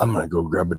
I'm gonna go grab it.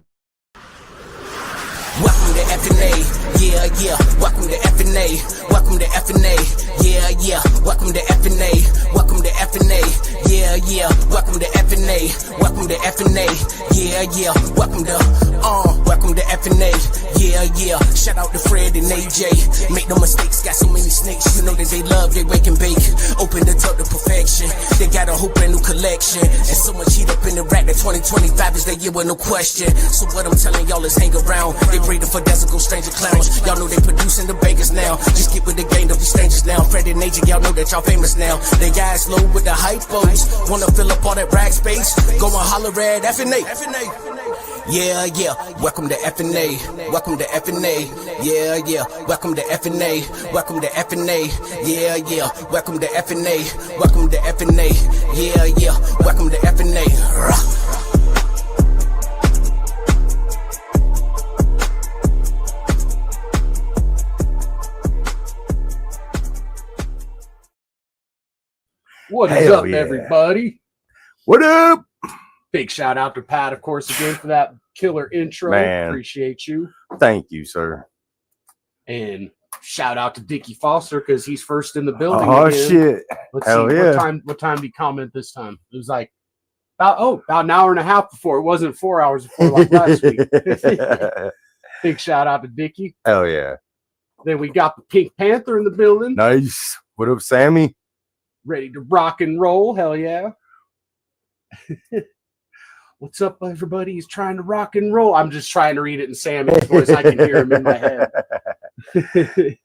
Welcome to FnA, yeah, yeah. Welcome to FnA, welcome to FnA, yeah, yeah. Welcome to FnA, welcome to FnA, yeah, yeah. Welcome to FnA, welcome to FnA, yeah, yeah. Welcome to FnA, yeah, yeah. Shout out to Fred and AJ. Make no mistakes, got so many snakes. You know that they love, they wake and bake. Open the tub to perfection. They got a whole brand new collection. And so much heat up in the rack that 2025 is their year with no question. So what I'm telling y'all is hang around. They breeding for Desical stranger clowns. Y'all know they producing the bakers now. Just get with the game, don't be strangers now. Fred and AJ, y'all know that y'all famous now. They guys low with the hypos. Wanna fill up all that rag space? Go and holler at FnA. Yeah, yeah. Welcome to FnA. Welcome to FnA. Yeah, yeah. Welcome to FnA. Welcome to FnA. Yeah, yeah. Welcome to FnA. Welcome to FnA. Yeah, yeah. Welcome to FnA. What is up, everybody? What up? Big shout out to Pat, of course, again for that killer intro. Man. Appreciate you. Thank you, sir. And shout out to Dickie Foster because he's first in the building. Oh again. shit! Let's Hell see yeah. what time did he comment this time? It was like about an hour and a half before. It wasn't 4 hours before like last week. Big shout out to Dickie. Hell yeah. Then we got the Pink Panther in the building. Nice. What up, Sammy? Ready to rock and roll. Hell yeah. What's up, everybody? He's trying to rock and roll. I'm just trying to read it in Sammy's voice. I can hear him in my head.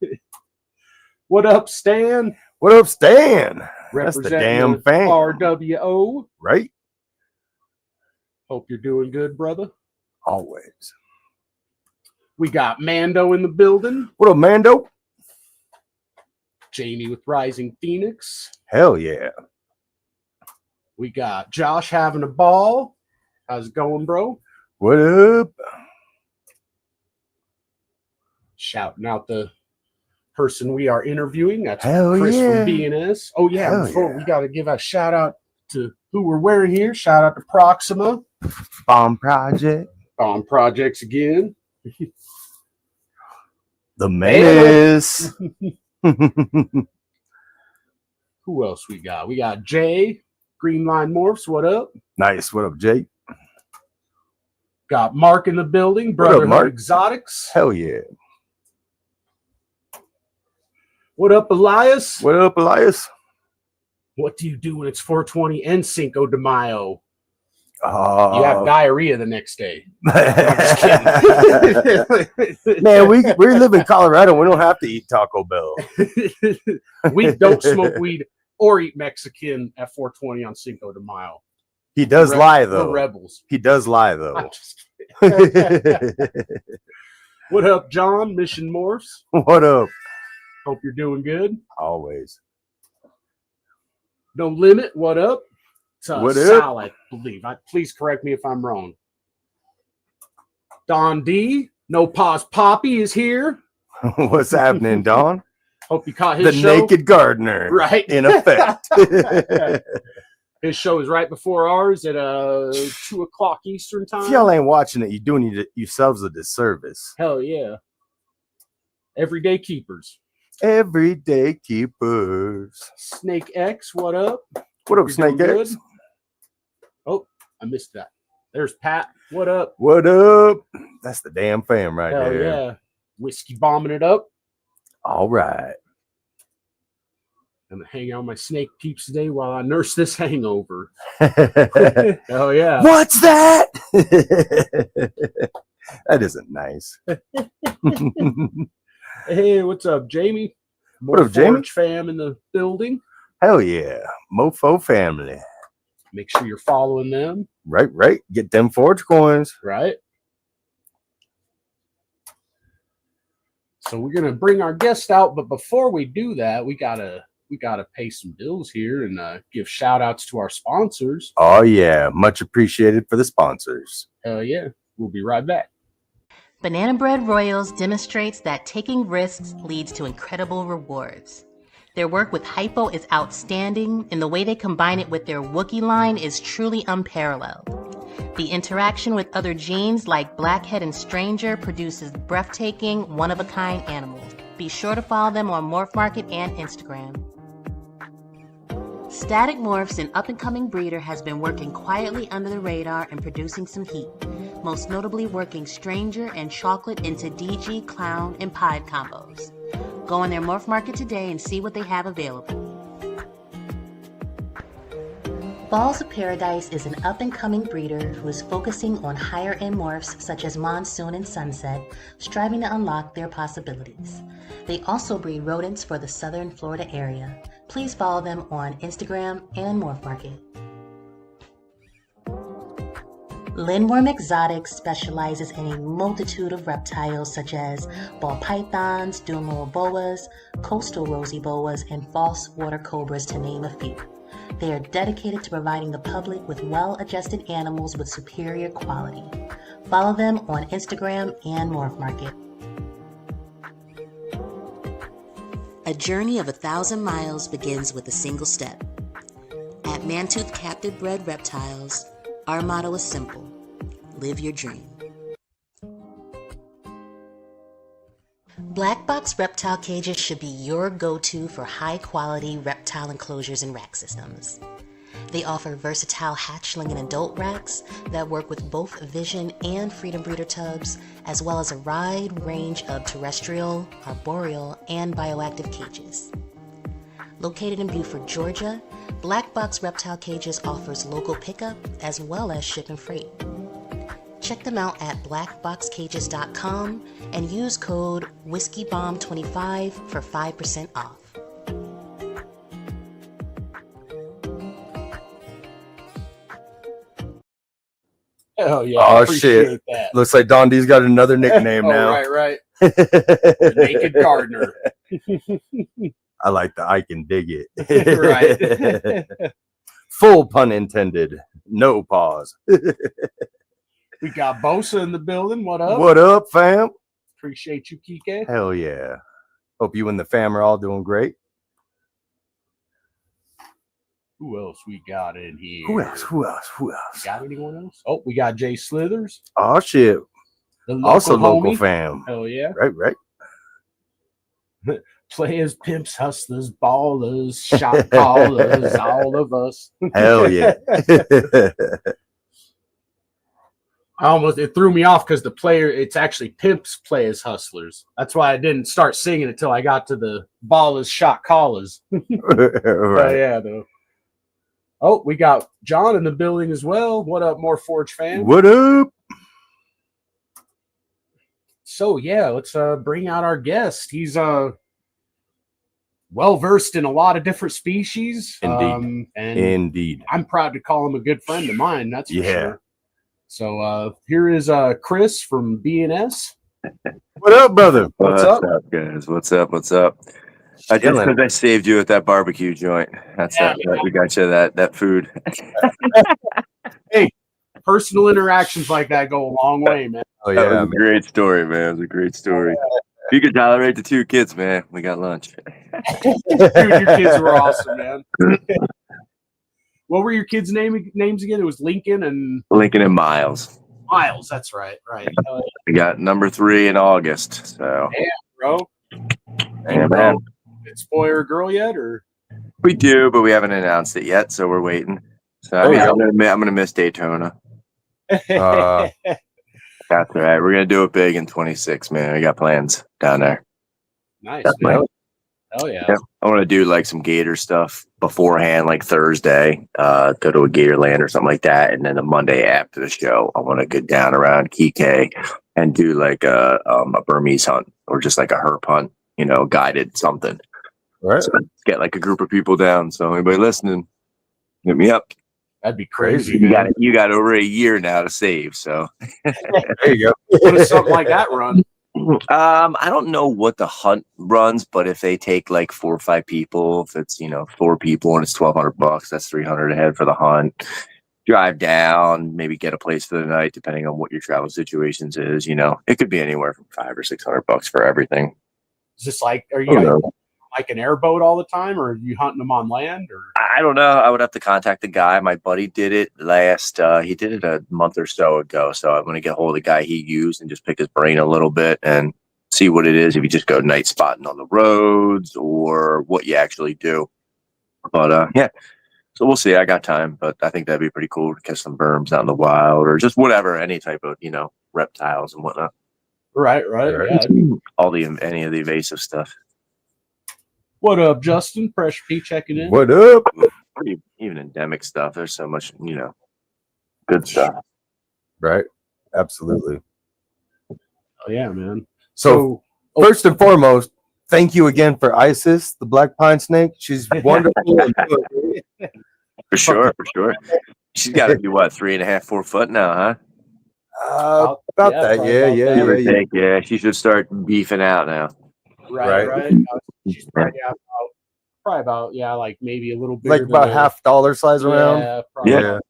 What up, Stan? What up, Stan? That's the Representing damn fan. RWO. Right? Hope you're doing good, brother. Always. We got Mando in the building. What up, Mando? Jamie with Rising Phoenix. Hell yeah. We got Josh having a ball. How's it going, bro? What up? Shouting out the person we are interviewing. That's Hell Chris yeah. from BNS. Oh, yeah. Hell Before yeah. we got to give a shout out to who we're wearing here. Shout out to Proxima. Bomb Project. Bomb Projects again. The Menace. Who else we got? We got Jay, Green Line Morphs. What up? Nice. What up, Jake? Got Mark in the building. What up, Brotherhood Mark? Exotics. Hell yeah. What up, Elias? What up, Elias? What do you do when it's 420 and Cinco de Mayo? Oh. You have diarrhea the next day. Man, we live in Colorado. We don't have to eat Taco Bell. We don't smoke weed or eat Mexican at 420 on Cinco de Mayo. He does lie, though. We're rebels. He does lie, I'm though. just kidding. What up, John? Mission Morphs. What up? Hope you're doing good. Always. No Limit. What up? It's What Sal, up? I believe. Please correct me if I'm wrong. Don D. No Pause Poppy is here. What's happening, Don? Hope you caught The his show. Naked Gardener. Right. In effect. His show is right before ours at 2 o'clock Eastern time. If y'all ain't watching it, you're doing yourselves a disservice. Hell yeah. Everyday Keepers. Everyday Keepers. Snake X, what up? What up, You Snake doing X? good? Oh, I missed that. There's Pat. What up? What up? That's the damn fam right Hell there. yeah. Whiskey bombing it up. All right. I'm going to hang out with my snake peeps today while I nurse this hangover. What's Hell yeah. that? That isn't nice. Hey, what's up, Jamie? What up, Jamie? Forge fam in the building. Hell yeah. Mofo family. Make sure you're following them. Right. Get them Forge coins. Right. So we're gonna bring our guest out, but before we do that, we gotta pay some bills here and give shout outs to our sponsors. Oh yeah, much appreciated for the sponsors. Hell yeah. We'll be right back. Banana Bread Royals demonstrates that taking risks leads to incredible rewards. Their work with Hypo is outstanding, and the way they combine it with their Wookiee line is truly unparalleled. The interaction with other genes like blackhead and stranger produces breathtaking, one-of-a-kind animals. Be sure to follow them on Morph Market and Instagram. Static Morphs, an up-and-coming breeder, has been working quietly under the radar and producing some heat, most notably working Stranger and Chocolate into DG, Clown, and Pied combos. Go on their Morph Market today and see what they have available. Balls of Paradise is an up-and-coming breeder who is focusing on higher-end morphs such as Monsoon and Sunset, striving to unlock their possibilities. They also breed rodents for the southern Florida area. Please follow them on Instagram and Morph Market. Lindworm Exotics specializes in a multitude of reptiles such as ball pythons, dual boas, coastal rosy boas, and false water cobras, to name a few. They are dedicated to providing the public with well-adjusted animals with superior quality. Follow them on Instagram and Morph Market. A journey of 1,000 miles begins with a single step. At Mantooth Captive Bred Reptiles, our motto is simple: live your dream. Black box reptile cages should be your go-to for high-quality reptile enclosures and rack systems. They offer versatile hatchling and adult racks that work with both Vision and Freedom Breeder tubs, as well as a wide range of terrestrial, arboreal, and bioactive cages. Located in Beaufort, Georgia, Black Box Reptile Cages offers local pickup as well as ship and freight. Check them out at blackboxcages.com and use code WhiskeyBomb25 for 5% off. Oh yeah! Oh, appreciate shit. That. Looks like Don D's got another nickname Oh, now. right. The Naked Gardener. I like the I can dig it. Right. Full pun intended. No pause. We got Bosa in the building. What up? What up, fam? Appreciate you, Kike. Hell yeah. Hope you and the fam are all doing great. Who else we got in here? Who else? Got anyone else? Oh, we got Jay Slithers. Oh, shit. The local Also local homie. fam. Hell yeah. Right. Players, pimps, hustlers, ballers, shot callers, all of us. Hell yeah. It threw me off because it's actually pimps, players, hustlers. That's why I didn't start singing until I got to the ballers, shot callers. Right. Yeah, though. Oh, we got John in the building as well. What up, More Forge fan? What up? So yeah, let's bring out our guest. He's well versed in a lot of different species. Indeed. And Indeed. I'm proud to call him a good friend of mine. That's for Yeah. sure. So here is Chris from BNS. What up, brother? What's up? Guys? What's up? I just Chilling. because I saved you at that barbecue joint. That's Yeah, that. We got you that food. Personal interactions like that go a long way, man. Oh That yeah, was a great story, man. It was a great story. If you could tolerate the two kids, man, we got lunch. Dude, your kids were awesome, man. What were your kids' names again? It was Lincoln and Lincoln and Miles. Miles. That's right. We got number 3 in August. So, Bro, yeah, man. it's boy or girl yet, or We do, but we haven't announced it yet, so we're waiting. So I mean, I'm gonna miss Daytona. Uh, That's all right. We're gonna do it big in 26, man. We got plans down there. nice, That's man. my- Hell yeah. Yeah, I want to do like some gator stuff beforehand, like Thursday, go to a gator land or something like that. And then the Monday after the show, I want to get down around Kike and do like a Burmese hunt or just like a herp hunt, guided something. right. So get like a group of people down. So anybody listening, hit me up. That'd be crazy. You got over a year now to save. So There you go. What does something like that run? I don't know what the hunt runs, but if they take like 4 or 5 people, if it's 4 people and it's $1,200, that's $300 a head for the hunt. Drive down, maybe get a place for the night, depending on what your travel situations is. It could be anywhere from $500 or $600 for everything. Is this like, are you guys like an airboat all the time, or are you hunting them on land? Or I don't know. I would have to contact the guy. My buddy did it he did it a month or so ago. So I'm going to get hold of the guy he used and just pick his brain a little bit and see what it is. If you just go night spotting on the roads or what you actually do. But yeah, so we'll see. I got time, but I think that'd be pretty cool to catch some berms out in the wild or just whatever, any type of, reptiles and whatnot. right. Yeah. Any of the invasive stuff. What up, Justin? Pressure P checking in. What up? Even endemic stuff. There's so much, good stuff. Right. Absolutely. Oh, yeah, man. So first and foremost, thank you again for Isis, the black pine snake. She's wonderful. For sure. She's got to be what, 3.5, 4 foot now, huh? About that. Yeah. Yeah, she should start beefing out now. Right. She's probably about like maybe a little bit like about half dollar size around. Yeah, probably.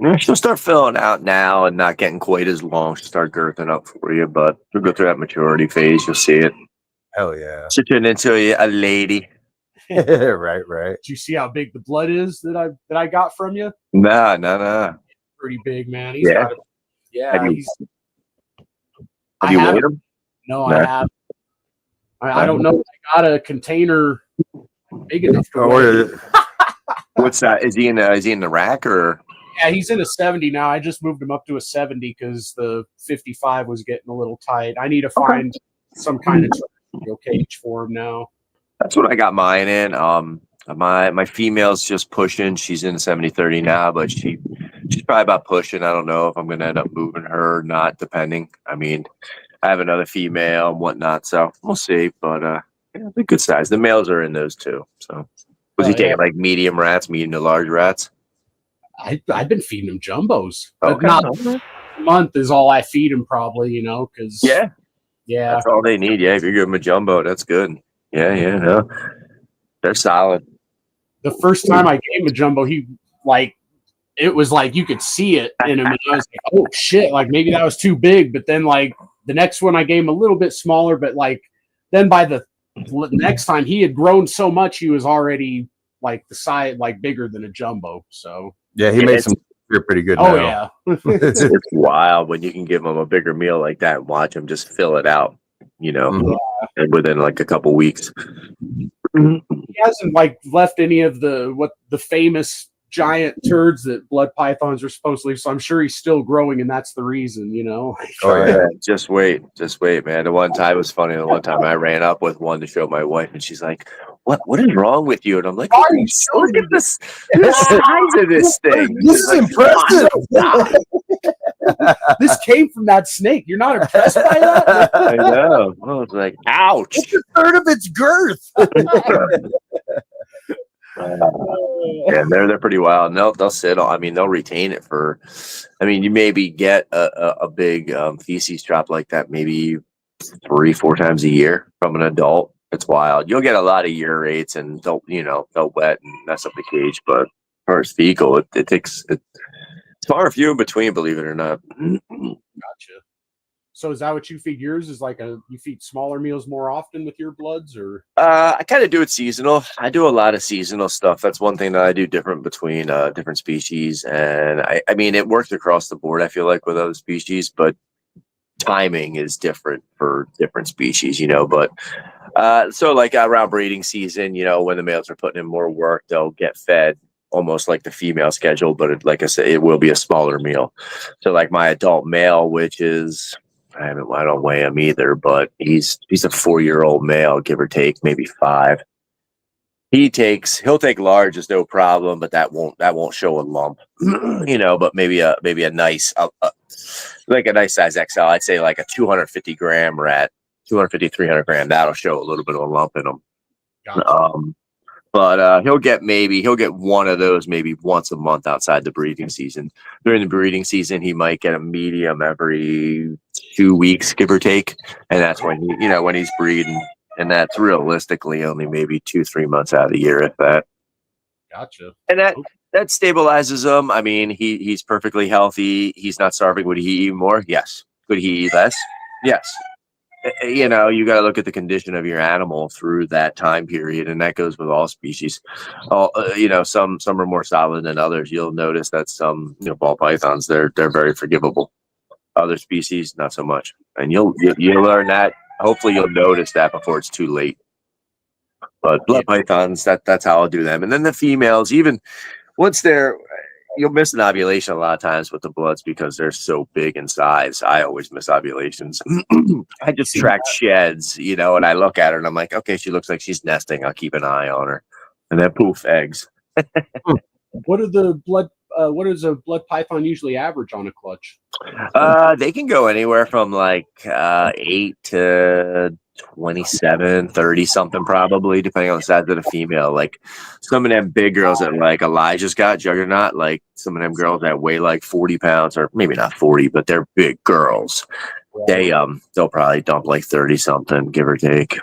Yeah, she'll start filling out now and not getting quite as long. She'll start girthing up for you, but she'll go through that maturity phase. You'll see it. Hell yeah. She'll turn into a lady. Right. Did you see how big the blood is that I got from you? No. Pretty big, man. Yeah. Got it. Have you weighed him? No, I have. I don't know. I got a container big enough to weigh. What's that? Is he in the rack or? Yeah, he's in a 70 now. I just moved him up to a 70 because the 55 was getting a little tight. I need to find some kind of cage for him now. That's what I got mine in. My female's just pushing. She's in 70-30 now, but she's probably about pushing. I don't know if I'm going to end up moving her or not, depending. I mean, I have another female and whatnot, so we'll see. But they're good size. The males are in those too. So was he taking like medium to large rats? I've been feeding him jumbos. Okay. Not a month is all I feed him, probably, because yeah, that's all they need. Yeah, if you give them a jumbo, that's good. Yeah, no, they're solid. The first time I gave him a jumbo, it was like you could see it in him, and I was like, oh shit, like maybe that was too big. But then like the next one, I gave him a little bit smaller, but like then by the next time, he had grown so much, he was already like the size, like bigger than a jumbo. So yeah, he makes them feel pretty good. Oh now. yeah, it's wild when you can give him a bigger meal like that and watch him just fill it out. And within like a couple weeks. He hasn't like left any of the famous giant turds that blood pythons are supposed to leave, so I'm sure he's still growing, and that's the reason, Oh yeah. Just wait, man. The one time was funny. The one time I ran up with one to show my wife, and she's like, "What is wrong with you?" And I'm like, "Why are you showing look at this size of this thing. This is impressive." This came from that snake. You're not impressed by that? I know. I was like, ouch. It's a third of its girth. Yeah, they're pretty wild. And they'll sit on. I mean, they'll retain it for. I mean, you maybe get a big feces drop like that maybe 3-4 times a year from an adult. It's wild. You'll get a lot of urates and they'll wet and mess up the cage. But as far as fecal, it takes. It's far and few in between, believe it or not. Gotcha. So is that what you feed yours? Is like you feed smaller meals more often with your bloods, or? I kind of do it seasonal. I do a lot of seasonal stuff. That's one thing that I do different between different species, and I mean it works across the board. I feel like with other species, but timing is different for different species, But so like around breeding season, when the males are putting in more work, they'll get fed almost like the female schedule, but like I said, it will be a smaller meal. So like my adult male, which is I don't weigh him either, but he's a 4-year-old male, give or take, maybe 5. He'll take large is no problem, but that won't show a lump, but maybe a nice like a nice size XL. I'd say like a 250 gram rat, 250, 300 gram. That'll show a little bit of a lump in him. Gotcha. But he'll get one of those maybe once a month outside the breeding season. During the breeding season, he might get a medium every 2 weeks, give or take, and that's when when he's breeding, and that's realistically only maybe 2-3 months out of the year, if that. Gotcha. And that stabilizes him. I mean, he's perfectly healthy. He's not starving. Would he eat more? Yes. Could he eat less? Yes. you know, you got to look at the condition of your animal through that time period, and that goes with all species. You know, some are more solid than others. You'll notice that some, you know, ball pythons, they're very forgivable. Other species, not so much. And you'll learn that. Hopefully, you'll notice that before it's too late. But blood pythons, that's how I'll do them. And then the females, even once they're, you'll miss an ovulation a lot of times with the bloods because they're so big in size. I always miss ovulations. I just track sheds, you know, and I look at her and I'm like, okay, she looks like she's nesting. I'll keep an eye on her. And then poof, eggs. What are the blood? What does a blood python usually average on a clutch? They can go anywhere from like 8 to 27, 30 something probably, depending on the size of the female. Like some of them big girls that like Elijah's got, Juggernaut, like some of them girls that weigh like 40 pounds, or maybe not 40, but they're big girls. They'll probably dump like 30 something, give or take.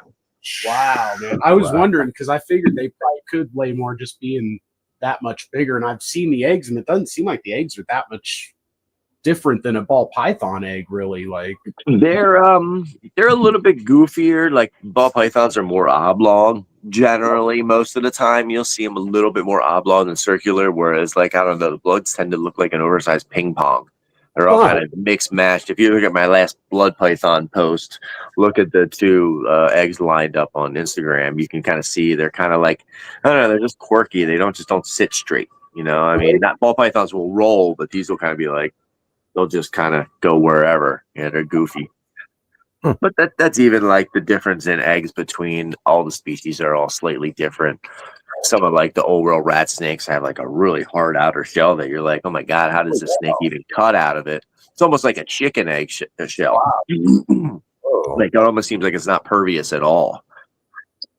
Wow, man. I was wondering because I figured they probably could lay more just being that much bigger, and I've seen the eggs and it doesn't seem like the eggs are that much different than a ball python egg, really. Like they're a little bit goofier. Like ball pythons are more oblong generally. Most of the time you'll see them a little bit more oblong than circular, whereas like I don't know, the bloods tend to look like an oversized ping pong. They're all kind of mixed matched. If you look at my last blood python post, look at the two eggs lined up on Instagram, you can kind of see they're kind of like, I don't know, they're just quirky. They don't sit straight. You know, I mean, not ball pythons will roll, but these will kind of be like, they'll just kind of go wherever. Yeah, they're goofy. But that's even like the difference in eggs between all the species are all slightly different. Some of like the old world rat snakes have like a really hard outer shell that you're like, oh my God, how does this snake even cut out of it? It's almost like a chicken egg shell. Like it almost seems like it's not pervious at all.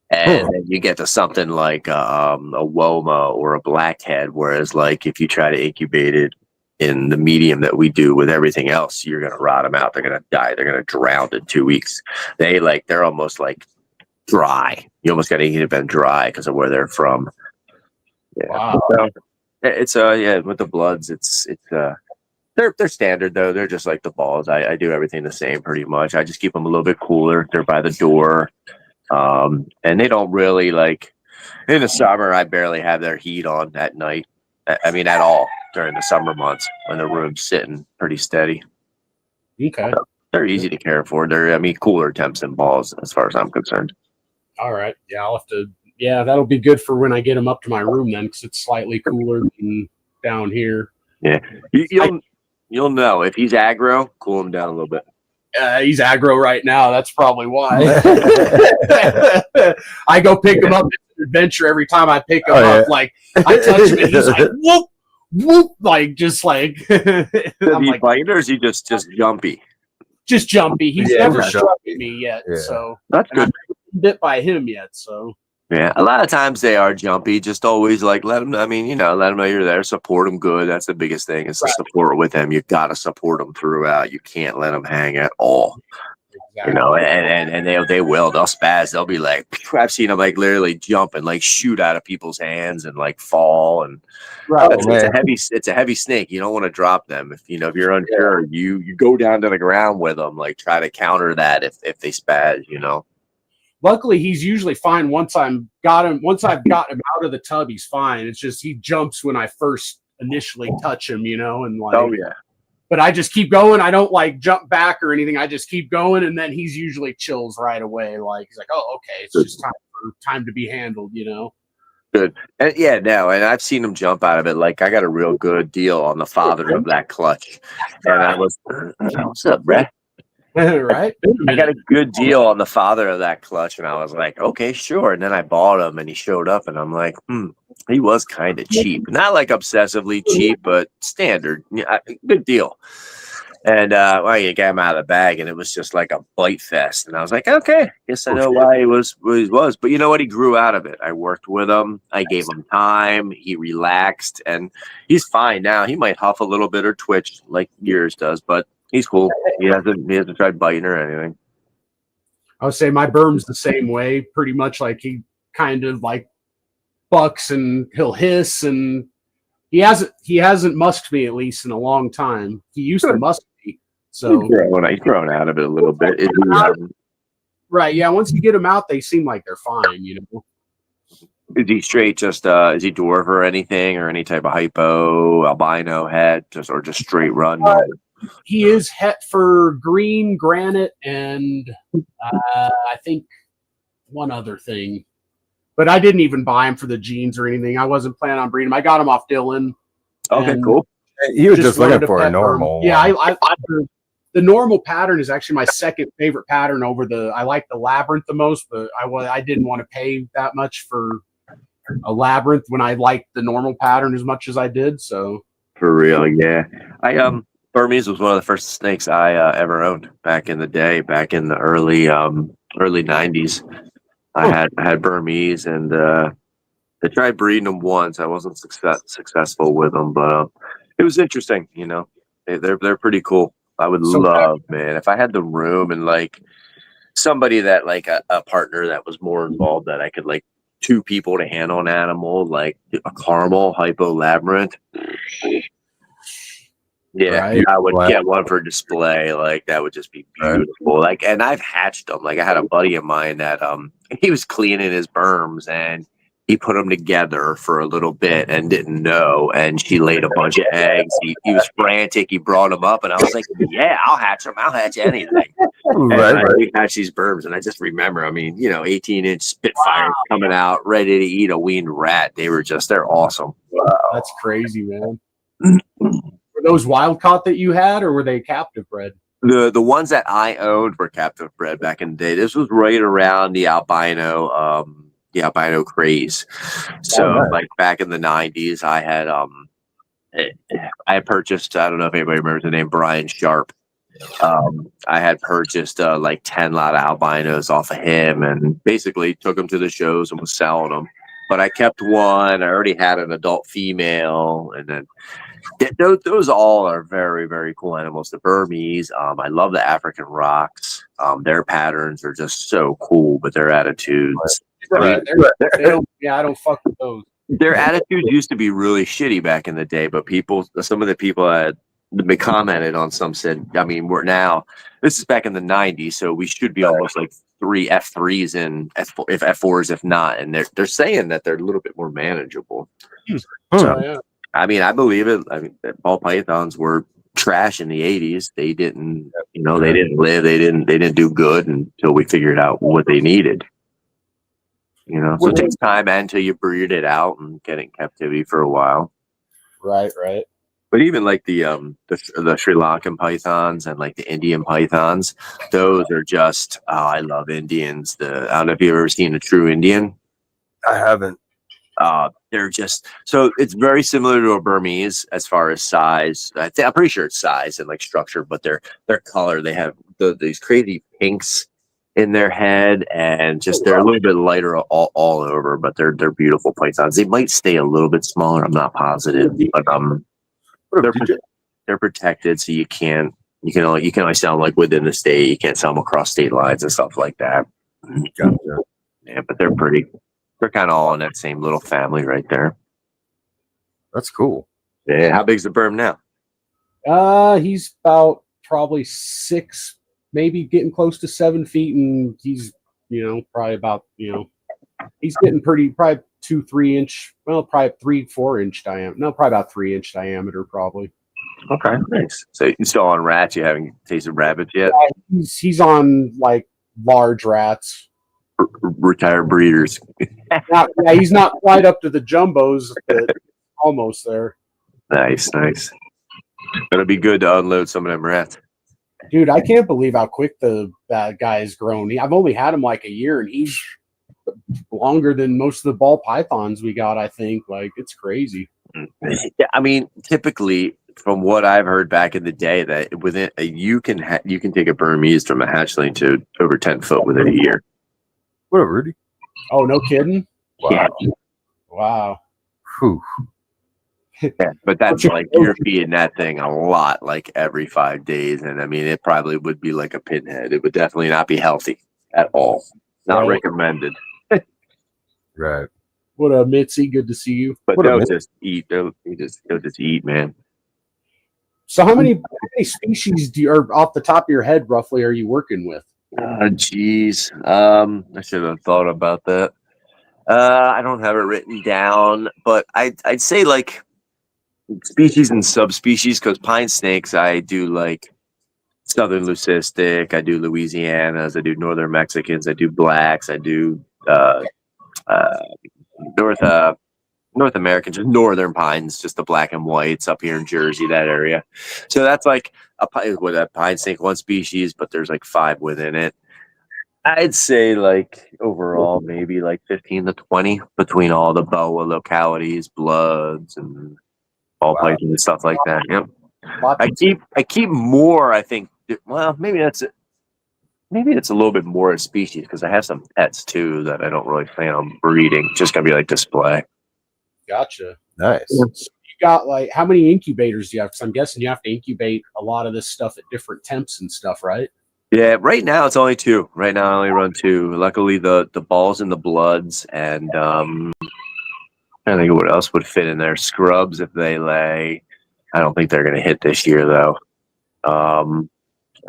And then you get to something like a woma or a blackhead, whereas like if you try to incubate it in the medium that we do with everything else, you're gonna rot them out. They're gonna die. They're gonna drown in 2 weeks. They're almost like dry. You almost gotta eat them dry because of where they're from. Yeah. wow. So it's with the bloods, it's they're standard though. They're just like the balls. I do everything the same pretty much. I just keep them a little bit cooler. They're by the door. And they don't really like in the summer. I barely have their heat on at night. I mean, at all during the summer months when the room's sitting pretty steady. Okay. They're easy to care for. Cooler temps than balls as far as I'm concerned. All right. Yeah, I'll have to. Yeah, that'll be good for when I get them up to my room then, because it's slightly cooler than down here. Yeah, you'll know if he's aggro. Cool him down a little bit. He's aggro right now. That's probably why. I go pick him up. It's an adventure every time I pick him up. Like I touch him and he's like whoop whoop, like just like. I'm He like, bite or is he just jumpy? just jumpy. He's never for sure. struck me yet, Yeah. so That's and I'm good. not bit by him yet. So Yeah, a lot of times they are jumpy. Just always like let them. I mean, let them know you're there. Support them good. That's the biggest thing is to support with them. You got to support them throughout. You can't let them hang at all. And they will. They'll spaz. They'll be like, I've seen them like literally jump and like shoot out of people's hands and like fall. And it's a heavy snake. You don't want to drop them. If you're unsure, you go down to the ground with them. Like try to counter that if they spaz. luckily he's usually fine once I've got him out of the tub. He's fine. It's just he jumps when I first initially touch him, and like. Oh yeah. But I just keep going. I don't like jump back or anything. I just keep going, and then he's usually chills right away. Like he's like, "Oh, okay, it's just time to be handled," Good. And and I've seen him jump out of it. Like I got a real good deal on the father of that clutch, and I was, "What's up, Brett?" Right? I got a good deal on the father of that clutch, and I was like, "Okay, sure." And then I bought him, and he showed up, and I'm like, he was kind of cheap, not like obsessively cheap, but standard. Yeah, good deal. And you got him out of the bag, and it was just like a bite fest. And I was like, okay, guess I know why he was what he was. But you know what? He grew out of it. I worked with him. I gave him time. He relaxed, and he's fine now. He might huff a little bit or twitch like yours does, but he's cool. He hasn't tried biting or anything. I would say my Berm's the same way, pretty much. Like he kind of like bucks and he'll hiss, and he hasn't musked me at least in a long time. He used to musk me, so he's grown out of it a little bit. Right. Yeah. Once you get them out, they seem like they're fine. Is he straight? Just is he dwarf or anything, or any type of hypo albino head, or just straight run? He is het for green, granite, and I think one other thing. But I didn't even buy him for the genes or anything. I wasn't planning on breeding him. I got him off Dylan. Okay, cool. He was just looking for a normal. Yeah, the normal pattern is actually my second favorite pattern over I like the labyrinth the most, but I didn't want to pay that much for a labyrinth when I liked the normal pattern as much as I did. So for real, yeah. Burmese was one of the first snakes I ever owned back in the day, back in the early 90s. I had Burmese, and I tried breeding them once. I wasn't successful with them, but it was interesting. They're pretty cool. I would love, man, if I had the room and like somebody that like a partner that was more involved, that I could like 2 people to handle an animal, like a caramel hypo labyrinth. Yeah, right. I would get one for display. Like that would just be beautiful. Like, and I've hatched them. Like I had a buddy of mine that he was cleaning his berms and he put them together for a little bit and didn't know. And she laid a bunch of eggs. He was frantic. He brought them up, and I was like, "Yeah, I'll hatch them. I'll hatch anything." Right. We hatched these berms, and I just remember. I mean, 18-inch Spitfire coming out, ready to eat a weaned rat. They're awesome. Wow. That's crazy, man. Were those wild caught that you had, or were they captive bred? The ones that I owned were captive bred back in the day. This was right around the albino craze. So like back in the 90s, I had purchased, I don't know if anybody remembers the name Brian Sharp. I had purchased like 10 lot of albinos off of him, and basically took them to the shows and was selling them. But I kept one. I already had an adult female, and then those all are very, very cool animals. The Burmese, I love the African rocks. Their patterns are just so cool, but their attitudes. I don't fuck with those. Their attitudes used to be really shitty back in the day, but some of the people had commented on some said, I mean, this is back in the 90s, so we should be almost like 3 F3s and F4s, if not. And they're saying that they're a little bit more manageable. So, I mean, I believe it. I mean, ball pythons were trash in the 80s. They didn't, they didn't live. They didn't do good until we figured out what they needed. So it takes time until you breed it out and get it in captivity for a while. Right. But even like the Sri Lankan pythons and like the Indian pythons, those are just, I love Indians. I don't know if you've ever seen a true Indian. I haven't. They're just, so it's very similar to a Burmese as far as size. I'm pretty sure it's size and like structure, but their color, they have these crazy pinks in their head, and just they're a little bit lighter all over, but they're beautiful pythons. They might stay a little bit smaller. I'm not positive, but they're protected, so you can only sell them like within the state. You can't sell them across state lines and stuff like that. Gotcha. Yeah, but they're kind of all in that same little family right there. That's cool. Yeah, how big's the berm now? He's about probably 6, maybe getting close to 7 feet, and he's probably about he's getting probably 2-3 inch, well, probably 3-4 inch diameter. No, probably about 3 inch diameter, probably. Okay, nice. So you're still on rats? You haven't tasted rabbits yet? He's on like large rats. Retired breeders. He's not quite up to the jumbos, but almost there. Nice. It'll be good to unload some of them rats. Dude, I can't believe how quick that guy has grown. I've only had him like a year, and he's longer than most of the ball pythons we got, I think. Like, it's crazy. Yeah, I mean, typically, from what I've heard back in the day, that within you can take a Burmese from a hatchling to over 10 foot within a year. What up, Rudy? Oh, no kidding? Wow. Yeah. Wow. Whew. Yeah, but that's like you're feeding that thing a lot, like every 5 days, and I mean, it probably would be like a pinhead. It would definitely not be healthy at all. Not recommended. Right. What up, Mitzi? Good to see you. But they'll just eat. They'll just eat, man. So how many species or off the top of your head roughly are you working with? Geez. I should have thought about that. I don't have it written down, but I'd say like species and subspecies, because pine snakes, I do like Southern Leucistic, I do Louisianas, I do Northern Mexicans, I do blacks, I do uh, North North American, just northern pines, just the black and whites up here in Jersey, that area. So that's like a pine snake, one species, but there's like 5 within it. I'd say like overall maybe like 15 to 20 between all the boa localities, bloods, and ball places and stuff like that. Yep. I keep more. I think. Well, maybe it's a little bit more species because I have some pets too that I don't really plan on breeding. Just gonna be like display. Gotcha. Nice. So you got like how many incubators do you have? Because I'm guessing you have to incubate a lot of this stuff at different temps and stuff, right? Yeah, right now it's only 2. Right now I only run 2. Luckily the balls and the bloods, and I think what else would fit in there. Scrubs if they lay. I don't think they're gonna hit this year though.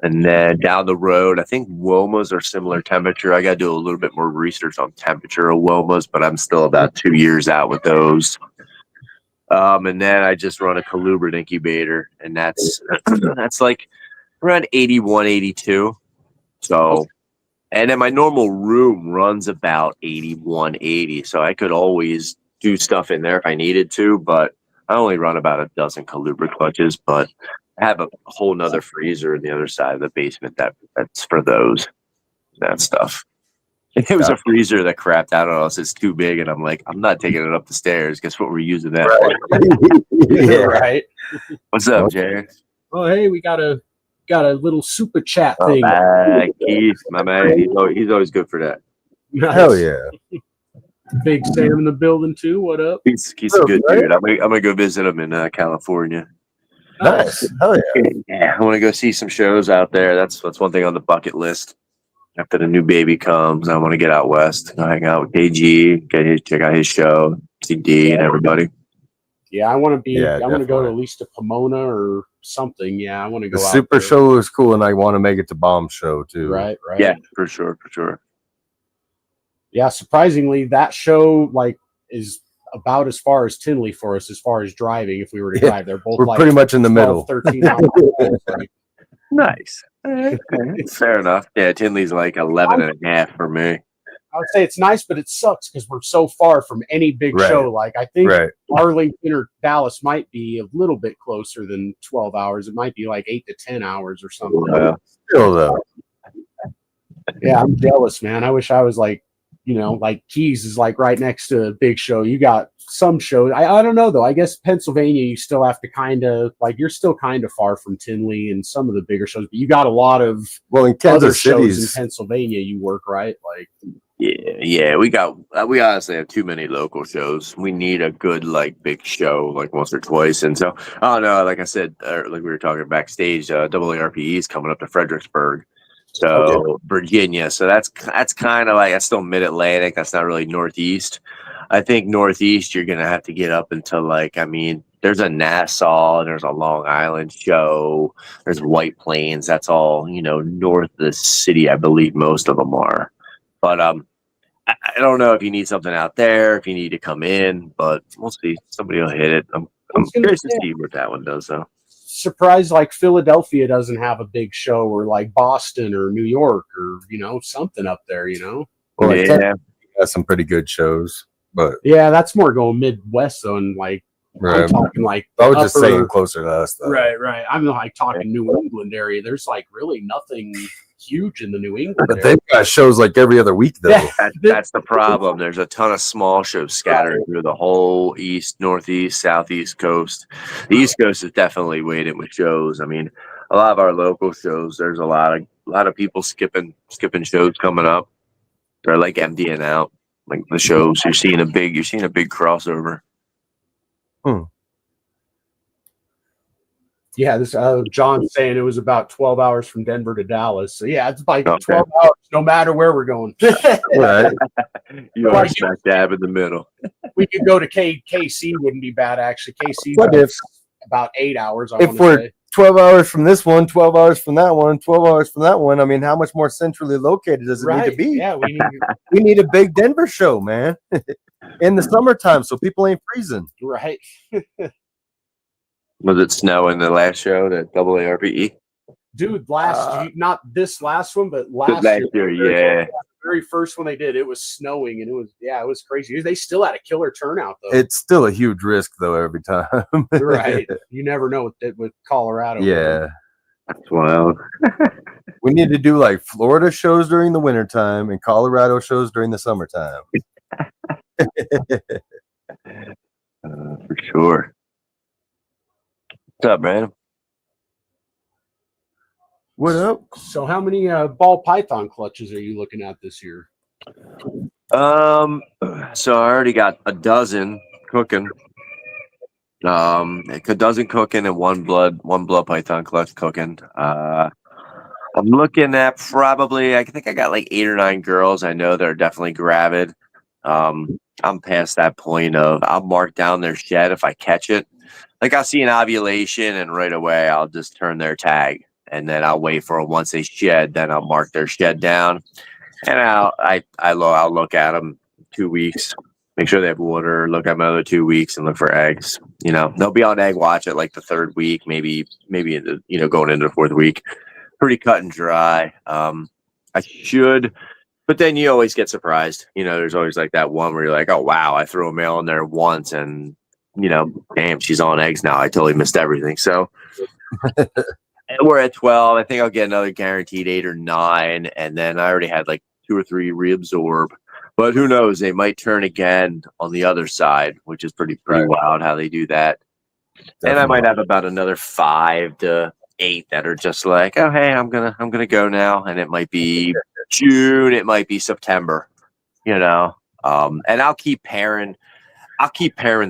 And then down the road, I think womas are similar temperature. I got to do a little bit more research on temperature of womas, but I'm still about 2 years out with those. And then I just run a colubrid incubator, and that's that's like around 81, 82. So, and then my normal room runs about 81, 80. So I could always do stuff in there if I needed to, but I only run about a dozen colubrid clutches, but I have a whole nother freezer in the other side of the basement that's for that stuff. It was a freezer that crapped out on us. It's too big, and I'm like, I'm not taking it up the stairs. Guess what we're using that for? Yeah, right. What's up, Jerry? Oh, hey, we got a little super chat thing. Keith, my man, he's always good for that. Nice. Hell yeah. Big Sam in the building too. What up? He's a good dude. I'm gonna go visit him in California. Nice. Hell yeah. Yeah, I want to go see some shows out there. That's one thing on the bucket list. After the new baby comes, I want to get out west, go hang out with KG, check out his show, see D and everybody. Yeah, I want to be. Yeah, I want to go to definitely. at least to Pomona or something. Yeah, I want to go. The out Super there. Show is cool, and I want to make it to Bomb Show too. Right. Yeah, for sure. Yeah, surprisingly, that show like is about as far as Tinley for us as far as driving. If we were to drive, they're both We're like pretty much in the 12, middle. 13 hours. Like, Nice. Okay. Fair enough. Yeah, Tinley's like 11 and a half for me. I would say it's nice, but it sucks because we're so far from any big Right. show. Like I think Right. Arlington or Dallas might be a little bit closer than 12 hours. It might be like 8 to 10 hours or something. Still though. Yeah, I'm jealous, man. I wish I was like, like Keys is like right next to a big show. You got some shows. I don't know though. I guess Pennsylvania, you still have to kind of like you're still kind of far from Tinley and some of the bigger shows, but you got a lot of Well, in other Kansas shows in City's Pennsylvania. You work right, like Yeah. We honestly have too many local shows. We need a good like big show like once or twice. And so I don't know. Like I said, like we were talking backstage, AARPE is coming up to Fredericksburg. So Virginia. So that's kind of like that's still mid Atlantic. That's not really Northeast. I think Northeast you're gonna have to get up until like there's a Nassau, there's a Long Island show, there's White Plains. That's all north of the city. I believe most of them are. But I don't know if you need something out there, if you need to come in, but we'll see. Somebody will hit it. I'm curious to see what that one does though. surprised like Philadelphia doesn't have a big show, or like Boston or New York or something up there. Well, Yeah. Kansas has some pretty good shows, but Yeah, that's more going Midwest though, and like I'm right. talking like I was just upper- saying closer to us though. Right. I'm like talking New England area. There's like really nothing huge in the New England But area. they've got shows like every other week though. Yeah. That's the problem. There's a ton of small shows scattered through the whole east, northeast, southeast coast. The East Coast is definitely weighted with shows. I mean, a lot of our local shows, there's a lot of people skipping shows coming up. They're like emptying out. Like the shows, you're seeing a big crossover. Yeah, this John's saying it was about 12 hours from Denver to Dallas. So yeah, it's like Okay. 12 hours, no matter where we're going. Right. You are smack dab in the middle. We could go to KC, wouldn't be bad actually. KC What if about 8 hours. I if want we're to say. 12 hours from this one, 12 hours from that one, 12 hours from that one. I mean, how much more centrally located does it need to be? Yeah, we need a big Denver show, man. In the summertime, so people ain't freezing. right. Was it snow in the last show, that AARPE? Dude, not this last one, but last year, yeah. the very first one they did, it was snowing, and it was crazy. They still had a killer turnout, though. It's still a huge risk, though, every time. Right. You never know with Colorado. Yeah. That's wild. We need to do like Florida shows during the wintertime and Colorado shows during the summertime. For sure. What's up, man? What up? So how many ball python clutches are you looking at this year? So I already got a dozen cooking. A dozen cooking and one blood python clutch cooking. I'm looking at probably, I think I got like 8 or 9 girls. I know they're definitely gravid. I'm past that point of I'll mark down their shed if I catch it. Like I'll see an ovulation and right away I'll just turn their tag, and then I'll wait for them. Once they shed, then I'll mark their shed down, and I'll look at them 2 weeks, make sure they have water, look at them another 2 weeks, and look for eggs. You know, they'll be on egg watch at like the 3rd week, maybe going into the 4th week. Pretty cut and dry. I should, but then you always get surprised. You know, there's always like that one where you're like, oh wow, I threw a male in there once, and damn, she's on eggs now. I totally missed everything. So we're at 12. I think I'll get another guaranteed 8 or 9, and then I already had like 2 or 3 reabsorb. But who knows? They might turn again on the other side, which is pretty wild how they do that. Definitely. And I might have about another 5 to 8 that are just like, oh hey, I'm gonna go now, and it might be June, it might be September, and I'll keep pairing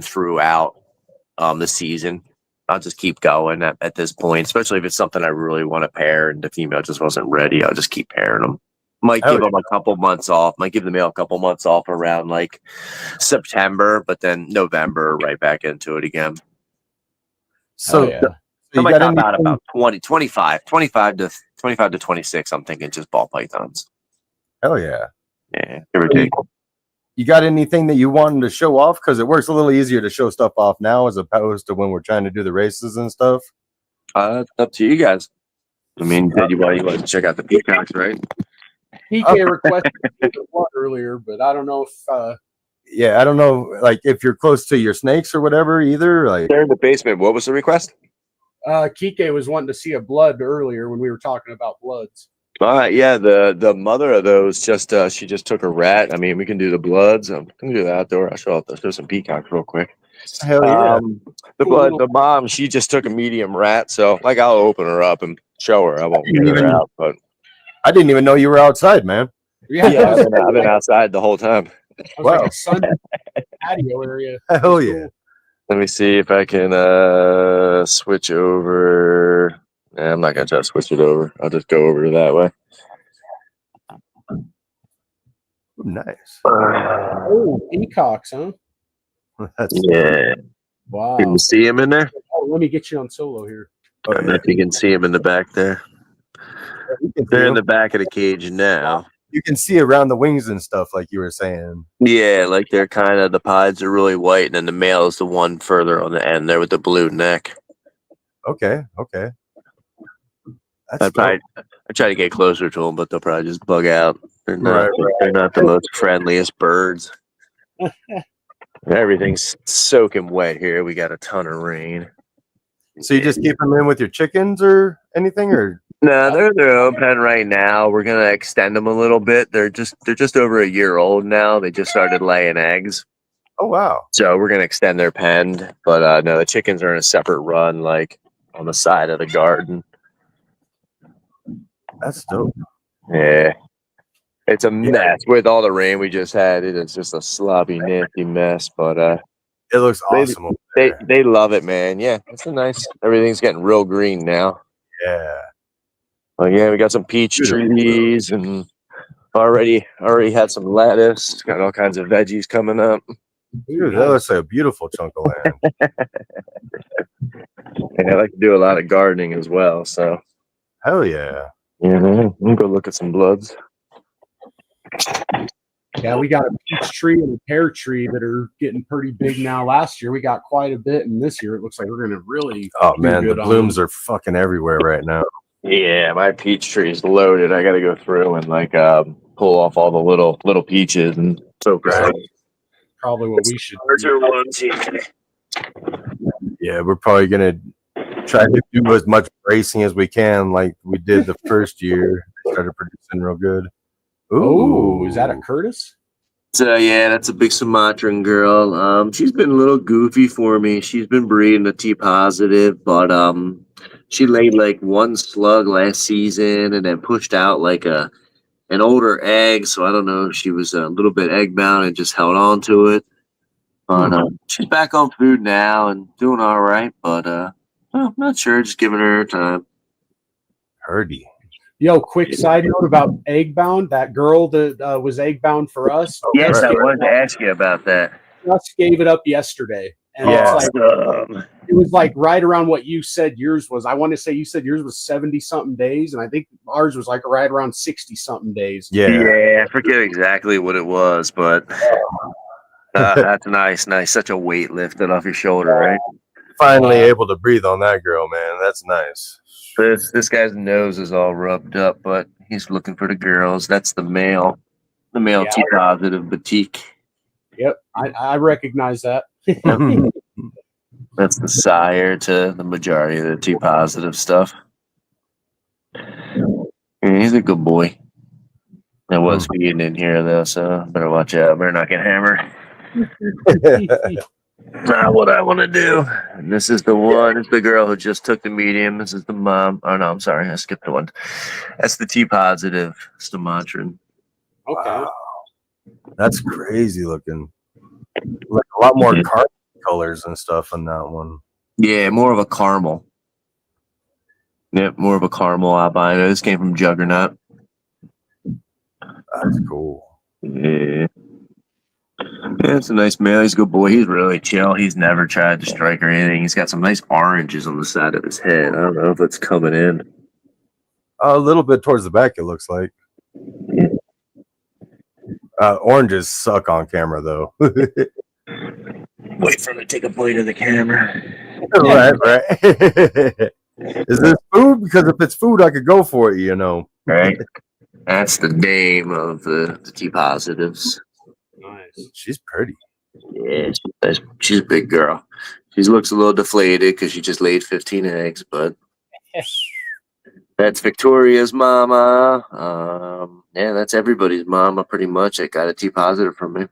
throughout the season. I'll just keep going at this point, especially if it's something I really want to pair and the female just wasn't ready. I'll just keep pairing them. Might give them a couple months off. Might give the male a couple months off around like September, but then November right back into it again. So I might top out about 25 to 26. I'm thinking just ball pythons. Hell yeah. Yeah, give or take. You got anything that you wanted to show off? Because it works a little easier to show stuff off now as opposed to when we're trying to do the races and stuff. It's up to you guys. I mean, you said you want to check out the peacocks, right? PK requested blood earlier, but I don't know if. Yeah, I don't know, like if you're close to your snakes or whatever either. Like they're in the basement. What was the request? Kike was wanting to see a blood earlier when we were talking about bloods. Yeah, the mother of those she just took a rat. I mean, we can do the bloods. We can do the outdoor. I'll show some peacocks real quick. Hell yeah. The mom, she just took a medium rat, so like I'll open her up and show her. I won't get her out, but I didn't even know you were outside, man. Yeah, I've been outside the whole time. Wow. Like a sun patio area. Hell yeah. Let me see if I can switch over. I'm not gonna try to switch it over. I'll just go over that way. Nice. Oh, peacocks, huh? Yeah. Wow. Can you see him in there? Oh, let me get you on solo here. I don't know if you can see him in the back there. They're in the back of the cage now. You can see around the wings and stuff, like you were saying. Yeah, like they're kind of, the pods are really white, and then the male is the one further on the end there with the blue neck. Okay. I try to get closer to them, but they'll probably just bug out. They're not the most friendliest birds. Everything's soaking wet here. We got a ton of rain. So you just keep them in with your chickens or anything, or? No, they're in their own pen right now. We're gonna extend them a little bit. They're just over a year old now. They just started laying eggs. Oh wow! So we're gonna extend their pen, but no, the chickens are in a separate run, like on the side of the garden. That's dope. Yeah, it's a mess with all the rain we just had. It is just a sloppy, nasty mess. But it looks awesome. They love it, man. Yeah, it's a nice. Everything's getting real green now. Yeah. Oh yeah, we got some peach trees and already had some lettuce. Got all kinds of veggies coming up. Dude, that looks like a beautiful chunk of land. And I like to do a lot of gardening as well. So, Hell yeah. I'm gonna go look at some bloods. Yeah, we got a peach tree and a pear tree that are getting pretty big now. Last year we got quite a bit, and this year it looks like we're gonna really. Oh do man, the good on blooms them. are fucking everywhere right now. Yeah, my peach tree is loaded. I got to go through and like pull off all the little peaches and focus on Probably what we should do. larger ones. Yeah. Yeah, we're probably gonna try to do as much bracing as we can, like we did the first year. Started producing real good. Oh, is that a Curtis? So yeah, that's a big Sumatran girl. She's been a little goofy for me. She's been breeding a T positive, but she laid like one slug last season and then pushed out like an older egg. So I don't know if she was a little bit egg bound and just held on to it. But she's back on food now and doing all right. But well, not sure. Just giving her time. Herdy. Yo, quick side note about egg bound. That girl that was egg bound for us. Yes, right, I wanted to ask you about that. Just gave it up yesterday, and Yeah. it's like it was like right around what you said yours was. I want to say you said yours was 70 something days, and I think ours was like right around 60 something days. Yeah. I forget exactly what it was, but that's nice. Such a weight lifted off your shoulder, right? Finally able to breathe on that girl, man. That's nice. This guy's nose is all rubbed up, but he's looking for the girls. That's the male Yeah. T positive batik. Yep, I recognize that. That's the sire to the majority of the T positive stuff. Yeah, he's a good boy. I was feeding in here though, so better watch out. Better not get hammered. Not what I want to do. And this is the one. It's the girl who just took the medium. This is the mom. Oh no, I'm sorry, I skipped the one. That's the T positive Sumatran. Okay. Wow. That's crazy looking. Like a lot more colors and stuff on that one. Yeah, more of a caramel. Yep, more of a caramel albino. This came from Juggernaut. That's cool. Yeah. Yeah, it's a nice male. He's a good boy. He's really chill. He's never tried to strike or anything. He's got some nice oranges on the side of his head. I don't know if it's coming in. A little bit towards the back, it looks like. Oranges suck on camera, though. Wait for him to take a bite of the camera. Right. Is this food? Because if it's food, I could go for it, you know. Right. That's the name of the T positives. Nice. She's pretty. Yeah, she's a big girl. She looks a little deflated because she just laid 15 eggs, but that's Victoria's mama. Yeah, that's everybody's mama pretty much. I got a T positive from me.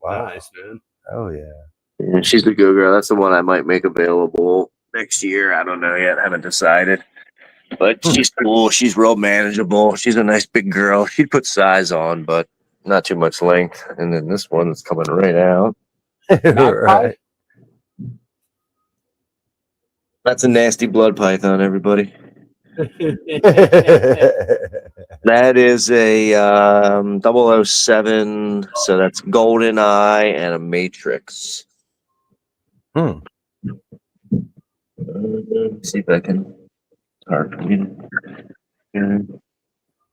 Wow. Nice, man. Oh, yeah. Yeah, she's the good girl. That's the one I might make available next year. I don't know yet. I haven't decided. But she's cool. She's real manageable. She's a nice big girl. She'd put size on, but not too much length. And then this one that's coming right out. Right. That's a nasty blood python, everybody. That is a 007. So that's Golden Eye and a Matrix. See if I can. Hard for me.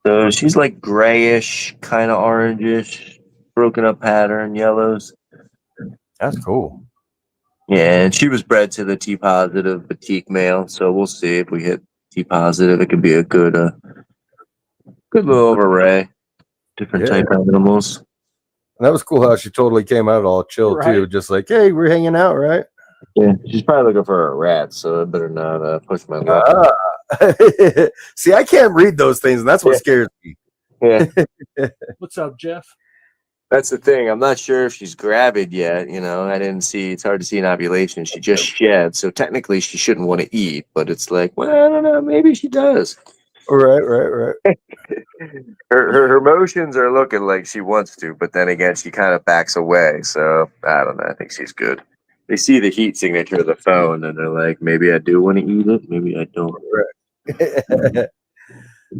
So she's like grayish, kind of orangish, broken up pattern, yellows. That's cool. Yeah, and she was bred to the T positive batik male, so we'll see if we hit T positive. It could be a good little array, different type of animals. And that was cool how she totally came out all chill too, just like, hey, we're hanging out, right? Yeah, she's probably looking for a rat, so I better not push my luck. See, I can't read those things, and that's what scares me. Yeah. What's up, Jeff? That's the thing. I'm not sure if she's gravid yet. You know, I didn't see. It's hard to see an ovulation. She just shed, so technically she shouldn't want to eat. But it's like, well, I don't know. Maybe she does. Right. Her motions are looking like she wants to, but then again, she kind of backs away. So I don't know. I think she's good. They see the heat signature of the phone, and they're like, maybe I do want to eat it. Maybe I don't.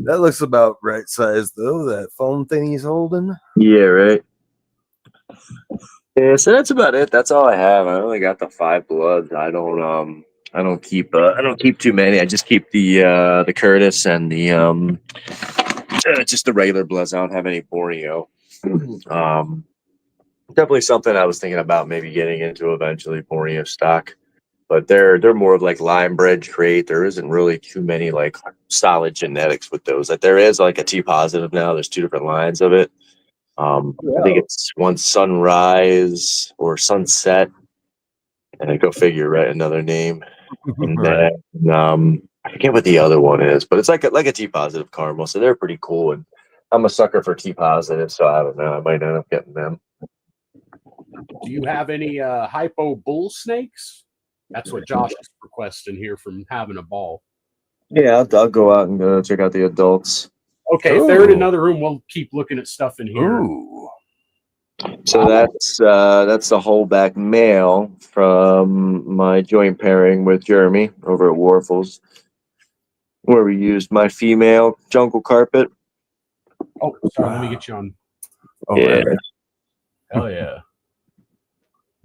That looks about right size, though. That phone thing he's holding. Yeah, right. Yeah, so that's about it. That's all I have. I only got the 5 bloods. I don't I don't keep too many. I just keep the Curtis and the just the regular bloods. I don't have any Borneo. Definitely something I was thinking about maybe getting into eventually, Borneo stock. But they're more of like lime bred trait. There isn't really too many like solid genetics with those. Like there is like a T positive now. There's two different lines of it. I think it's one sunrise or sunset, and I go figure, right? Another name, and Right. then I forget what the other one is, but it's like a T positive caramel. So they're pretty cool, and I'm a sucker for T positive, so I don't know. I might end up getting them. Do you have any hypo bull snakes? That's what Josh is requesting here from having a ball. Yeah, I'll go out and go check out the adults. Okay, if they're in another room, we'll keep looking at stuff in here. Ooh. So that's the holdback male from my joint pairing with Jeremy over at Warfels, where we used my female jungle carpet. Oh, sorry, let me get you on. Oh, Yeah. right. Hell yeah.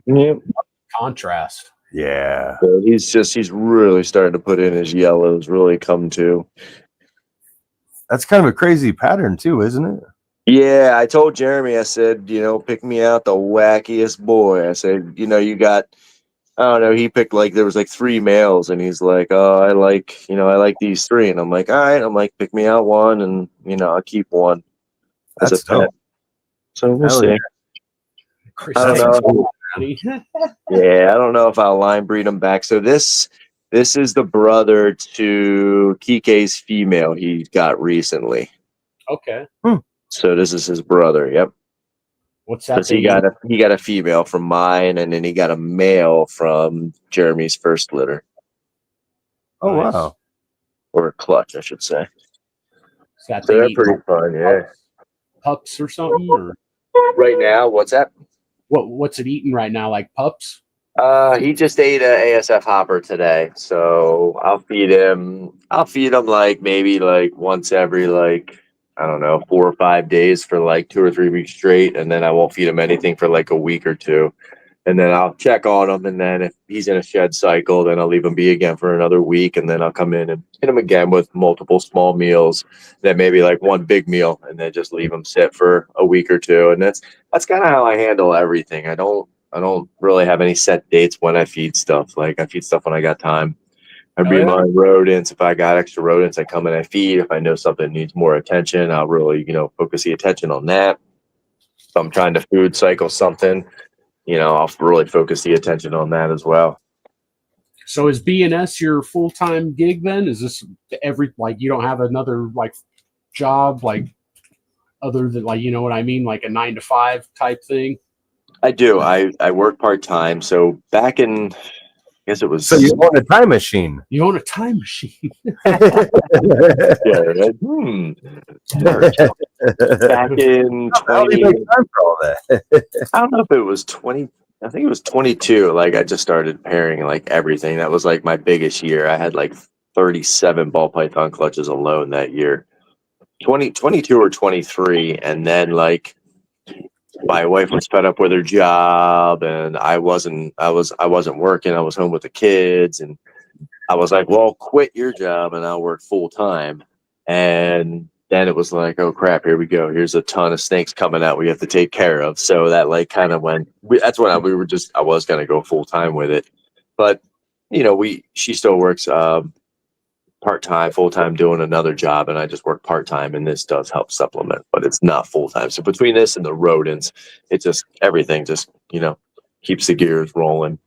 Yep. Contrast. Yeah. So he's really starting to put in his yellows, really come to. That's kind of a crazy pattern too, isn't it? Yeah, I told Jeremy, I said, pick me out the wackiest boy. I said, you got, I don't know, he picked there was like 3 males, and he's like, oh, I like these 3. And I'm like, all right, I'm like, pick me out one, and, I'll keep one as That's a pet. dope. So we'll Hell see. yeah. I don't know. Honey. Yeah, I don't know if I'll line breed them back. So this is the brother to Kike's female he got recently. Okay. So this is his brother. Yep. What's that? Because he got a female from mine, and then he got a male from Jeremy's first litter, Oh Nice. wow. or clutch, I should say. That So they're pretty fun. Yeah. pups or something? Or Right now, what's that? what's it eating right now? Like pups? He just ate a ASF hopper today, so I'll feed him. Like maybe like once every I don't know 4 or 5 days for like 2 or 3 weeks straight, and then I won't feed him anything for like a week or 2, and then I'll check on him, and then if he's in a shed cycle, then I'll leave him be again for another week, and then I'll come in and hit him again with multiple small meals, then maybe like one big meal, and then just leave him sit for a week or 2, and that's kind of how I handle everything. I don't really have any set dates when I feed stuff. Like I feed stuff when I got time. I breed my rodents. If I got extra rodents, I come and I feed. If I know something needs more attention, I'll really, focus the attention on that. If I'm trying to food cycle something, I'll really focus the attention on that as well. So is BNS your full-time gig then? Is this you don't have another job other than you know what I mean, like a 9 to 5 type thing? I do. I work part-time. So back in, I guess it was. So you own a time machine. You own a time machine. Yeah, right? Back in How do you 20, make time for all that? I don't know if it was 20. I think it was 22. Like I just started pairing everything. That was my biggest year. I had 37 ball python clutches alone that year. 22 or 23, and then my wife was fed up with her job, and I wasn't working. I was home with the kids, and I was like, well, quit your job and I'll work full time. And then it was like, oh crap, here we go. Here's a ton of snakes coming out we have to take care of. So that kind of went, that's when I was going to go full time with it. But, she still works part-time, full-time doing another job, and I just work part-time, and this does help supplement, but it's not full-time. So between this and the rodents, everything just keeps the gears rolling.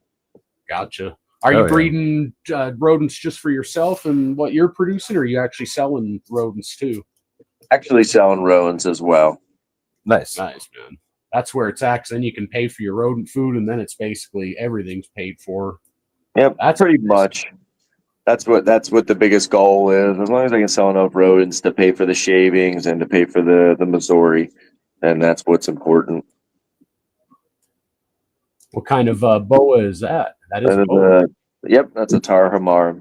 Gotcha. Are you breeding rodents just for yourself and what you're producing, or are you actually selling rodents too? Actually selling rodents as well. Nice, man. That's where it's at. 'Cause then you can pay for your rodent food, and then it's basically everything's paid for. Yep, that's pretty much. That's what the biggest goal is. As long as I can sell enough rodents to pay for the shavings and to pay for the Missouri, then that's what's important. What kind of boa is that? That is a boa. Yep, that's a Tar Hamar.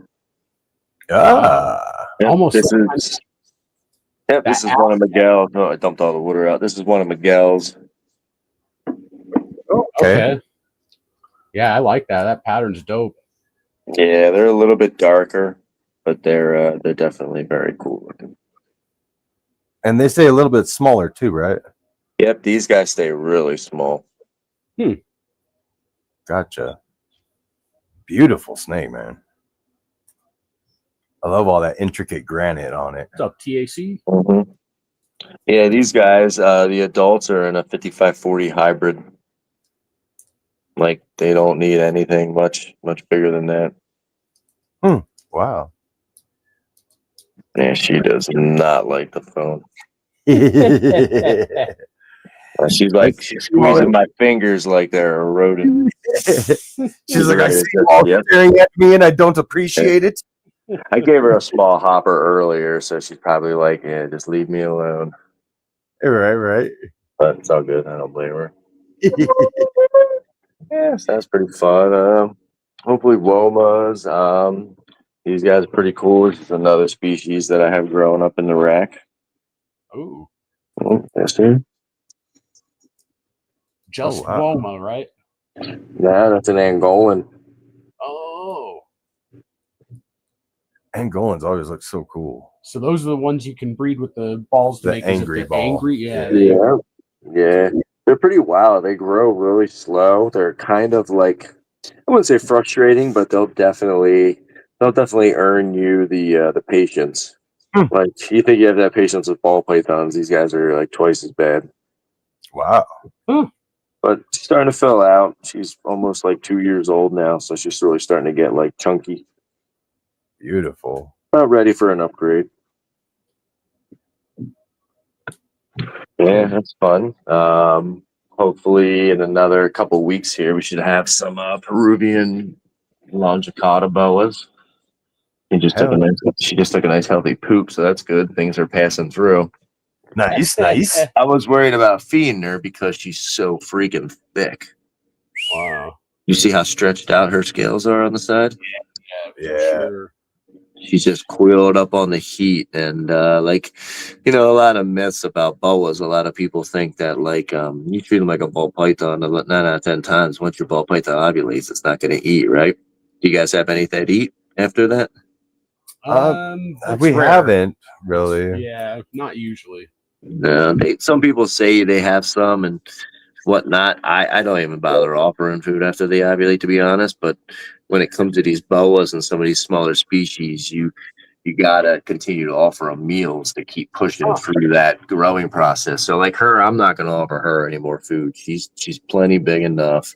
Ah, Yep, almost. This is one of Miguel's. Oh, I dumped all the water out. This is one of Miguel's. Okay. Yeah, I like that. That pattern's dope. Yeah, they're a little bit darker, but they're definitely very cool looking. And they stay a little bit smaller too, right? Yep, these guys stay really small. Gotcha. Beautiful snake, man. I love all that intricate granite on it. What's up, TAC? Mm-hmm. Yeah, these guys, the adults are in a 5540 hybrid. Like they don't need anything much bigger than that. Wow. Yeah, she does not like the phone. She's like she's squeezing my fingers like they're eroding. She's like, I see you Yep. all staring at me and I don't appreciate it. I gave her a small hopper earlier, so she's probably like, yeah, just leave me alone. Right. But it's all good. I don't blame her. Yeah, so that's pretty fun. Hopefully Womas. These guys are pretty cool. This is another species that I have growing up in the rack. Ooh, Yes, sir. just wow. Woma, right? Nah, that's an Angolan. Oh, Angolans always look so cool. so those are the ones you can breed with the balls to The make as if angry they're ball. angry. Yeah, Yeah. They're pretty wild. They grow really slow. They're kind of like, I wouldn't say frustrating, but they'll definitely earn you the patience. Like you think you have that patience with ball pythons, these guys are like twice as bad. Wow. But she's starting to fill out. She's almost like 2 years old now, so she's really starting to get like chunky. Beautiful. Not ready for an upgrade. Yeah, that's fun. Hopefully in another couple weeks here, we should have some Peruvian longicauda boas. She just took a nice healthy poop, so that's good. Things are passing through. Nice. I was worried about feeding her because she's so freaking thick. wow. You see how stretched out her scales are on the side? Yeah. Sure. She's just coiled up on the heat, and a lot of myths about boas. A lot of people think that you treat them like a ball python. 9 out of 10 times, once your ball python ovulates, it's not going to eat. Right? Do you guys have anything to eat after that? It's We rare. haven't really. Yeah, not usually. No. Some people say they have some and whatnot. I don't even bother offering food after they ovulate, to be honest. But when it comes to these boas and some of these smaller species, you gotta continue to offer them meals to keep pushing through that growing process. So like her, I'm not gonna offer her any more food. She's plenty big enough.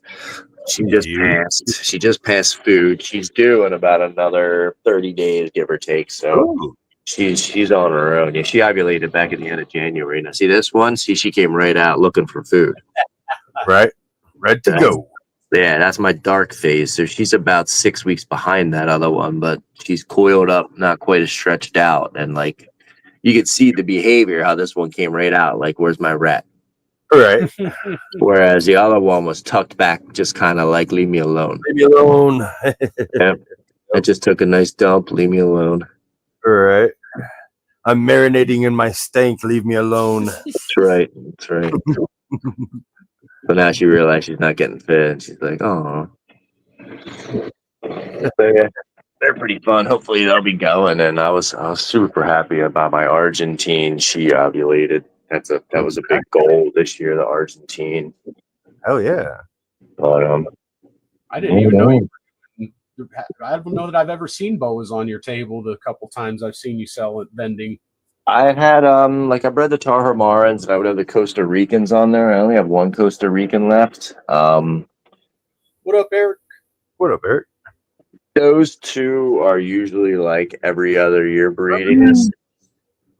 She just passed food. She's due in about another 30 days, give or take. So she's on her own. Yeah, she ovulated back at the end of January. Now see this one? See, she came right out looking for food. Right. Ready to go. Yeah, that's my dark phase. So she's about 6 weeks behind that other one, but she's coiled up, not quite as stretched out. And you could see the behavior, how this one came right out. Like, where's my rat? Right. Whereas the other one was tucked back, just kind of like, leave me alone. Leave me alone. Yep. I just took a nice dump, leave me alone. All right. I'm marinating in my stank. Leave me alone. That's right. But now she realized she's not getting fed. She's like, oh. Yeah, they're pretty fun. Hopefully they'll be going. And I was super happy about my Argentine. She ovulated. That was a big goal this year, the Argentine. Hell yeah. But I didn't even know. I don't know that I've ever seen boas on your table. The couple times I've seen you sell at vending. I had I bred the Tarahumaraans and I would have the Costa Ricans on there. I only have one Costa Rican left. What up, Eric? What up, Eric? Those two are usually like every other year breedings.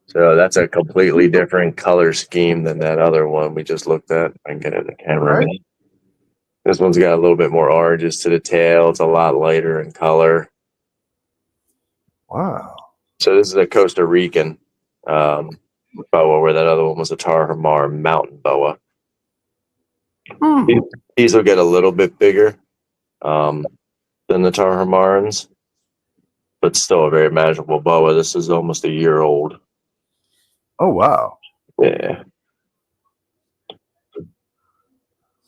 So that's a completely different color scheme than that other one we just looked at. I can get it in the camera. Right. This one's got a little bit more oranges to the tail. It's a lot lighter in color. Wow. So this is a Costa Rican boa, where that other one was a Tarahumara mountain boa. These will get a little bit bigger than the Tarahumaraans, but still a very manageable boa. This is almost a year old. Oh, wow. Yeah.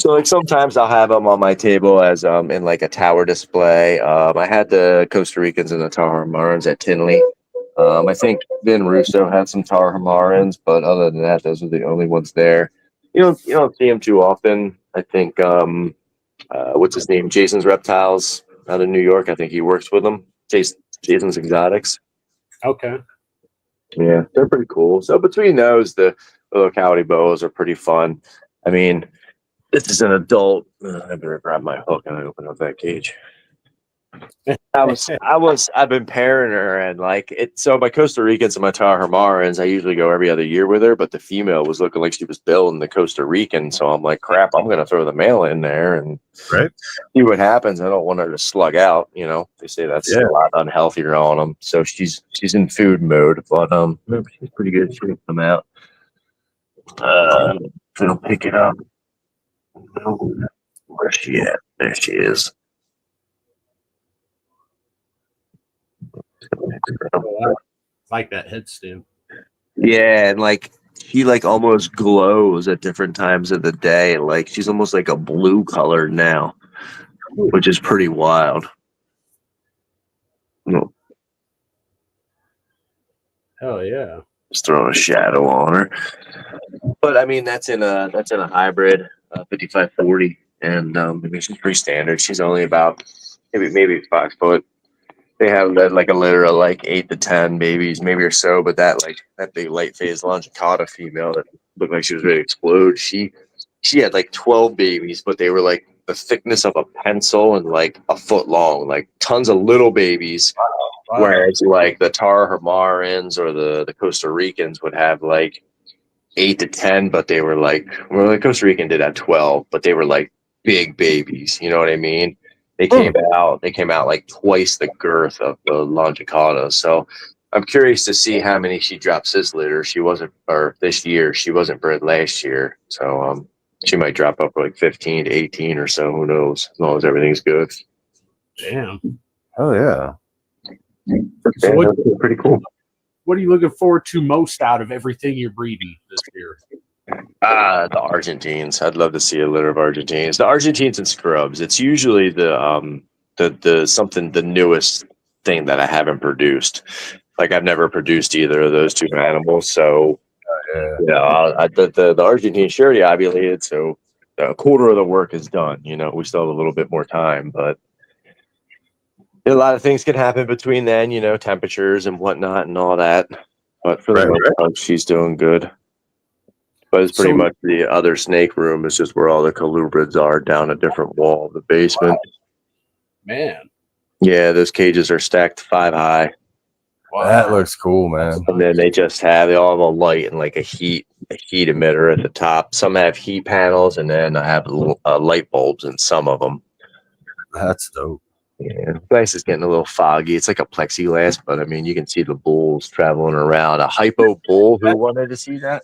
So like sometimes I'll have them on my table as in like a tower display. I had the Costa Ricans and the Tarahumaraans at Tinley. I think Vin Russo had some Tarahumaraans, but other than that, those are the only ones there. You don't see them too often. I think what's his name? Jason's Reptiles out of New York. I think he works with them. Jason's Exotics. Okay. Yeah, they're pretty cool. So between those, the locality boas are pretty fun. I mean, this is an adult. I better grab my hook and I open up that cage. I've been pairing her and like it. So my Costa Ricans and my Tarahumaraans, I usually go every other year with her, but the female was looking like she was building the Costa Rican. So I'm like, crap, I'm gonna throw the male in there and see what happens. I don't want her to slug out. They say that's a lot unhealthier on them. So she's in food mode, but she's pretty good. She'll come out. She'll pick it up. Where's she at? There she is. Like that headstand. Yeah, and like she like almost glows at different times of the day. Like she's almost like a blue color now, which is pretty wild. Oh yeah. Just throwing a shadow on her. But I mean that's in a hybrid 5540, and I mean she's pretty standard. She's only about maybe 5 foot. They have like a litter of like 8 to 10 babies, maybe or so. But that big light phase longicauda female that looked like she was ready to explode. She had like 12 babies, but they were like the thickness of a pencil and like a foot long, like tons of little babies. Wow. Whereas like the Tarahumaraans or the Costa Ricans would have like 8 to 10, but they were like, well, the Costa Rican did have 12, but they were like big babies. You know what I mean? They came out like twice the girth of the longicauda. So I'm curious to see how many she drops this litter. This year. She wasn't bred last year. So she might drop up like 15 to 18 or so. Who knows? As long as everything's good. Damn. Oh yeah. So pretty cool. What are you looking forward to most out of everything you're breeding this year? The Argentines. I'd love to see a litter of Argentines. The Argentines and scrubs. It's usually the newest thing that I haven't produced. Like I've never produced either of those two animals. So the Argentine surety ovulated, so a quarter of the work is done. We still have a little bit more time, but a lot of things can happen between then. Temperatures and whatnot and all that. But for the most part, she's doing good. But it's pretty much the other snake room is just where all the colubrids are down a different wall of the basement. Man. Yeah, those cages are stacked 5 high. Wow. That looks cool, man. And then they all have a light and like a heat emitter at the top. Some have heat panels, and then I have light bulbs in some of them. That's dope. Yeah, the place is getting a little foggy. It's like a plexiglass, but I mean, you can see the bulls traveling around. A hypo bull. Who wanted to see that?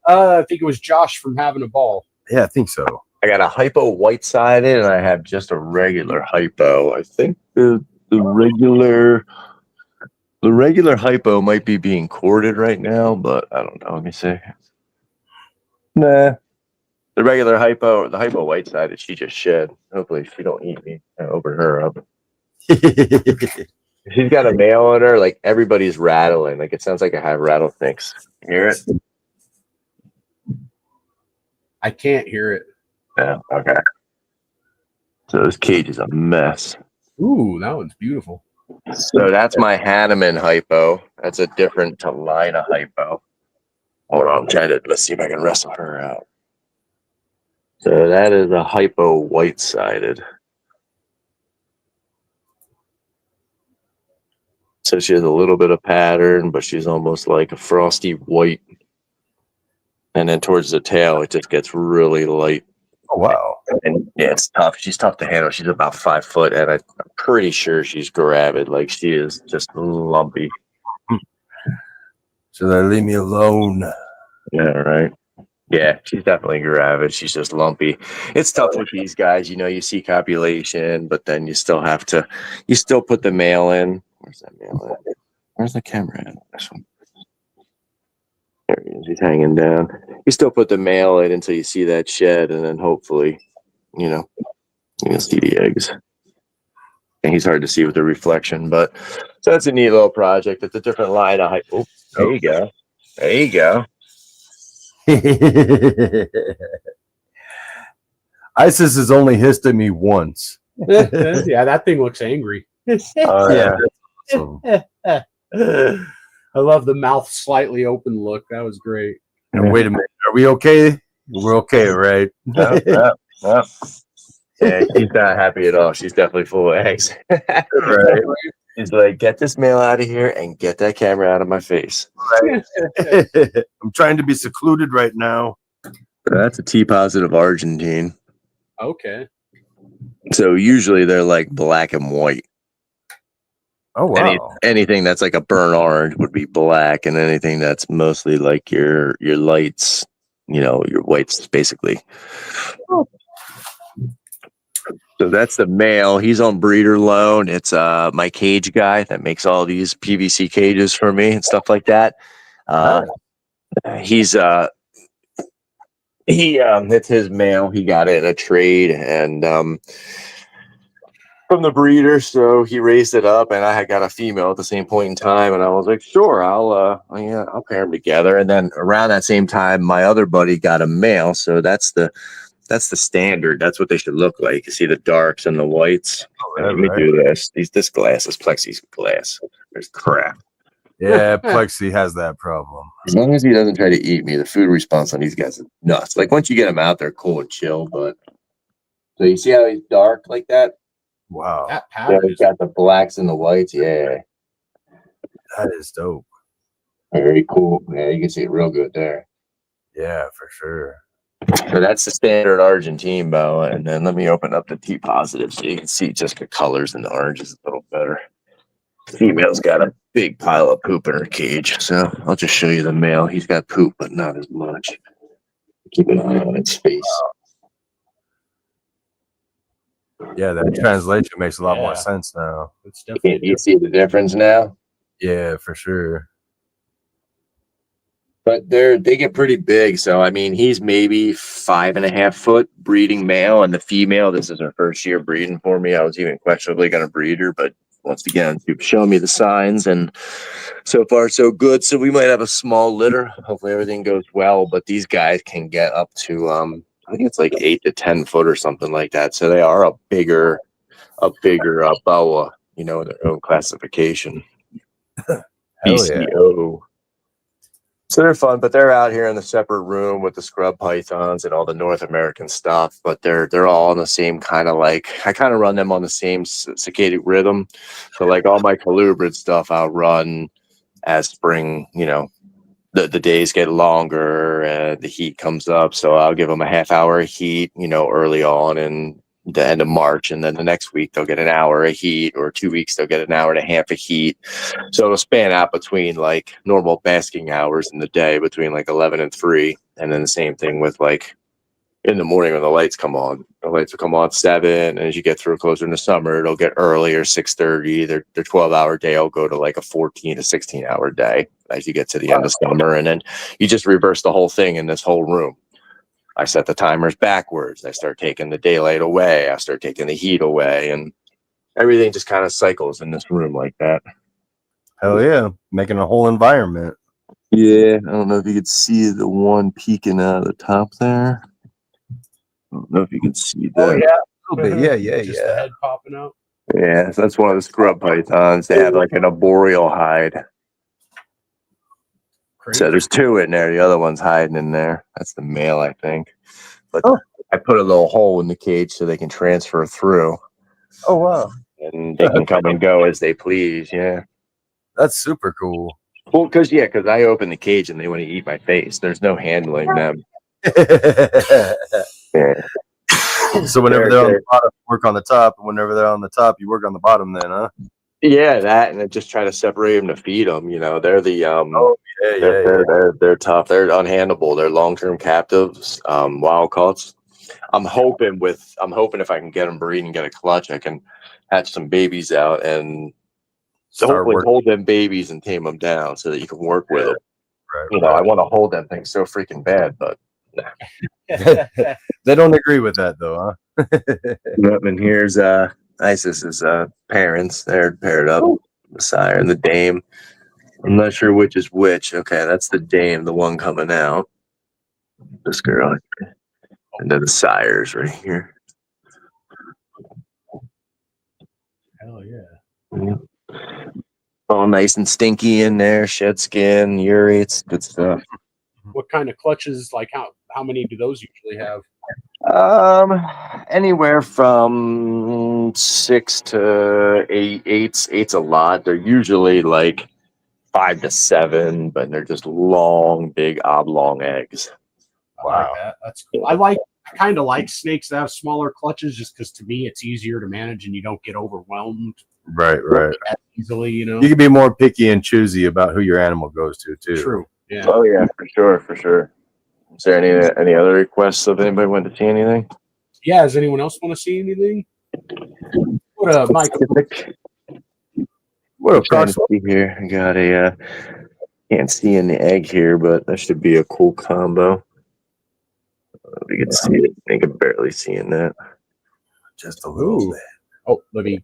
I think it was Josh from Having a Ball. Yeah, I think so. I got a hypo white-sided, and I have just a regular hypo. I think the regular hypo might be being courted right now, but I don't know. Let me see. Nah. The regular hypo, the hypo white-sided, she just shed. Hopefully she don't eat me. I open her up. She's got a male on her. Like, everybody's rattling. Like, it sounds like I have rattlesnakes. You hear it? I can't hear it. Yeah, okay. So this cage is a mess. Ooh, that one's beautiful. So that's my Hanneman hypo. That's a different Talina hypo. Hold on, let's see if I can wrestle her out. So that is a hypo white-sided. So she has a little bit of pattern, but she's almost like a frosty white. And then towards the tail, it just gets really light. Oh, wow. And yeah, it's tough. She's tough to handle. She's about 5 foot, and I'm pretty sure she's gravid. Like, she is just lumpy. So they leave me alone. Yeah, right. Yeah, she's definitely gravid. She's just lumpy. It's tough with these guys. You see copulation, but then you still put the male in. Where's that male at? Where's the camera at? This one. There he is. He's hanging down. You still put the male in until you see that shed, and then hopefully you know, you can see the eggs. And he's hard to see with the reflection, but so that's a neat little project. It's a different line of height. Oh, there you go. There you go. ISIS has only hissed at me once. Yeah, that thing looks angry. Yeah, that's awesome. I love the mouth slightly open look. That was great. And wait a minute, are we okay? We're okay, right? Yep. Yeah, she's not happy at all. She's definitely full of eggs. Right. She's like, get this male out of here and get that camera out of my face. I'm trying to be secluded right now. That's a T positive Argentine. Okay. So usually they're like black and white. Oh wow. Anything that's like a burnt orange would be black, and anything that's mostly like your lights, your whites basically. Oh. So that's the male. He's on breeder loan. It's my cage guy that makes all these PVC cages for me and stuff like that. He's it's his male. He got it in a trade and from the breeder, so he raised it up, and I had got a female at the same point in time, and I was like, sure, I'll pair them together. And then around that same time, my other buddy got a male, so that's the standard. That's what they should look like. You see the darks and the whites. Let me do this. This glass is plexiglass. There's crap. Yeah, Plexi has that problem. As long as he doesn't try to eat me, the food response on these guys is nuts. Like once you get them out, they're cool and chill. But so you see how he's dark like that? Wow. That pattern he's got the blacks and the whites. Yeah, that is dope. Very cool. Yeah, you can see it real good there. Yeah, for sure. So that's the standard Argentine boa, and then let me open up the T positive so you can see just the colors and the orange is a little better. Female's got a big pile of poop in her cage, so I'll just show you the male. He's got poop, but not as much. Keep an eye on its face. Yeah, that translation makes a lot more sense now. It's definitely You see the difference now? Yeah, for sure. But they get pretty big. So, I mean, he's maybe 5.5 foot breeding male, and the female, this is her first year breeding for me. I was even questionably going to breed her, but once again, you've shown me the signs, and so far so good. So we might have a small litter. Hopefully everything goes well, but these guys can get up to, I think it's like 8 to 10 foot or something like that. So they are a bigger boa, in their own classification. BCO. So they're fun, but they're out here in the separate room with the scrub pythons and all the North American stuff. But they're all on the same kind of I kind of run them on the same circadian rhythm. So like all my colubrid stuff, I'll run as spring. The days get longer and the heat comes up. So I'll give them a half hour of heat, early on in the end of March, and then the next week they'll get an hour of heat, or 2 weeks they'll get an hour and a half of heat. So it'll span out between like normal basking hours in the day between like 11 and 3, and then the same thing with like in the morning when the lights come on. The lights will come on 7, and as you get through closer in the summer, it'll get earlier, 6:30. Their 12-hour day will go to like a 14 to 16-hour day as you get to the end of summer, and then you just reverse the whole thing in this whole room. I set the timers backwards. I start taking the daylight away. I start taking the heat away, and everything just kind of cycles in this room like that. Hell yeah, making a whole environment. Yeah, I don't know if you could see the one peeking out of the top there. I don't know if you can see that. Oh yeah, a little bit. Yeah. just the head popping out. Yeah, so that's one of the scrub pythons. They have like an arboreal hide. Crazy. So there's 2 in there. The other one's hiding in there. That's the male, I think. But I put a little hole in the cage so they can transfer through. Oh wow. And they can come and go as they please. Yeah. That's super cool. Well, because I open the cage and they want to eat my face. There's no handling them. Yeah. So whenever they're on the bottom, you work on the top, and whenever they're on the top, you work on the bottom. Then, huh? Yeah, that, and I just try to separate them to feed them. They're the they're tough. They're unhandleable. They're long-term captives, wild caughts. I'm hoping if I can get them breeding, get a clutch, I can hatch some babies out and hopefully hold them babies and tame them down so that you can work with them. Right. I want to hold that thing so freaking bad, but they don't agree with that though, huh? Yep, and here's Isis's parents. They're paired up, the sire and the dame. I'm not sure which is which. Okay, that's the dame, the one coming out. This girl. And then the sire's right here. Hell yeah. Yep. All nice and stinky in there, shed skin, urates, good stuff. What kind of clutches? Like how many do those usually have? Anywhere from 6 to 8. Eight's a lot. They're usually like 5 to 7, but they're just long, big oblong eggs. I like that. That's cool. I kind of like snakes that have smaller clutches, just because to me it's easier to manage and you don't get overwhelmed Right. as easily. You know, You can be more picky and choosy about who your animal goes to too. True. Yeah. Oh yeah, for sure. Is there any other requests of anybody want to see anything? Yeah. Does anyone else want to see anything? What Michael? What up, Trying Cox? to see here. I got a can't see in the egg here, but that should be a cool combo. We can see it. I can barely see in that. Just a little bit. Oh, let me.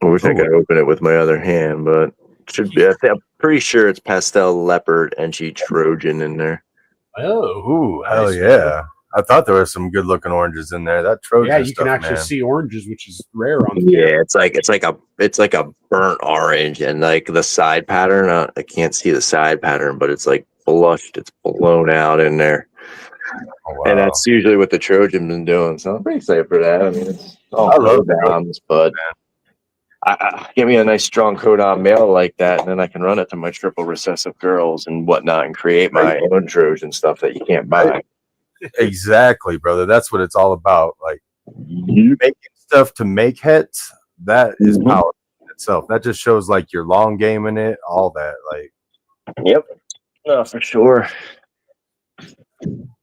I wish I could open it with my other hand, but it should be. I'm pretty sure it's pastel leopard and Trojan in there. Oh, Ooh, hell yeah! I thought there was some good looking oranges in there. That Trojan yeah, you stuff, can actually man. see oranges, which is rare on. Yeah, it's like a burnt orange, and like the side pattern. I can't see the side pattern, but it's like blushed. It's blown out in there. Oh, wow. And that's usually what the Trojan's been doing. So I'm pretty excited for that. I mean, it's all I love codons, but give me a nice strong codon male like that, and then I can run it to my triple recessive girls and whatnot and create my own Trojan stuff that you can't buy. Exactly, brother. That's what it's all about. Like making stuff to make hits. That is power in itself. That just shows like your long game in it. All that, like. Yep. No, for sure.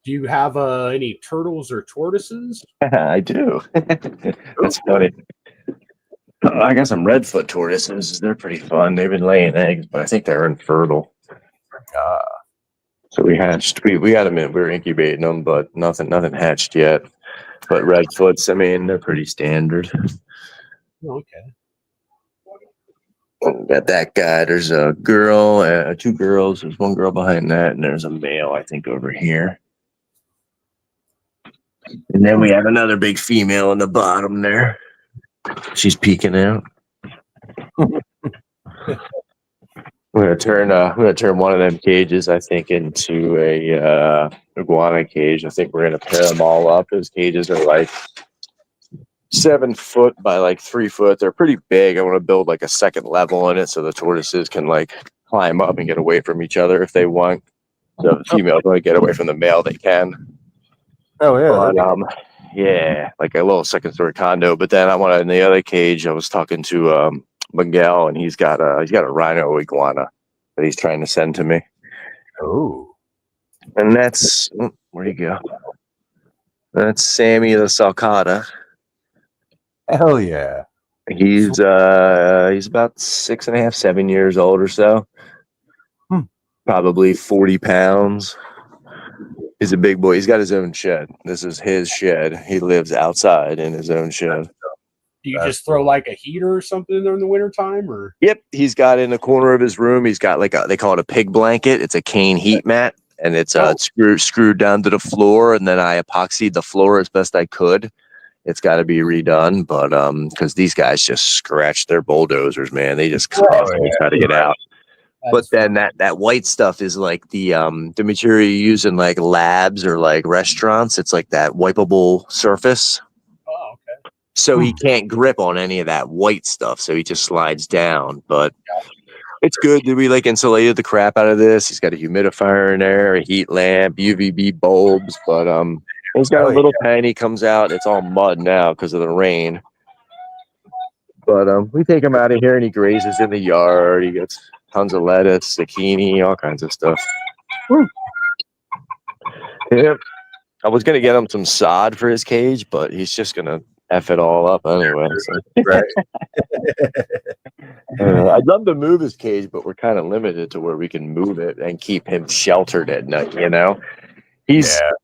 Do you have any turtles or tortoises? I do. That's funny. I got some redfoot tortoises. They're pretty fun. They've been laying eggs, but I think they're infertile. So we hatched. We had them in. We were incubating them, but nothing hatched yet. But redfoots, I mean, they're pretty standard. Okay. Got that guy. There's a girl, 2 girls. There's one girl behind that, and there's a male, I think, over here. And then we have another big female in the bottom there. She's peeking out. We're gonna turn one of them cages, I think, into a iguana cage. I think we're gonna pair them all up. Those cages are like 7 foot by like 3 foot. They're pretty big. I want to build like a second level in it so the tortoises can like climb up and get away from each other if they want. So if the female want to get away from the male, they can. Oh yeah. But, yeah, like a little second story condo. But then I want in the other cage. I was talking to Miguel, and he's got a rhino iguana that he's trying to send to me. Oh. And that's where'd he go? That's Sammy the Sulcata. Hell yeah. He's about 6.5, 7 years old or so. Probably 40 pounds. He's a big boy. He's got his own shed. This is his shed. He lives outside in his own shed. Do you just throw like a heater or something in there in the wintertime, or? Yep. He's got in the corner of his room, he's got like they call it a pig blanket. It's a cane heat mat, and it's screwed down to the floor, and then I epoxied the floor as best I could. It's got to be redone, but because these guys just scratch their bulldozers, man. They just constantly try to get out. But then that white stuff is like the material you use in like labs or like restaurants. It's like that wipeable surface. Oh, okay. So he can't grip on any of that white stuff. So he just slides down. But it's good that we like insulated the crap out of this. He's got a humidifier in there, a heat lamp, UVB bulbs. But he's got a little pen. He comes out. It's all mud now because of the rain. But we take him out of here and he grazes in the yard. He gets tons of lettuce, zucchini, all kinds of stuff. Yeah. I was going to get him some sod for his cage, but he's just going to F it all up anyway. So. Right. I'd love to move his cage, but we're kind of limited to where we can move it and keep him sheltered at night, you know?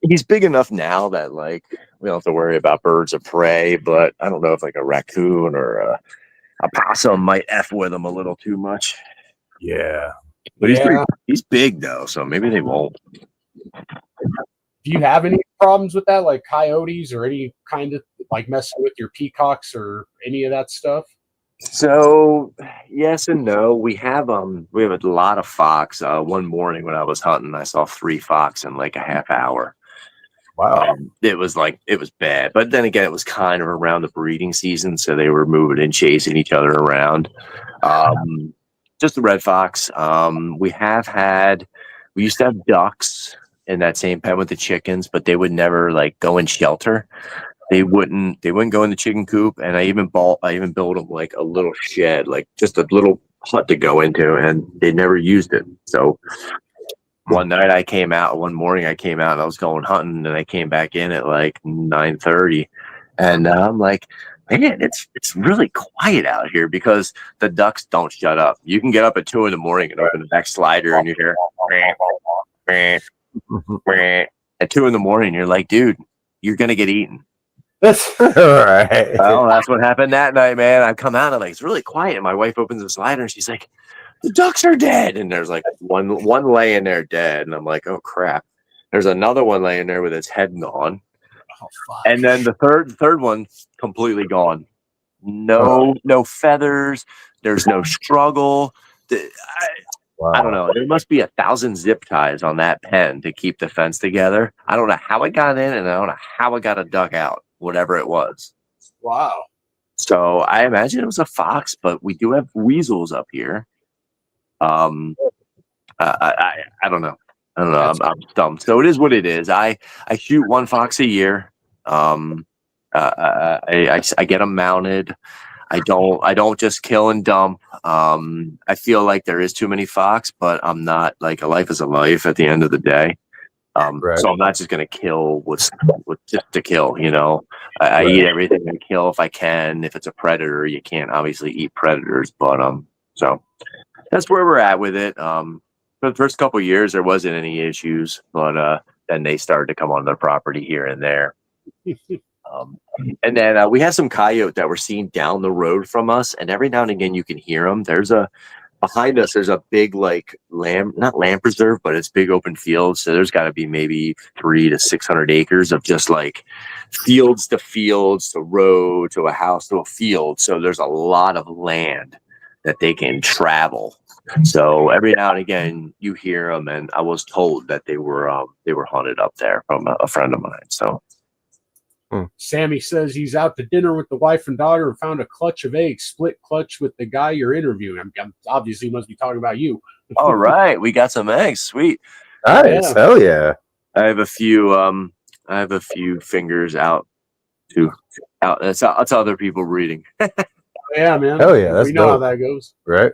He's big enough now that like we don't have to worry about birds of prey, but I don't know if like a raccoon or a possum might F with him a little too much. Yeah. But he's big though, so maybe they won't. Do you have any problems with that, like coyotes or any kind of like messing with your peacocks or any of that stuff? So yes and no. We have a lot of fox. One morning when I was hunting, I saw 3 fox in like a half hour. Wow. It was bad. But then again, it was kind of around the breeding season, so they were moving and chasing each other around. Just the red fox. We used to have ducks in that same pen with the chickens, but they would never like go in shelter. They wouldn't go in the chicken coop, and I even built them like a little shed, like just a little hut to go into, and they never used it. So one morning I came out and I was going hunting, and I came back in at like 9:30, and I'm like, man, it's really quiet out here because the ducks don't shut up. You can get up at 2 a.m. and open the back slider, and you hear at 2 a.m. You're like, dude, you're gonna get eaten. That's all right. Well, that's what happened that night, man. I come out and like it's really quiet, and my wife opens the slider and she's like, "The ducks are dead," and there's like one laying there dead, and I'm like, "Oh crap!" There's another one laying there with its head gone, and then the third one completely gone. No feathers. There's no struggle. Wow. I don't know. There must be 1,000 zip ties on that pen to keep the fence together. I don't know how it got in, and I don't know how it got a duck out. Whatever it was. Wow. So I imagine it was a fox, but we do have weasels up here. I don't know. I'm stumped. So it is what it is. I shoot 1 fox a year. I get them mounted. I don't just kill and dump. I feel like there is too many fox, but I'm not like a life is a life at the end of the day. Right. So I'm not just going to kill with just to kill, you know. I eat everything I kill if I can. If it's a predator, you can't obviously eat predators, but so that's where we're at with it. For the first couple of years, there wasn't any issues, but then they started to come on their property here and there. And then we have some coyote that we're seeing down the road from us, and every now and again you can hear them. Behind us, there's a big like not land preserve, but it's big open fields. So there's got to be maybe 300 to 600 acres of just like fields to road to a house to a field. So there's a lot of land that they can travel. So every now and again you hear them, and I was told that they were hunted up there from a friend of mine. So. Sammy says he's out to dinner with the wife and daughter and found a clutch of eggs, split clutch with the guy you're interviewing. I'm obviously must be talking about you. All right, we got some eggs. Sweet, nice. Yeah. Hell yeah! I have a few fingers out. That's other people reading. Yeah, man. Hell yeah! That's we know how that goes, right?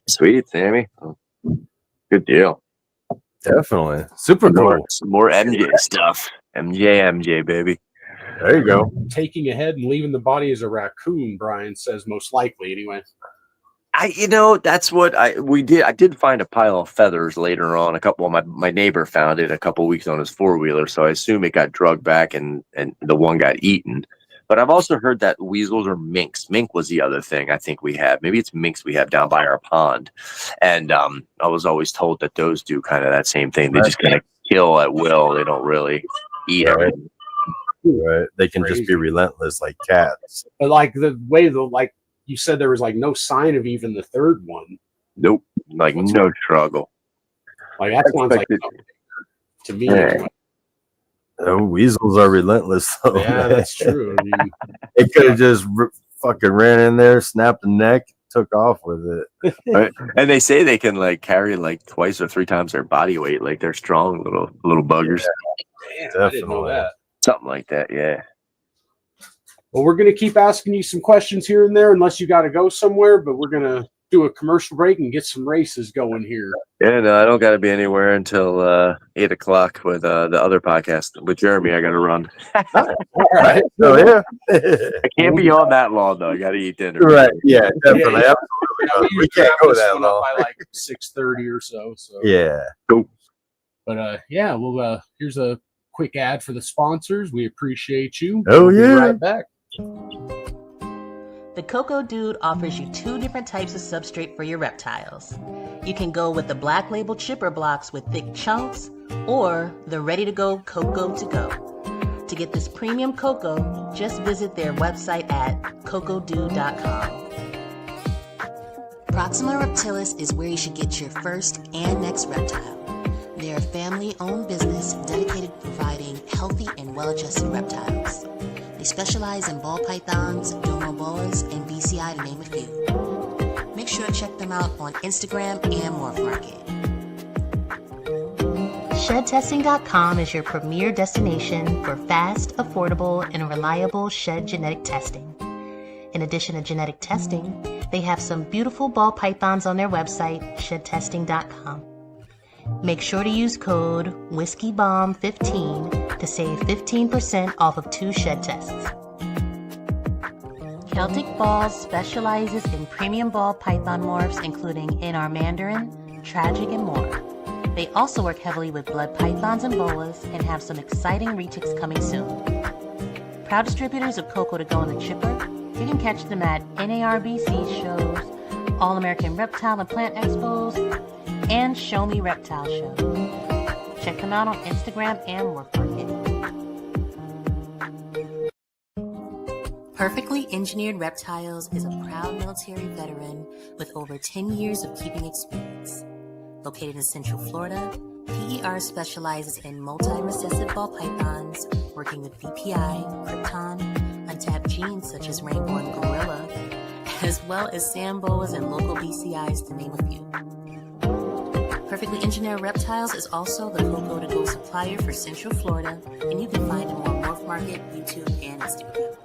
Sweet, Sammy. Good deal. Definitely super cool. Some more MJ stuff. MJ, baby. There you go. Taking a head and leaving the body as a raccoon, Brian says, most likely anyway. That's what we did. I did find a pile of feathers later on. My neighbor found it a couple weeks on his 4-wheeler, so I assume it got drugged back and the one got eaten. But I've also heard that weasels or minks. Mink was the other thing I think we have. Maybe it's minks we have down by our pond. And I was always told that those do kind of that same thing. They just kind of kill at will. They don't really eat everything. Right. They can just be relentless like cats. But like the way like you said, there was like no sign of even the third one. Nope. Like no struggle. Like that sounds like to me. Yeah. Oh, weasels are relentless. So, yeah, that's true. I mean, it could have just fucking ran in there, snapped the neck, took off with it. Right. And they say they can like carry like 2 or 3 times their body weight. Like they're strong little buggers. Yeah. Damn, I didn't know that. Something like that, yeah. Well, we're going to keep asking you some questions here and there unless you got to go somewhere, but we're going to do a commercial break and get some races going here. Yeah, no, I don't got to be anywhere until 8 o'clock with the other podcast. With Jeremy, I got to run. All right. So, yeah. I can't be on that long, though. I got to eat dinner. Right, yeah, definitely. Yeah, absolutely. We can't go that long. By like 6:30 or so. Yeah. Cool. But, yeah, well, here's a quick ad for the sponsors. We appreciate you. Oh, We'll be yeah. right back. The Cocoa Dude offers you 2 different types of substrate for your reptiles. You can go with the black label chipper blocks with thick chunks, or the ready-to-go Cocoa to Go. To get this premium cocoa, just visit their website at cocodude.com. Proxima Reptilis is where you should get your first and next reptile. They're a family-owned business dedicated to providing healthy and well-adjusted reptiles. They specialize in ball pythons, domo boas, and BCI to name a few. Make sure to check them out on Instagram and Morph Market. ShedTesting.com is your premier destination for fast, affordable, and reliable shed genetic testing. In addition to genetic testing, they have some beautiful ball pythons on their website, ShedTesting.com. Make sure to use code WhiskeyBomb15 to save 15% off of 2 shed tests. Celtic Balls specializes in premium ball python morphs, including NR Mandarin, Tragic, and more. They also work heavily with blood pythons and boas and have some exciting retics coming soon. Proud distributors of Cocoa to Go and the Chipper, you can catch them at NARBC shows, All American Reptile and Plant Expos, and Show Me Reptile Show. Check them out on Instagram and Morph Market. Perfectly Engineered Reptiles is a proud military veteran with over 10 years of keeping experience. Located in Central Florida, PER specializes in multi-recessive ball pythons, working with VPI, Krypton, untapped genes such as Rainbow and Gorilla, as well as Samboas and local BCIs, to name a few. Perfectly Engineered Reptiles is also the Cocoa to Go supplier for Central Florida, and you can find them on Morph Market, YouTube, and Instagram.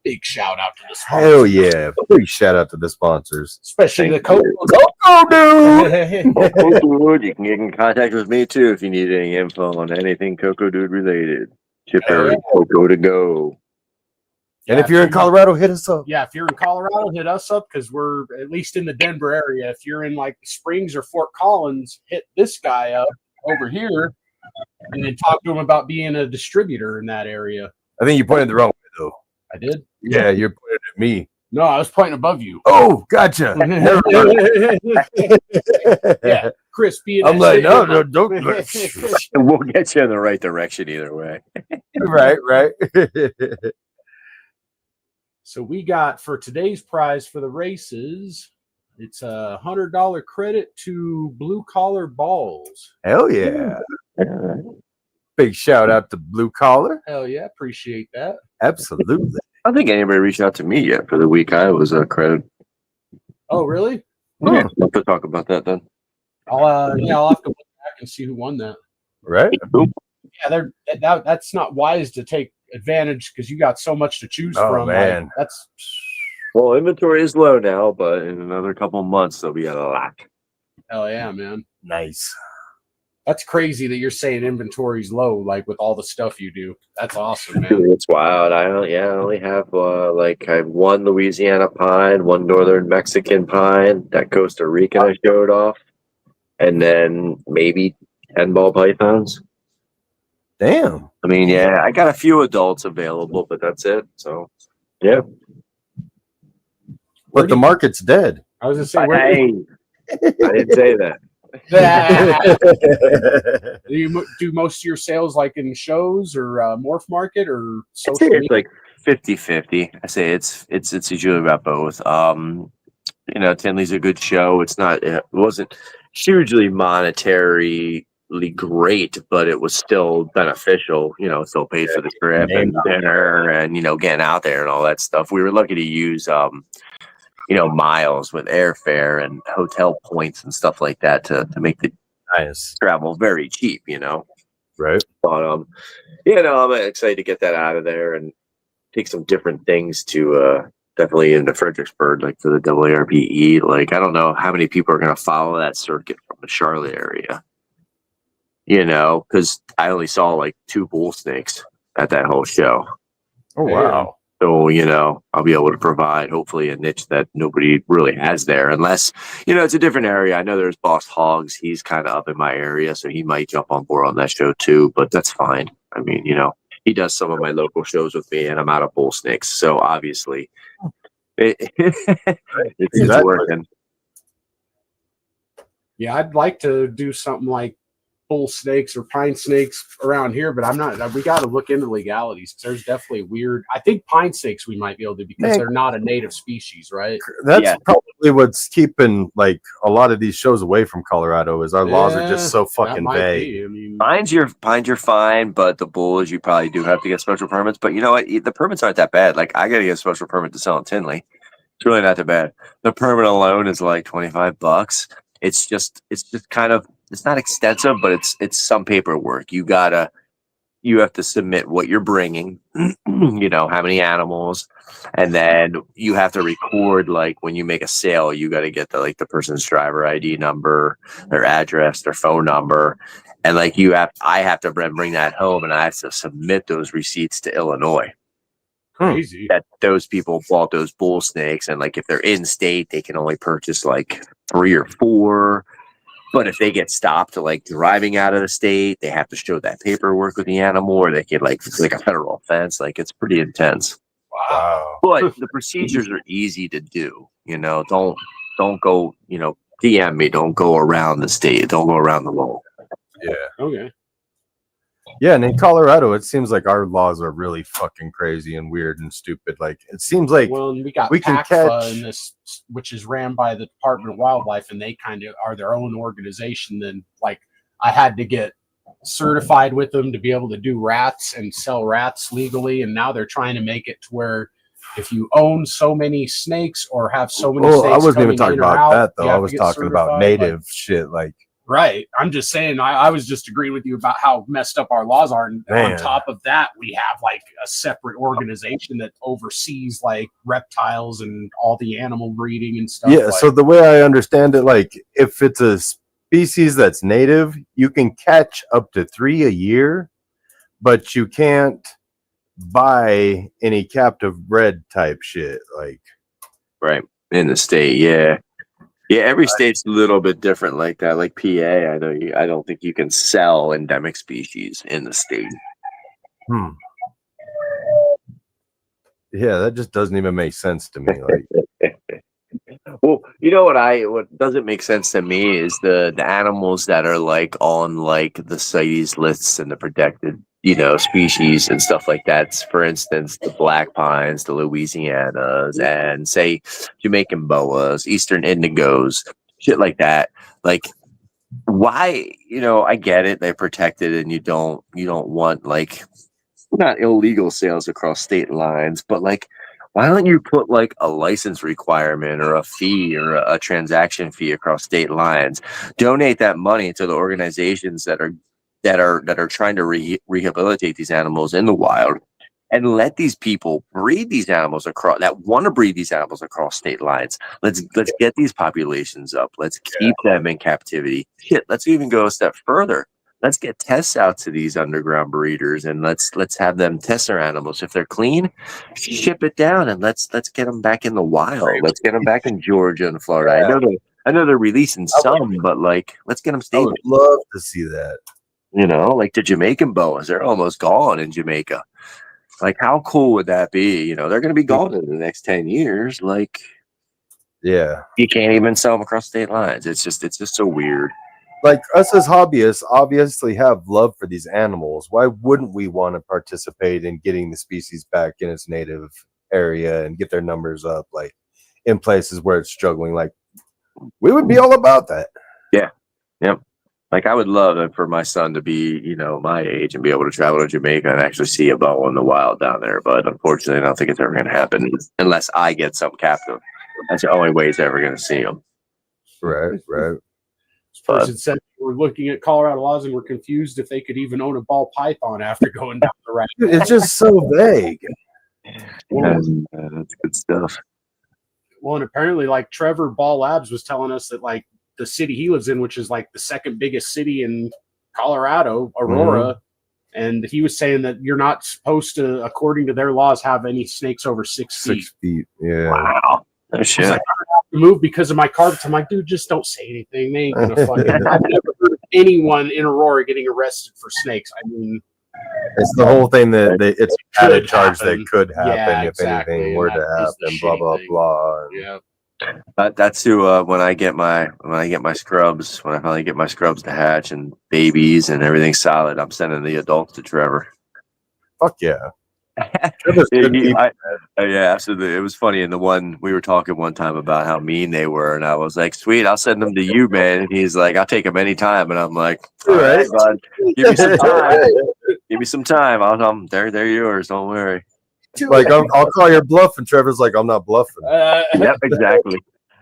Big shout out to the sponsors. Hell yeah. Big shout out to the sponsors. Especially the Cocoa Dude. Cocoa Dude, you can get in contact with me too if you need any info on anything Cocoa Dude related. Chipper, Cocoa to Go. And if you're in Colorado, hit us up. Yeah, if you're in Colorado, hit us up because we're at least in the Denver area. If you're in like Springs or Fort Collins, hit this guy up over here and then talk to him about being a distributor in that area. I think you pointed the wrong way, though. I did? Yeah, you're pointing at me. No, I was pointing above you. Oh, gotcha. Never mind. Yeah, Chris, I'm like, no, don't. We'll get you in the right direction either way. Right. So we got, for today's prize for the races, it's a $100 credit to Blue Collar Balls. Hell yeah. Big shout out to Blue Collar. Hell yeah, appreciate that. Absolutely. I don't think anybody reached out to me yet for the week I was credit. Oh, really? Yeah, we'll have to talk about that then. I'll have to look back and see who won that. Right? Yeah, that's not wise to take advantage because you got so much to choose from. Man. Like, Well, inventory is low now, but in another couple months there'll be a lot. hell yeah, man. Nice. That's crazy that you're saying inventory's low, like with all the stuff you do. That's awesome, man. It's wild. I only have I have 1 Louisiana pine, 1 northern Mexican pine, that Costa Rican I showed off, and then maybe 10 ball pythons. Damn. I mean, yeah, I got a few adults available, but that's it. So, yeah. But the market's dead. I was just saying, I didn't say that. do you do most of your sales like in shows or Morph Market or social I'd say media? it's like 50-50. I say it's usually about both. Tinley's a good show. It wasn't hugely monetarily great, but it was still beneficial. Still paid for the trip and dinner and getting out there and all that stuff. We were lucky to use miles with airfare and hotel points and stuff like that to make the travel very cheap, Right. But I'm excited to get that out of there and take some different things to definitely into Fredericksburg, like for the WRPE. Like, I don't know how many people are going to follow that circuit from the Charlotte area, because I only saw like 2 bull snakes at that whole show. Oh, wow. So, I'll be able to provide hopefully a niche that nobody really has there, unless, it's a different area. I know there's Boss Hogs. He's kind of up in my area, so he might jump on board on that show too, but that's fine. I mean, he does some of my local shows with me, and I'm out of bull snakes. So obviously it's working. Yeah, I'd like to do something like bull snakes or pine snakes around here, but I'm not. We got to look into legalities. There's definitely weird. I think pine snakes we might be able to because they're not a native species, right? That's probably what's keeping like a lot of these shows away from Colorado. Is our laws are just so fucking vague. I mean, pines you're fine, but the bulls you probably do have to get special permits. But you know what? The permits aren't that bad. Like I got to get a special permit to sell in Tinley. It's really not that bad. The permit alone is like $25. It's just kind of, it's not extensive, but it's some paperwork. You have to submit what you're bringing, how many animals, and then you have to record, like when you make a sale, you got to get the person's driver ID number, their address, their phone number. And I have to bring that home, and I have to submit those receipts to Illinois. crazy. That those people bought those bull snakes, and if they're in state, they can only purchase 3 or 4. But if they get stopped driving out of the state, they have to show that paperwork with the animal, or they get it's like a federal offense. It's pretty intense. Wow. But the procedures are easy to do. Don't go. DM me. Don't go around the state. Don't go around the law. Yeah. Okay. Yeah, and in Colorado, it seems like our laws are really fucking crazy and weird and stupid. It seems like we got we can PACFA in this, which is ran by the Department of Wildlife, and they kind of are their own organization. Then, I had to get certified with them to be able to do rats and sell rats legally, and now they're trying to make it to where if you own so many snakes or have so many snakes, I wasn't even talking about that though. I was talking certified. about native shit, Right. I'm just saying, I was just agreeing with you about how messed up our laws are. And on top of that, we have a separate organization that oversees reptiles and all the animal breeding and stuff. Yeah. So the way I understand it, if it's a species that's native, you can catch up to 3 a year, but you can't buy any captive bred type shit. Right. In the state. Yeah. Yeah, every state's a little bit different like that. Like PA, I don't think you can sell endemic species in the state. Yeah, that just doesn't even make sense to me. Well, what doesn't make sense to me is the animals that are on the CITES lists and the protected species and stuff like that. For instance, the black pines, the Louisianas, and say Jamaican boas, Eastern indigos, shit like that. Why? I get it, they're protected, and you don't want not illegal sales across state lines, but why don't you put a license requirement or a fee or a transaction fee across state lines? Donate that money to the organizations that are trying to rehabilitate these animals in the wild, and let these people breed these animals that want to breed these animals across state lines. Let's get these populations up. Let's keep them in captivity. Shit, let's even go a step further. Let's get tests out to these underground breeders, and let's have them test their animals. If they're clean, ship it down, and let's get them back in the wild. Let's get them back in Georgia and Florida. Yeah. I know they're releasing some, but let's get them I stable. would love to see that. The Jamaican boas, they're almost gone in Jamaica. How cool would that be? They're going to be gone in the next 10 years. Yeah. You can't even sell them across state lines. It's just so weird. Us as hobbyists obviously have love for these animals. Why wouldn't we want to participate in getting the species back in its native area and get their numbers up, in places where it's struggling? We would be all about that. Yeah. Yep. I would love for my son to be, my age and be able to travel to Jamaica and actually see a boa in the wild down there. But unfortunately, I don't think it's ever going to happen unless I get some captive. That's the only way he's ever going to see them. Right. This person said we're looking at Colorado laws and we're confused if they could even own a ball python after going down the rabbit hole. It's just so vague. That's good stuff. Well, and apparently, Trevor Ball Labs was telling us that the city he lives in, which is the second biggest city in Colorado, Aurora, And he was saying that you're not supposed to, according to their laws, have any snakes over 6 feet. 6 feet. Yeah. Wow. No I was shit. like, I have to move because of my carpets. I'm like, dude, just don't say anything. They ain't gonna fucking. I've never heard of anyone in Aurora getting arrested for snakes. I mean, It's the whole thing that it's a added Could charge happen. that could happen Yeah, if exactly, anything and were that to is the happen. Blah shitty blah thing. blah. And yeah. That's who when I get my scrubs, when I finally get my scrubs to hatch and babies and everything's solid, I'm sending the adults to Trevor. Fuck yeah. Trevor's good people. Yeah, absolutely. It was funny. And the one we were talking one time about how mean they were, and I was like, "Sweet, I'll send them to you, man." And he's like, "I'll take them anytime." And I'm like, "All right, bud, give me some time. Give me some time. They're yours. Don't worry." Like I'll call your bluff, and Trevor's like, "I'm not bluffing." Yep, exactly.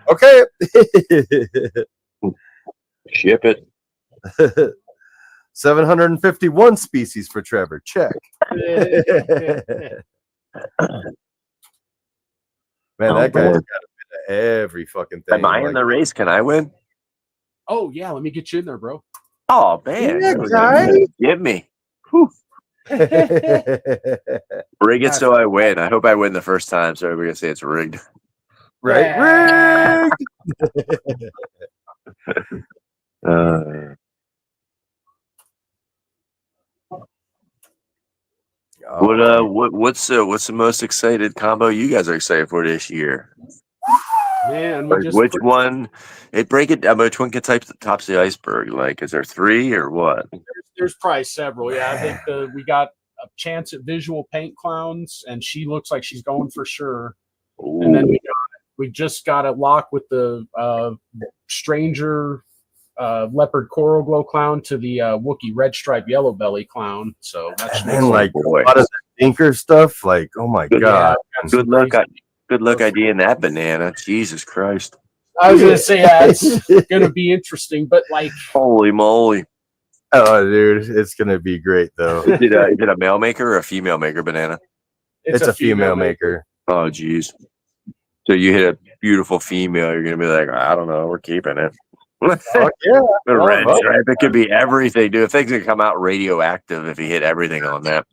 Okay. Ship it. 751 species for Trevor. Check. Man, that guy's got a bit of every fucking thing. Am I in the race? Can I win? Oh yeah, let me get you in there, bro. Oh man, Yeah, guys. give me. Rig it so I win. I hope I win the first time, so everybody can say it's rigged. Right? Yeah. Rigged. What's the most excited combo you guys are excited for this year? Man, Which one? Break it down. Which one gets tops the iceberg? Like, is there 3 or what? There's probably several. Yeah, I think we got a chance at Visual Paint Clowns, and she looks like she's going for sure. Ooh. And then we just got a lock with the Stranger Leopard Coral Glow Clown to the Wookiee Red Stripe Yellow Belly Clown. So that's And then, like, a lot of the Tinker stuff. Like, oh my god. Good luck IDing that banana. Jesus Christ. I was gonna say it's gonna be interesting, but like, holy moly. Oh, dude, it's gonna be great though. Is it a male maker or a female maker banana? It's a female maker. Oh, geez. So you hit a beautiful female, you're gonna be like, I don't know, we're keeping it. Oh, yeah. The red stripe, it could be everything, dude. Things can come out radioactive if you hit everything on that.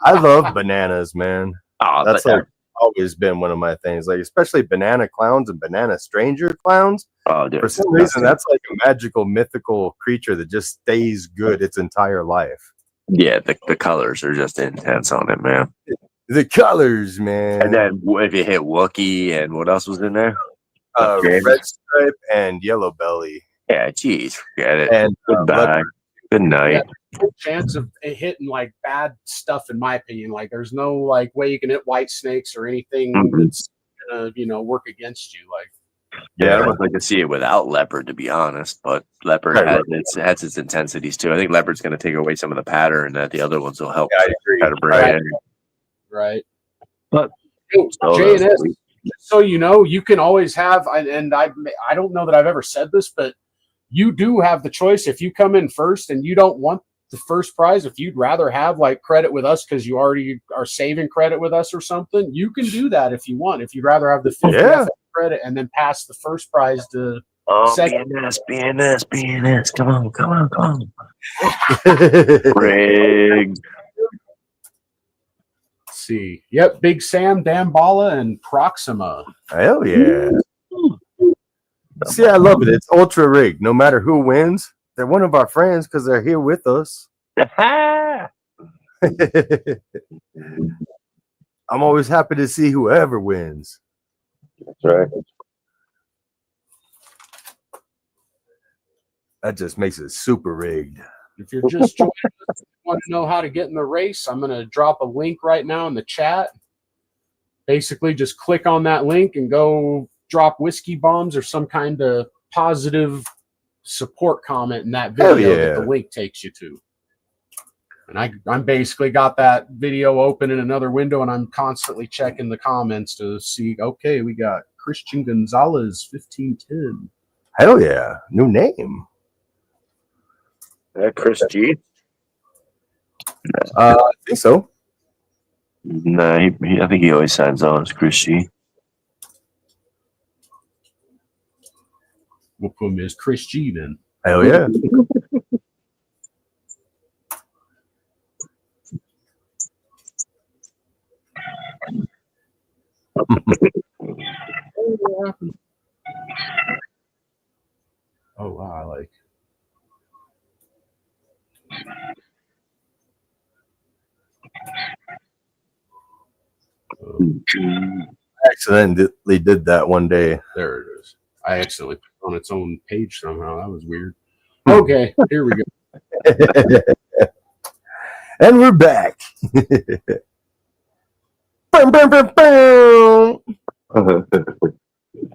I love bananas, man. Oh, that's like always been one of my things. Like, especially banana clowns and banana stranger clowns. Oh, dude, for some reason, that's like a magical, mythical creature that just stays good its entire life. Yeah, the colors are just intense on it, man. The colors, man. And then if you hit Wookiee and what else was in there? Red stripe and yellow belly. Yeah, geez, forget it. And goodbye. Good night. Yeah, no chance of it hitting like bad stuff, in my opinion. Like, there's no like way you can hit white snakes or anything that's gonna work against you. Like, yeah, I would like to see it without leopard, to be honest. But leopard has its intensities too. I think leopard's going to take away some of the pattern that the other ones will help. Yeah, I agree. Right. But JNS, so you can always have, and I don't know that I've ever said this, but you do have the choice. If you come in first and you don't want the first prize, if you'd rather have like credit with us because you already are saving credit with us or something, you can do that if you want. If you'd rather have the 50 credit and then pass the first prize to second. BNS, come on. Rig. See. Yep, Big Sam, Damballa, and Proxima. Hell yeah. See, I love it. It's ultra rigged. No matter who wins, they're one of our friends because they're here with us. I'm always happy to see whoever wins. That's right. That just makes it super rigged. If you're just joining us, want to know how to get in the race, I'm going to drop a link right now in the chat. Basically, just click on that link and go drop whiskey bombs or some kind of positive support comment in that video that the link takes you to. And I'm basically got that video open in another window, and I'm constantly checking the comments to see, okay, we got Christian Gonzalez, 1510. Hell yeah. New name. Chris G. I think so. No, I think he always signs on as Chris G. We'll put him as Chris G then. Hell yeah. Oh wow, I like. Accidentally did that one day. There it is. I accidentally put it on its own page somehow. That was weird. Okay, here we go. And we're back. Boom, boom, boom, boom.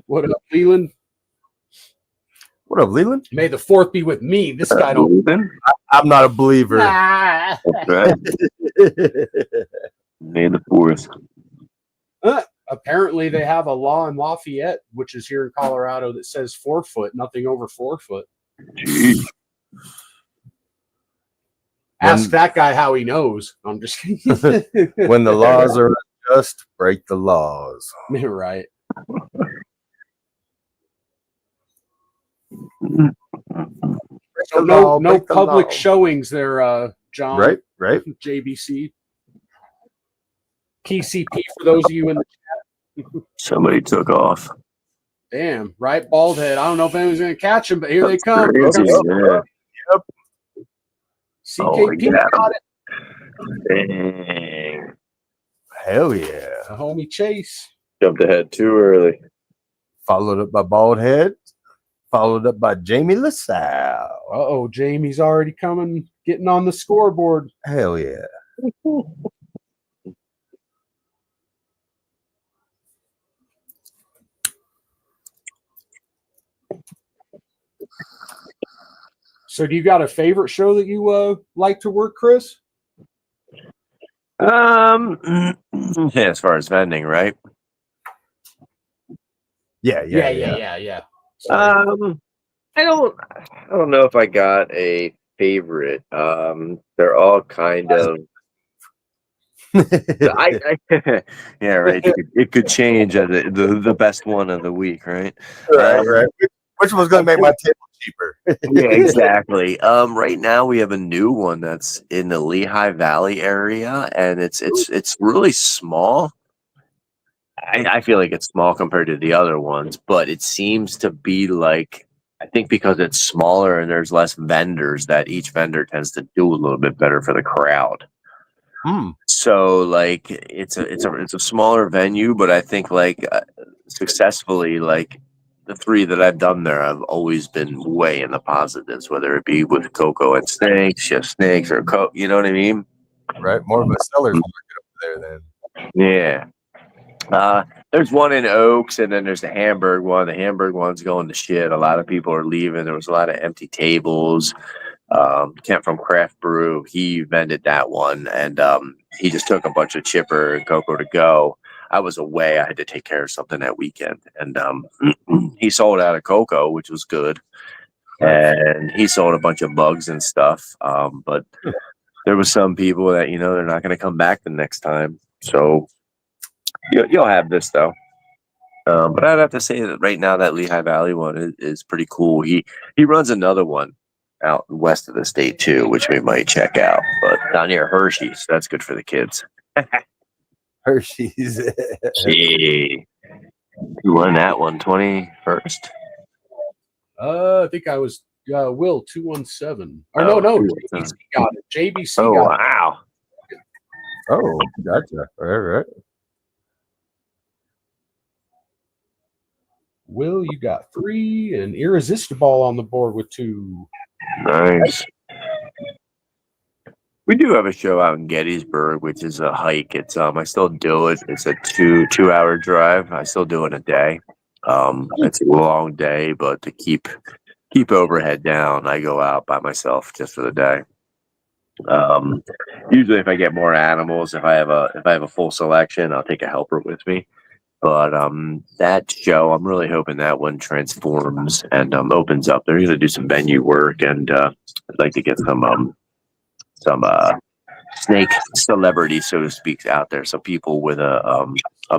What up, Leland? What up, Leland? May the fourth be with me. This guy don't. I'm not a believer. Ah. Right. May the 4th. Apparently, they have a law in Lafayette, which is here in Colorado, that says 4 foot, nothing over 4 foot. Jeez. Ask that guy how he knows. I'm just kidding. When the laws are unjust, break the laws. You're right. So no public showings there, John. Right. JBC. PCP for those of you in the chat. Somebody took off. Damn, right? Bald head. I don't know if anyone's going to catch him, but here they come. Crazy, yeah. Yep. CKP got it. Dang. Hell yeah. The homie Chase. Jumped ahead too early. Followed up by Bald Head. Followed up by Jamie LaSalle. Uh-oh, Jamie's already coming, getting on the scoreboard. Hell yeah. So do you got a favorite show that you like to work, Chris? Yeah, as far as vending, right? Yeah. I don't know if I got a favorite. They're all kind of. Yeah, right. It could change at the best one of the week, right? Right. Which one's going to make my table cheaper? Yeah, exactly. Right now we have a new one that's in the Lehigh Valley area, and it's really small. I feel like it's small compared to the other ones, but it seems to be like, I think because it's smaller and there's less vendors, that each vendor tends to do a little bit better for the crowd. So like it's a smaller venue, but I think like successfully, like the 3 that I've done there, I've always been way in the positives, whether it be with Coco and Snakes, Chef Snakes, or you know what I mean? Right. More of a seller's market over there then. Yeah. There's one in Oaks, and then there's the Hamburg one. The Hamburg one's going to shit. A lot of people are leaving. There was a lot of empty tables. Kent from Craft Brew, he vended that one, and he just took a bunch of Chipper and Coco to go. I was away. I had to take care of something that weekend, and he sold out of Coco, which was good. And he sold a bunch of bugs and stuff. But there was some people that, they're not going to come back the next time. So you'll have this though. But I'd have to say that right now that Lehigh Valley one is pretty cool. He runs another one out west of the state too, which we might check out. But down near Hershey's, that's good for the kids. Hershey's. Gee. Who won that one? 21st? I think I was Will 217. Or no, JBC got it. JBC got it. Wow. Oh, gotcha. All right. Will, you got 3, and Irresistible on the board with 2. Nice. We do have a show out in Gettysburg, which is a hike. It's I still do it. It's a two-hour drive. I still do it a day. It's a long day, but to keep overhead down, I go out by myself just for the day. Usually, if I get more animals, if I have a full selection, I'll take a helper with me. But that show, I'm really hoping that one transforms and opens up. They're going to do some venue work, and I'd like to get some snake celebrities, so to speak, out there. So people with a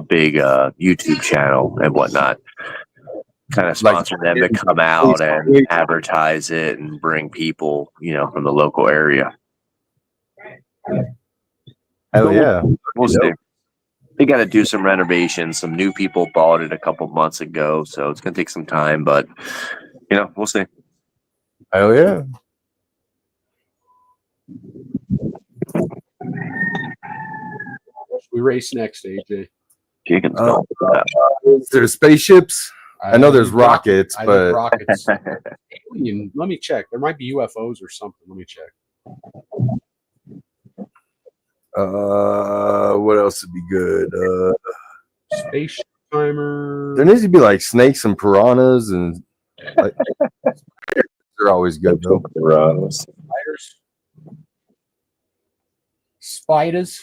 big YouTube channel and whatnot, kind of sponsor them to come out and advertise it and bring people, from the local area. Hell yeah. We'll see. They got to do some renovations. Some new people bought it a couple months ago, so it's gonna take some time. But we'll see. Oh yeah. We race next, AJ. Chickens Uh, going. Is there spaceships? I know there's rockets, I but think rockets. Alien, let me check. There might be UFOs or something. Let me check. what else would be good? Space timer. There needs to be like snakes and piranhas, and like, they're always good though. Spiders. Spiders.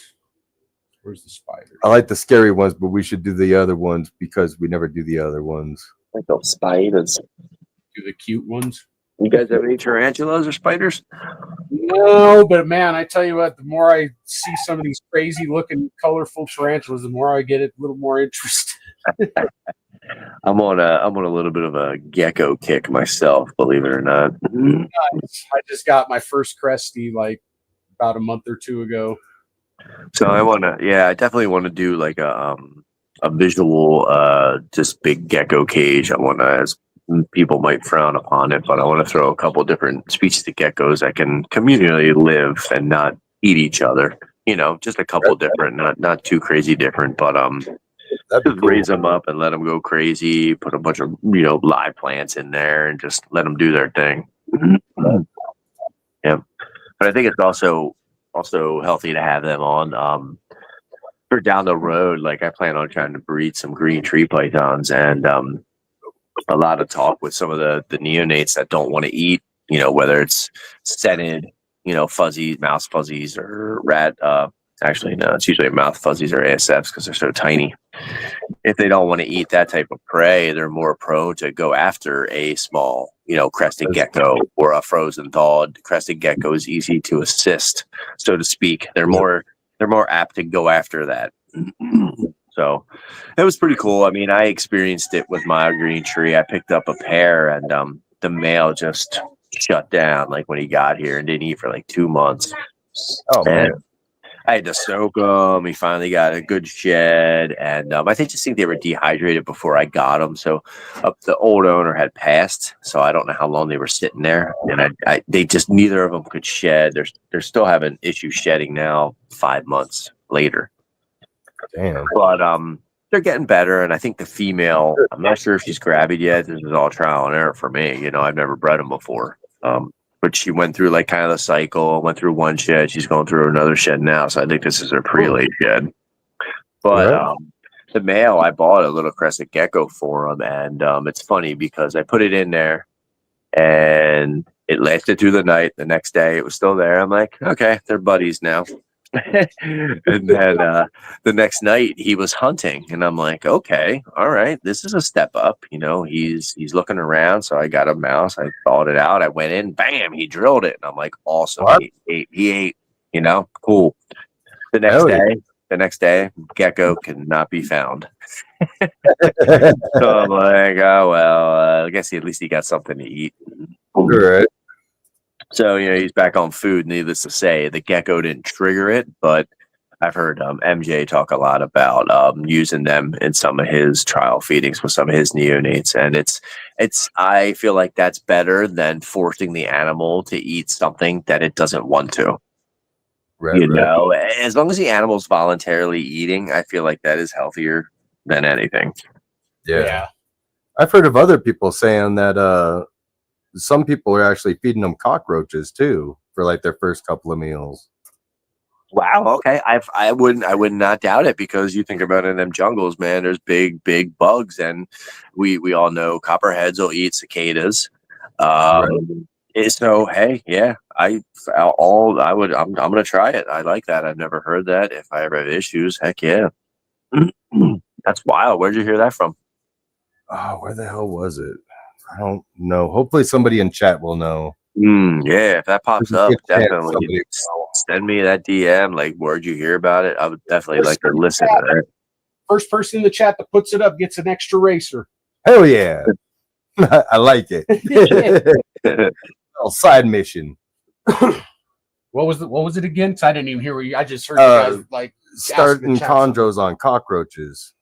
Where's the spiders? I like the scary ones, but we should do the other ones because we never do the other ones. Like those spiders. Do the cute ones. You guys have any tarantulas or spiders? No, but man, I tell you what, the more I see some of these crazy looking, colorful tarantulas, the more I get a little more interested. I'm on a little bit of a gecko kick myself, believe it or not. I just got my first Cresty like about a month or two ago. So I definitely want to do like a visual, just big gecko cage. I want to, as people might frown upon it, but I want to throw a couple different species of geckos that can communally live and not eat each other. Just a couple different, not too crazy different, but just raise them up and let them go crazy. Put a bunch of live plants in there and just let them do their thing. Yeah, but I think it's also healthy to have them on for down the road. Like I plan on trying to breed some green tree pythons, and a lot of talk with some of the neonates that don't want to eat, whether it's scented, fuzzies, mouse fuzzies, or rat. Actually, no, it's usually mouth fuzzies or ASFs because they're so tiny. If they don't want to eat that type of prey, they're more prone to go after a small, crested gecko or a frozen thawed crested gecko is easy to assist, so to speak. They're more apt to go after that. So it was pretty cool. I mean, I experienced it with my green tree. I picked up a pair, and the male just shut down like when he got here and didn't eat for like 2 months. Oh man. I had to soak them. He finally got a good shed, and I just think they were dehydrated before I got them. So the old owner had passed, so I don't know how long they were sitting there, and they just neither of them could shed. They're still having issues shedding now, 5 months later. Damn. But they're getting better, and I think the female, I'm not sure if she's gravid yet. This is all trial and error for me. I've never bred them before. But she went through like kind of the cycle, went through one shed. She's going through another shed now. So I think this is her pre-late shed. But the male, I bought a little crested gecko for him. And it's funny because I put it in there and it lasted through the night. The next day it was still there. I'm like, okay, they're buddies now. And then the next night he was hunting, and I'm like, okay, all right, this is a step up. He's looking around. So I got a mouse, I thawed it out, I went in, bam, he drilled it, and I'm like, awesome. What? He ate, cool. The next day gecko could not be found. So I'm like, oh well, I guess at least he got something to eat. All right. So, he's back on food. Needless to say, the gecko didn't trigger it, but I've heard MJ talk a lot about using them in some of his trial feedings with some of his neonates. And I feel like that's better than forcing the animal to eat something that it doesn't want to. Right, as long as the animal's voluntarily eating, I feel like that is healthier than anything. Yeah. I've heard of other people saying that some people are actually feeding them cockroaches too for like their first couple of meals. Wow. Okay. I would not doubt it, because you think about it in them jungles, man, there's big bugs, and we all know copperheads will eat cicadas. So, hey, yeah, I'm going to try it. I like that. I've never heard that. If I ever have issues, heck yeah. That's wild. Where'd you hear that from? Oh, where the hell was it? I don't know. Hopefully somebody in chat will know. Yeah, if that pops up, definitely send me that DM. Like, where'd you hear about it? I would definitely like to listen to that. First person in the chat that puts it up gets an extra racer. Hell yeah. I like it. Little side mission. What was it again? Because I didn't even hear what I just heard you guys like starting chondros on cockroaches.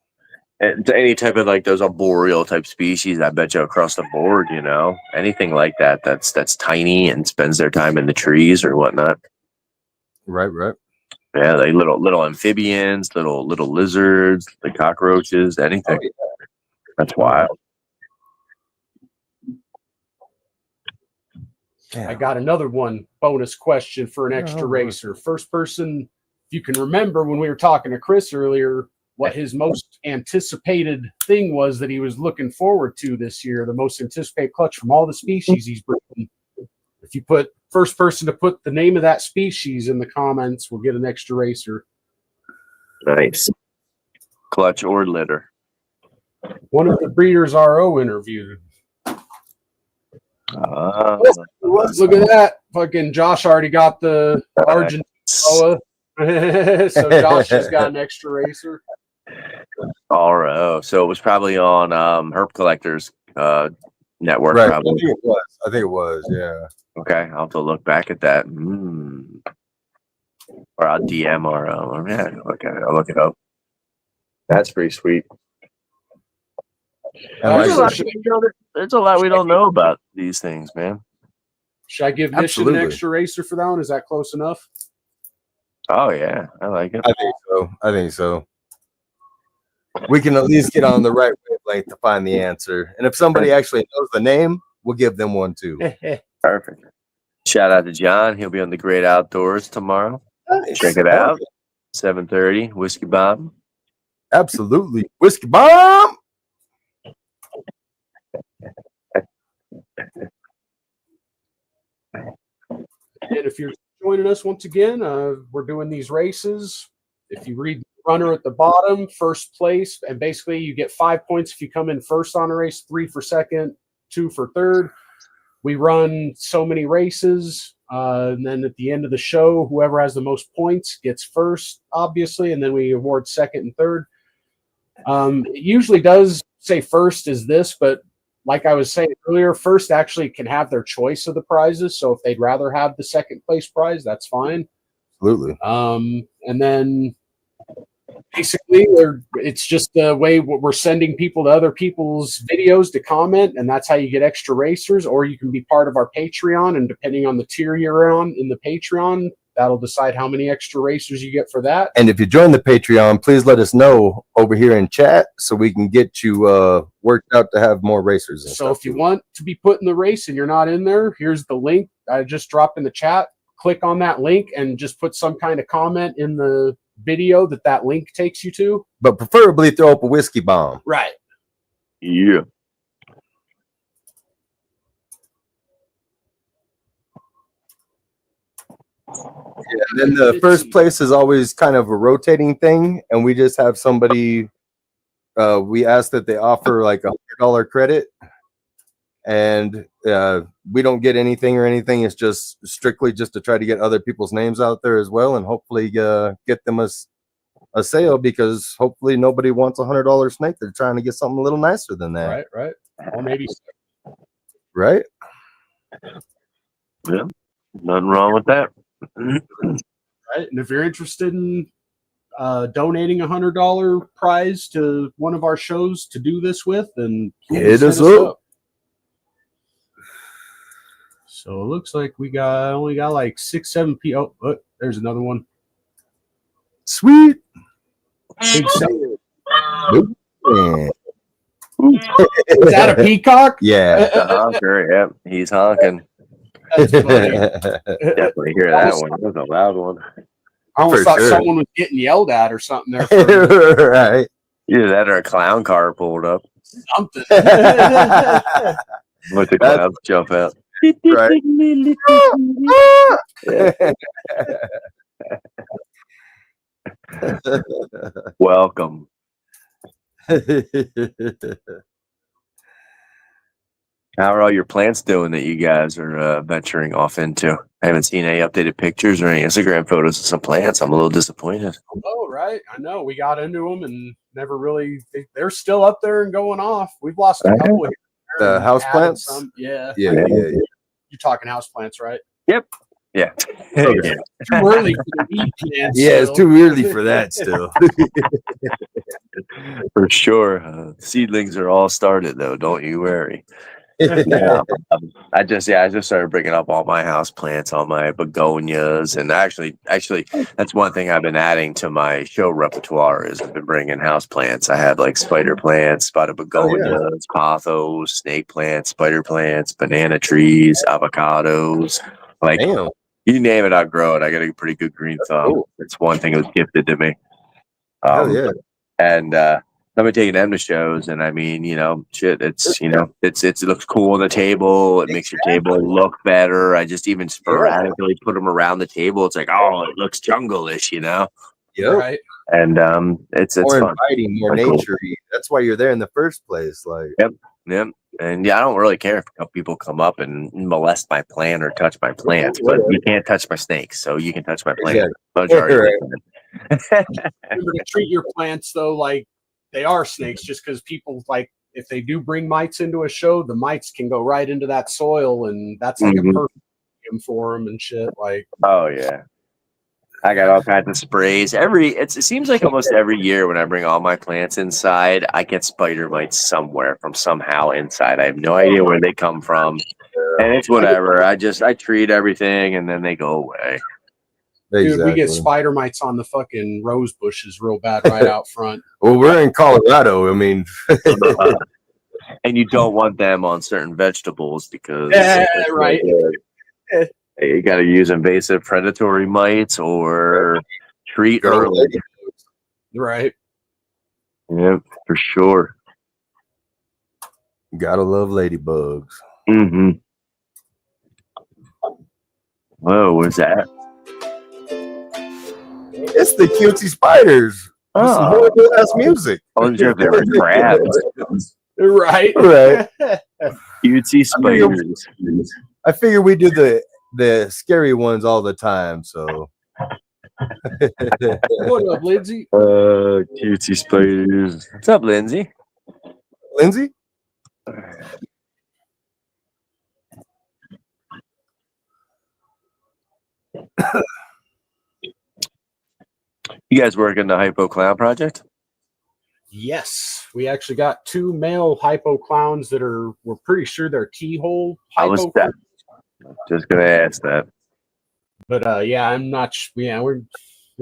And any type of like those arboreal type species, I bet you across the board, you know, anything like that that's tiny and spends their time in the trees or whatnot. Right. Yeah, like little amphibians, little lizards, the cockroaches, anything. Oh, yeah. That's wild. Damn. I got another one bonus question for an extra racer. First person, if you can remember when we were talking to Chris earlier, what his most anticipated thing was that he was looking forward to this year, the most anticipated clutch from all the species he's bringing. If you put first person to put the name of that species in the comments, we'll get an extra racer. Nice. Clutch or litter. One of the breeders RO interviewed. Look at that. Fucking Josh already got the Argentine boa. So Josh has got an extra racer. RO. So it was probably on Herp Collectors network. Right. Probably. I think it was. Yeah. Okay, I'll have to look back at that. Or I'll DM RO. Yeah, I'll look it up. That's pretty sweet. There's a lot we don't know about these things, man. Should I give Mission an extra racer for that one? Is that close enough? Oh yeah, I like it. I think so. We can at least get on the right wavelength to find the answer. And if somebody actually knows the name, we'll give them one too. Perfect. Shout out to John. He'll be on the Great Outdoors tomorrow. Check it out. 7:30, Whiskey Bomb. Absolutely. Whiskey Bomb. And if you're joining us once again, we're doing these races. If you read the runner at the bottom, first place, and basically you get 5 points if you come in first on a race, 3 for second, 2 for third. We run so many races, and then at the end of the show, whoever has the most points gets first, obviously, and then we award second and third. It usually does say first is this, but like I was saying earlier, first actually can have their choice of the prizes. So if they'd rather have the second place prize, that's fine. Absolutely. And then basically it's just the way we're sending people to other people's videos to comment, and that's how you get extra racers. Or you can be part of our Patreon, and depending on the tier you're on in the Patreon, that'll decide how many extra racers you get for that. And if you join the Patreon, please let us know over here in chat so we can get you worked out to have more racers. So if you want to be put in the race and you're not in there, here's the link I just dropped in the chat. Click on that link and just put some kind of comment in the video that link takes you to. But preferably throw up a whiskey bomb. Right. Yeah. Yeah, and then the first place is always kind of a rotating thing, and we just have somebody. We ask that they offer like $100 credit, and we don't get anything or anything. It's just strictly just to try to get other people's names out there as well, and hopefully get them a sale, because hopefully nobody wants $100 snake. They're trying to get something a little nicer than that. Right. Or maybe. Right. Yeah. Nothing wrong with that. Right. And if you're interested in donating $100 prize to one of our shows to do this with, then hit us up. So it looks like we only got like 6-7 people. Oh, there's another one. Sweet. Big sale. Yeah. Is that a peacock? Yeah. The honker, yep. He's honking. That's funny. Definitely hear that one. That was a loud one. I almost For thought sure. someone was getting yelled at or something there. For Right. Either that or a clown car pulled up. something. Let the clouds jump out. Right. Welcome. How are all your plants doing that you guys are venturing off into? I haven't seen any updated pictures or any Instagram photos of some plants. I'm a little disappointed. Oh, right. I know. We got into them and never really. They're still up there and going off. We've lost a couple here. The house plants? Yeah. Yeah. You're talking house plants, right? Yep. Yeah. Too Yeah. early for the weed plants. Yeah, it's still. too early for that still. For sure. Seedlings are all started though. Don't you worry. Yeah, I just started bringing up all my house plants, all my begonias, and actually, that's one thing I've been adding to my show repertoire is I've been bringing house plants. I have like spider plants, spotted begonias, pothos, snake plants, spider plants, banana trees, avocados, like Damn. you name it, I'll grow it. I got a pretty good green thumb. Cool. It's one thing that was gifted to me. Hell yeah. And I've been taking them to shows, and I mean, shit, it's it looks cool on the table. It makes your table look better. I just even sporadically put them around the table. It's like, oh, it looks jungle-ish, Yep. Right. And it's More fun. inviting, more Cool. nature. That's why you're there in the first place. Like, Yep. And yeah, I don't really care if people come up and molest my plant or touch my plants, but you can't touch my snakes, so you can touch my plant. Right. Remember to treat your plants though like they are snakes, just because people like if they do bring mites into a show, the mites can go right into that soil, and that's like a perfect medium for them and shit. Like, oh yeah. I got all kinds of sprays. It seems like almost every year when I bring all my plants inside, I get spider mites somewhere from somehow inside. I have no idea where they come from, and it's whatever. I treat everything, and then they go away. dude, we get spider mites on the fucking rose bushes real bad right out front. Well, we're in Colorado. I mean, and you don't want them on certain vegetables because right. You got to use invasive predatory mites or treat early. Right. Yeah, for sure. Gotta love ladybugs. Mm-hmm. Whoa, what's that? It's the cutesy spiders. Oh. Some horrible ass music. Oh, they're crabs. Right. Right. Cutesy spiders. I figure we do the scary ones all the time, so. What up, Lindsay? Cutesy spiders. What's up, Lindsay? Lindsay? You guys working the Hypo Clown project? Yes, we actually got 2 male hypo clowns that we're pretty sure they're keyhole hypo. Just gonna ask that. But yeah, I'm not. We're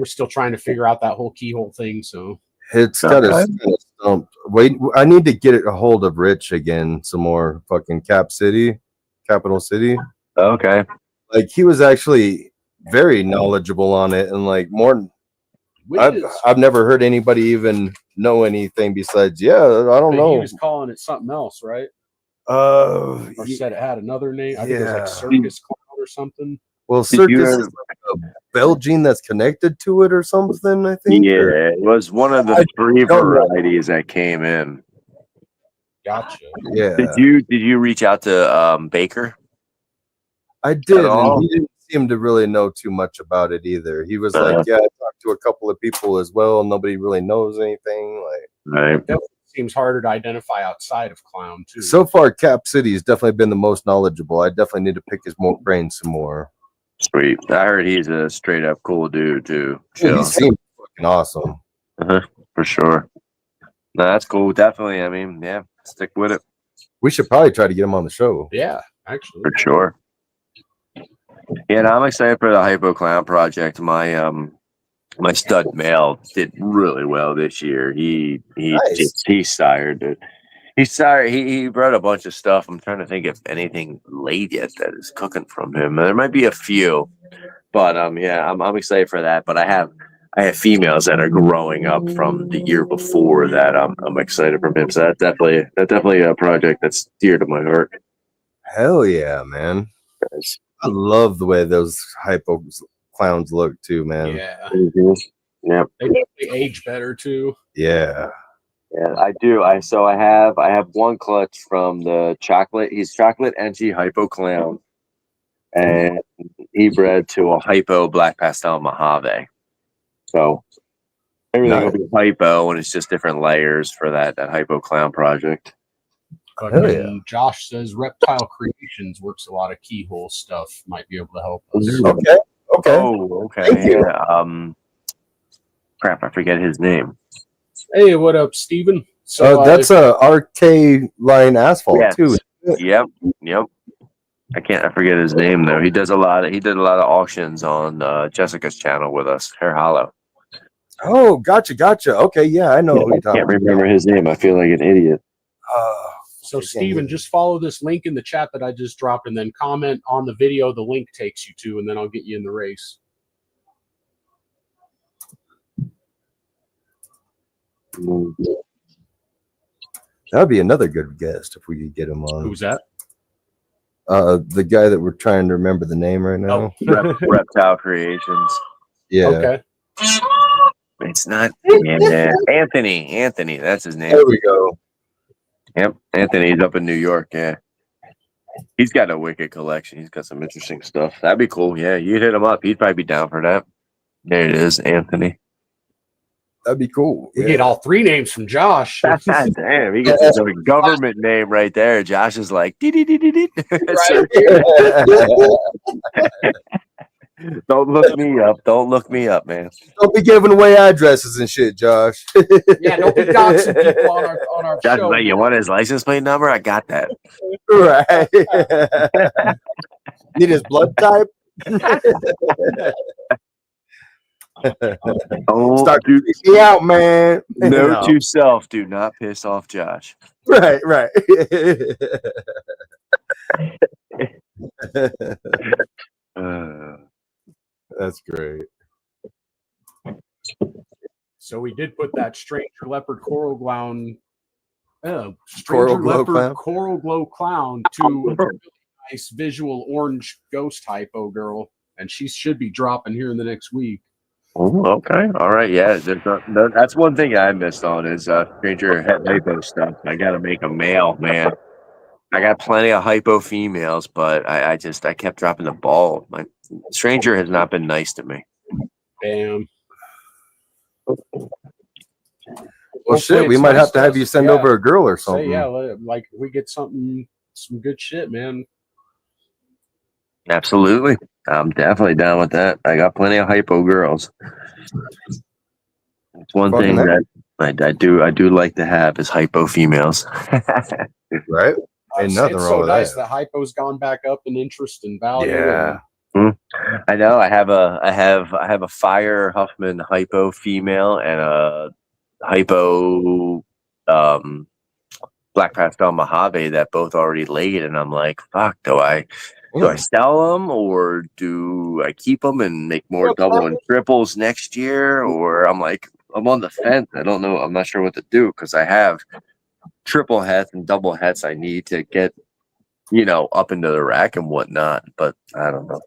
still trying to figure out that whole keyhole thing. So It's got a stump. Wait, I need to get a hold of Rich again. Some more fucking Capital City. Okay. Like he was actually very knowledgeable on it, and like more. I've never heard anybody even know anything besides. Yeah, I don't know. He was calling it something else, right? Or said it had another name. I think it was like Circus Clown or something. Well, Circus is like a Belgian that's connected to it or something, I think. Yeah, it was one of the 3 varieties that came in. Gotcha. Yeah. Did you reach out to Baker? I did, and he didn't seem to really know too much about it either. He was like, yeah, I talked to a couple of people as well. Nobody really knows anything. Like, right. It definitely seems harder to identify outside of Clown too. So far, Cap City has definitely been the most knowledgeable. I definitely need to pick his brain some more. Sweet. I heard he's a straight up cool dude too. Chill. He seems fucking awesome. For sure. No, that's cool. Definitely. I mean, yeah, stick with it. We should probably try to get him on the show. Yeah, actually. For sure. Yeah, I'm excited for the Hypo Clown project. My stud male did really well this year. He's sired, dude. He's sired. He brought a bunch of stuff. I'm trying to think if anything laid yet that is cooking from him. There might be a few, but yeah, I'm excited for that. But I have females that are growing up from the year before that. I'm excited for him. So that's definitely a project that's dear to my heart. Hell yeah, man! I love the way those hypo clowns look too, man. Yeah. Yeah. They definitely age better too. Yeah. Yeah, I do. I have one clutch from the chocolate. He's chocolate NG Hypo Clown, and he bred to a Hypo Black Pastel Mojave. So everything will be Hypo, and it's just different layers for that Hypo Clown project. But Hell yeah. Josh says Reptile Creations works a lot of keyhole stuff. Might be able to help us. Okay. Okay. Oh, okay. Thank you. Yeah. Crap, I forget his name. Hey, what up, Steven? So That's a RK line asphalt Yes. too. Yep. I forget his name though. He did a lot of auctions on Jessica's channel with us, Hair Hollow. Oh, gotcha. Okay, yeah, I know who you're I talking can't remember his name. I feel like an idiot. So, Steven, just follow this link in the chat that I just dropped and then comment on the video the link takes you to, and then I'll get you in the race. That'd be another good guest if we could get him on. Who's that? The guy that we're trying to remember the name right now. Reptile Creations. Yeah. Okay. It's not Anthony. Anthony, that's his name. There we go. Yep, Anthony's up in New York. Yeah, he's got a wicked collection. He's got some interesting stuff. That'd be cool. Yeah, you'd hit him up. He'd probably be down for that. There it is, Anthony. That'd be cool. We get all three names from Josh. Damn, he gets his own government name right there. Josh is like, "Dee-dee-dee-dee-dee." Don't look me up. Don't look me up, man. Don't be giving away addresses and shit, Josh. Yeah, don't be doxing people on our Josh is show. like, you want his license plate number? I got that. Right. Need his blood type? Start to me out, man. Note to self: do not piss off Josh. Right. That's great. So we did put that Stranger Leopard Coral Glow Coral Glow Clown to a really nice visual orange ghost hypo girl, and she should be dropping here in the next week. Oh, okay. All right. Yeah. That's one thing I missed on is Stranger hypo stuff. I got to make a male, man. I got plenty of hypo females, but I kept dropping the ball. My Stranger has not been nice to me. Damn. Well, shit, we might have to have you send over a girl or something. Yeah, like we get some good shit, man. Absolutely. I'm definitely down with that. I got plenty of hypo girls. It's one thing that I do like to have is hypo females. Right? Ain't nothing wrong with nice. that. The hypo's gone back up in interest and value. Yeah. I know. I have a Fire Huffman hypo female and a hypo Black Pastel Mojave that both already laid, and I'm like, fuck, do I sell them or do I keep them and make more double and triples next year? Or I'm on the fence. I don't know. I'm not sure what to do because I have triple heads and double heads I need to get, up into the rack and whatnot. But I don't know.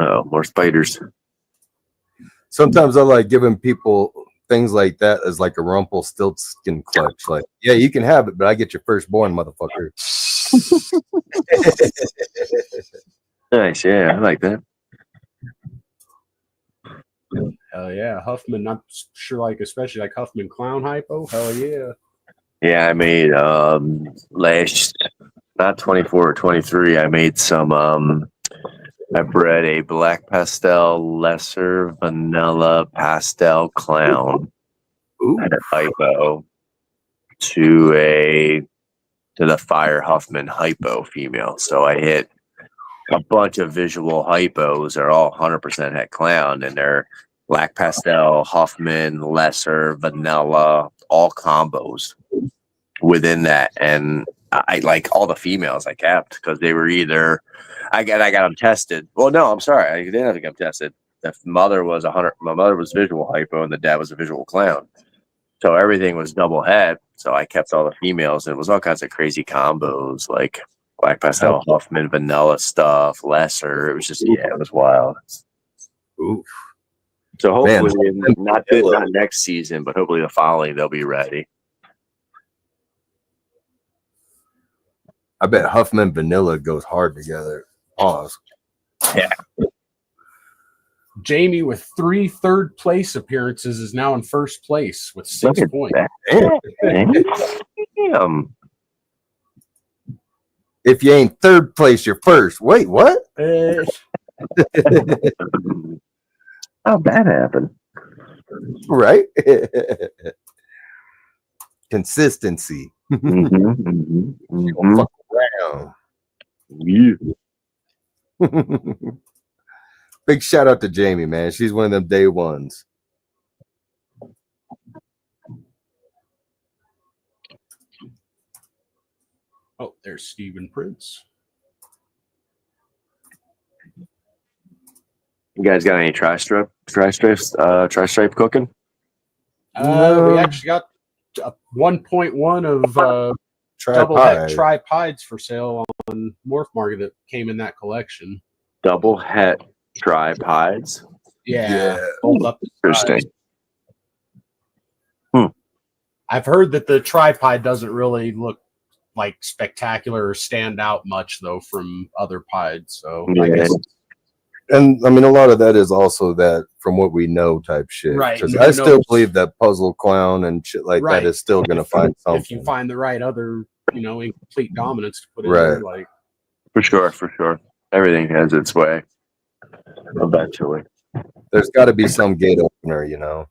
Oh, more spiders. Sometimes I like giving people things like that as like a Rumpelstiltskin clutch. Like, yeah, you can have it, but I get your firstborn, motherfucker. Nice, yeah, I like that. Hell yeah, Huffman. I'm sure, especially Huffman Clown hypo. Hell yeah. Yeah, I made not 24 or 23. I made some. I bred a Black Pastel Lesser Vanilla Pastel Clown at a hypo to the Fire Huffman hypo female. So I hit a bunch of visual hypos. They're all 100% het clown, and they're Black Pastel, Huffman, Lesser, Vanilla, all combos within that. And I like all the females I kept because they were either I got them tested. Well, no, I'm sorry, I didn't have to get them tested. The mother was 100. My mother was visual hypo, and the dad was a visual clown. So everything was double head. So I kept all the females, and it was all kinds of crazy combos like Black Pastel, Huffman, Vanilla stuff, Lesser. It was just it was wild. Oof. So hopefully, not next season, but hopefully the following, they'll be ready. I bet Huffman Vanilla goes hard together. Pause. Yeah. Jamie, with 3 third-place appearances, is now in first place with 6 Look at points. that. Damn. If you ain't third place, you're first. Wait, what? How'd that happen? Right? Consistency. Fuck around. Yeah. Big shout out to Jamie, man. She's one of them day ones. Oh, there's Stephen Prince. You guys got any tri-stripe cooking? We actually got 1.1 of double het tripods for sale on Morph Market that came in that collection. Double het tripods. Yeah. Hold up. Interesting. I've heard that the tripod doesn't really look like spectacular or stand out much though from other pods. So Yeah. I guess. And I mean, a lot of that is also that from what we know type shit. Right. Because Who I still knows? believe that puzzle clown and shit like Right. that is still going to find something. If you find the right other, incomplete dominance to put in Right. there, like For sure. Everything has its way. Eventually. There's got to be some gate opener,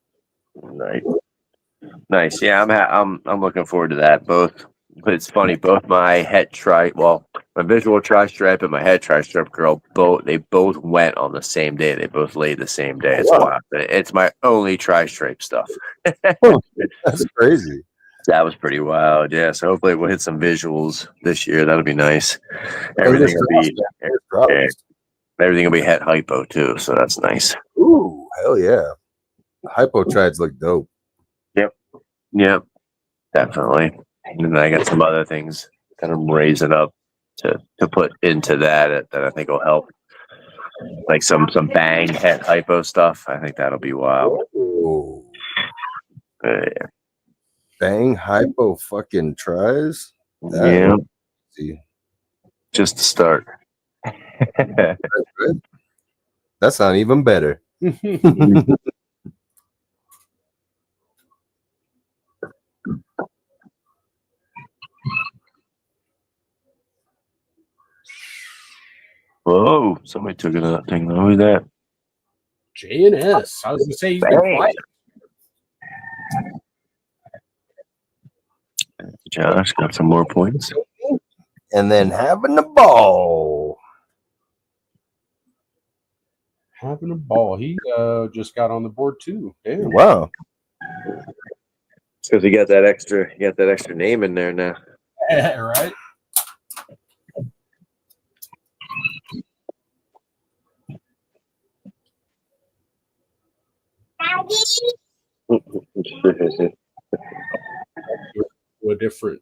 Nice. Yeah, I'm looking forward to that. Both, but it's funny. Both my my visual tri-stripe and my head tri-stripe girl, they both went on the same day. They both laid the same day. It's wild. It's my only tri-stripe stuff. That's crazy. That was pretty wild. Yeah. So hopefully we'll hit some visuals this year. That'll be nice. Everything will be het hypo too. So that's nice. Ooh, hell yeah. Hypo trides look dope. Yep, definitely. And then I got some other things kind of raising up to put into that I think will help. Like some bang het hypo stuff. I think that'll be wild. Ooh. Yeah. Bang hypo fucking tries. Yeah. See. Just to start. That sounds even better. Whoa! Somebody took it out. Thing. Who's that? JNS. I was gonna say he's been quiet. Josh got some more points. And then having the ball. Having a ball. He just got on the board too. Damn. Wow. Because you got that extra name in there now. Right. A different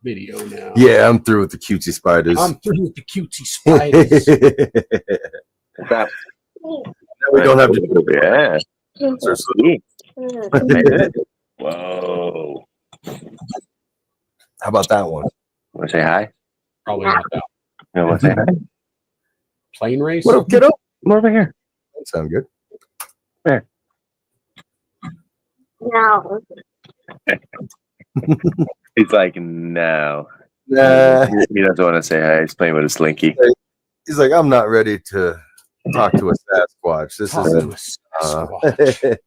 video now. Yeah, I'm through with the cutesy spiders. I'm through with the cutesy spiders. We don't have to. Yeah. Seriously. Whoa. How about that one? Want to say hi? Probably not that. You want to say hi? Plane race. What up, kiddo? Come over here. That sounds good. There. No. He's like, no. Nah. He doesn't want to say hi. He's playing with a slinky. He's like, I'm not ready to talk to a Sasquatch. This Talk isn't. to a Sasquatch.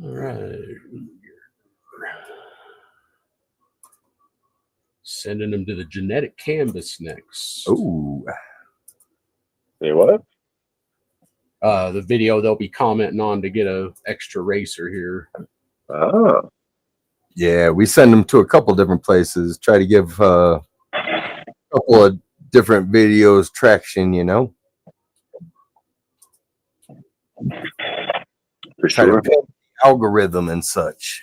All right. Sending them to the genetic canvas next. Ooh. Say what? The video they'll be commenting on to get a extra racer here. Oh. Yeah, we send them to a couple different places. Try to give a couple of different videos traction, For Try to sure. pin the algorithm and such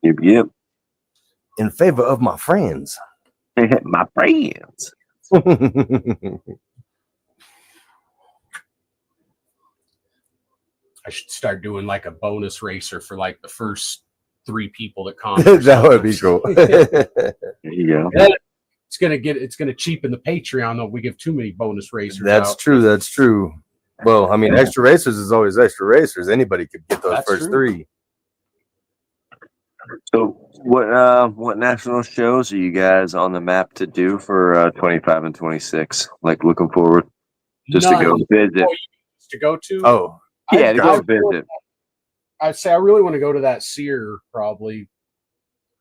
Yep. in favor of my friends. My friends. I should start doing like a bonus racer for like the first 3 people that comment. That would be cool. There you go. It's gonna cheapen the Patreon though if we give too many bonus racers. That's out. true. That's true. Well, I mean, extra racers is always extra racers. Anybody could get those That's first true. 3. So what national shows are you guys on the map to do for 25 and 26? Like looking forward just to go None. visit. Oh, to go to? Oh, Yeah, to go really- visit. I'd say I really want to go to that Sear probably.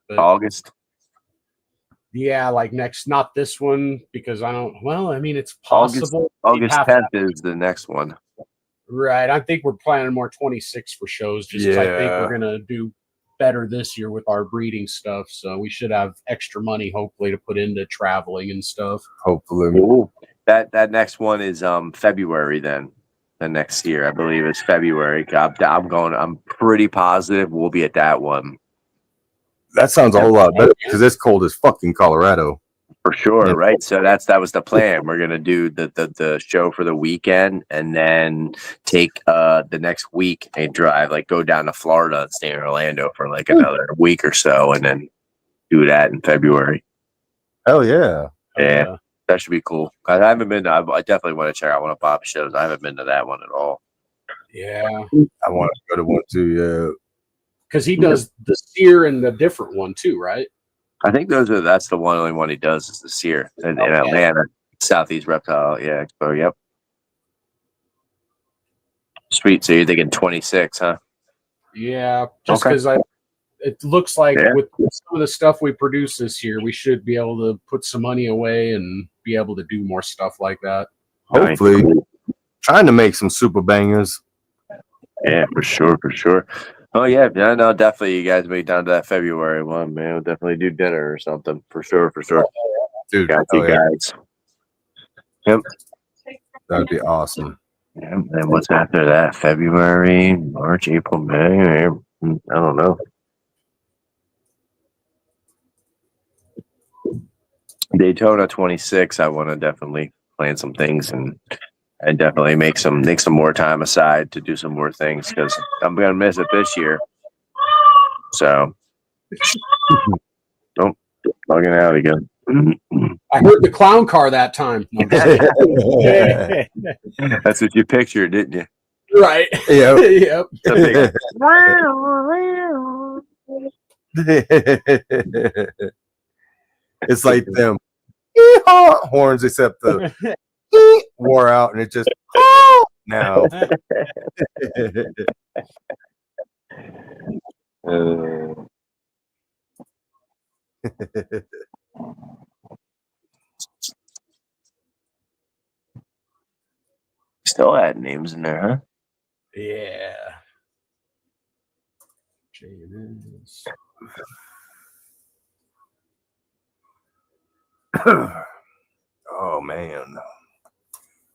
But August. yeah, like not this one because I don't. Well, I mean, it's possible. August You'd have to- 10th is the next one. Right. I think we're planning more 26 for shows just because I think Yeah. we're gonna do better this year with our breeding stuff. So we should have extra money hopefully to put into traveling and stuff. hopefully. Ooh. That next one is February then. The next year, I believe it's February. I'm pretty positive we'll be at that one. That sounds a whole lot better because it's cold as fucking Colorado. For sure, Yeah. right? So that was the plan. We're gonna do the show for the weekend and then take the next week and drive, like go down to Florida and stay in Orlando for like another week or so and then do that in February. Hell yeah. Yeah. That should be cool. I haven't been to, I definitely want to check out one of Bob's shows. I haven't been to that one at all. Yeah. I want to go to one too. Because he does the Sear and the different one too, right? I think that's the only one he does is this year in Atlanta, Southeast Reptile. Yeah, Expo. Yep. Sweet. So you're thinking 26, huh? Yeah. Just Okay. because it looks like Yeah. with some of the stuff we produce this year, we should be able to put some money away and be able to do more stuff like that. Hopefully, trying to make some super bangers. Yeah, for sure, for sure. Oh yeah, no, definitely. You guys be down to that February one, man. We'll definitely do dinner or something for sure, for sure. Dude, Got oh, you yeah, guys. Yep. that'd be awesome. Yeah, and what's after that? February, March, April, May. I don't know. Daytona 26. I want to definitely plan some things and definitely make some more time aside to do some more things because I'm gonna miss it this year. So don't logging out again. I heard the clown car that time. No, I'm just kidding. That's what you pictured, didn't you? Right. Yeah. Yep. The big- It's like them horns, except the wore out and it just now. Still add names in there, huh? Yeah. J&S. Oh man.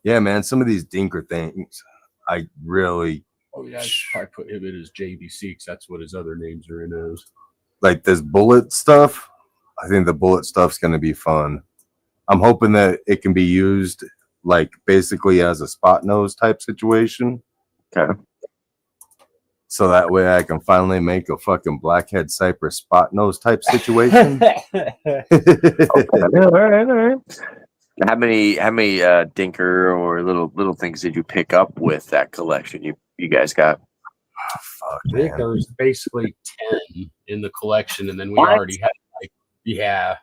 Yeah, man. Some of these dinker things, I really Oh yeah, I should probably put him in as JBC because that's what his other names are in as. like this bullet stuff. I think the bullet stuff's gonna be fun. I'm hoping that it can be used like basically as a spot nose type situation. Okay. So that way I can finally make a fucking blackhead cypress spot nose type situation. Okay. All right. How many dinker or little things did you pick up with that collection you guys got? Fuck, I think man. there's basically 10 in the collection, and then we What? already had like yeah.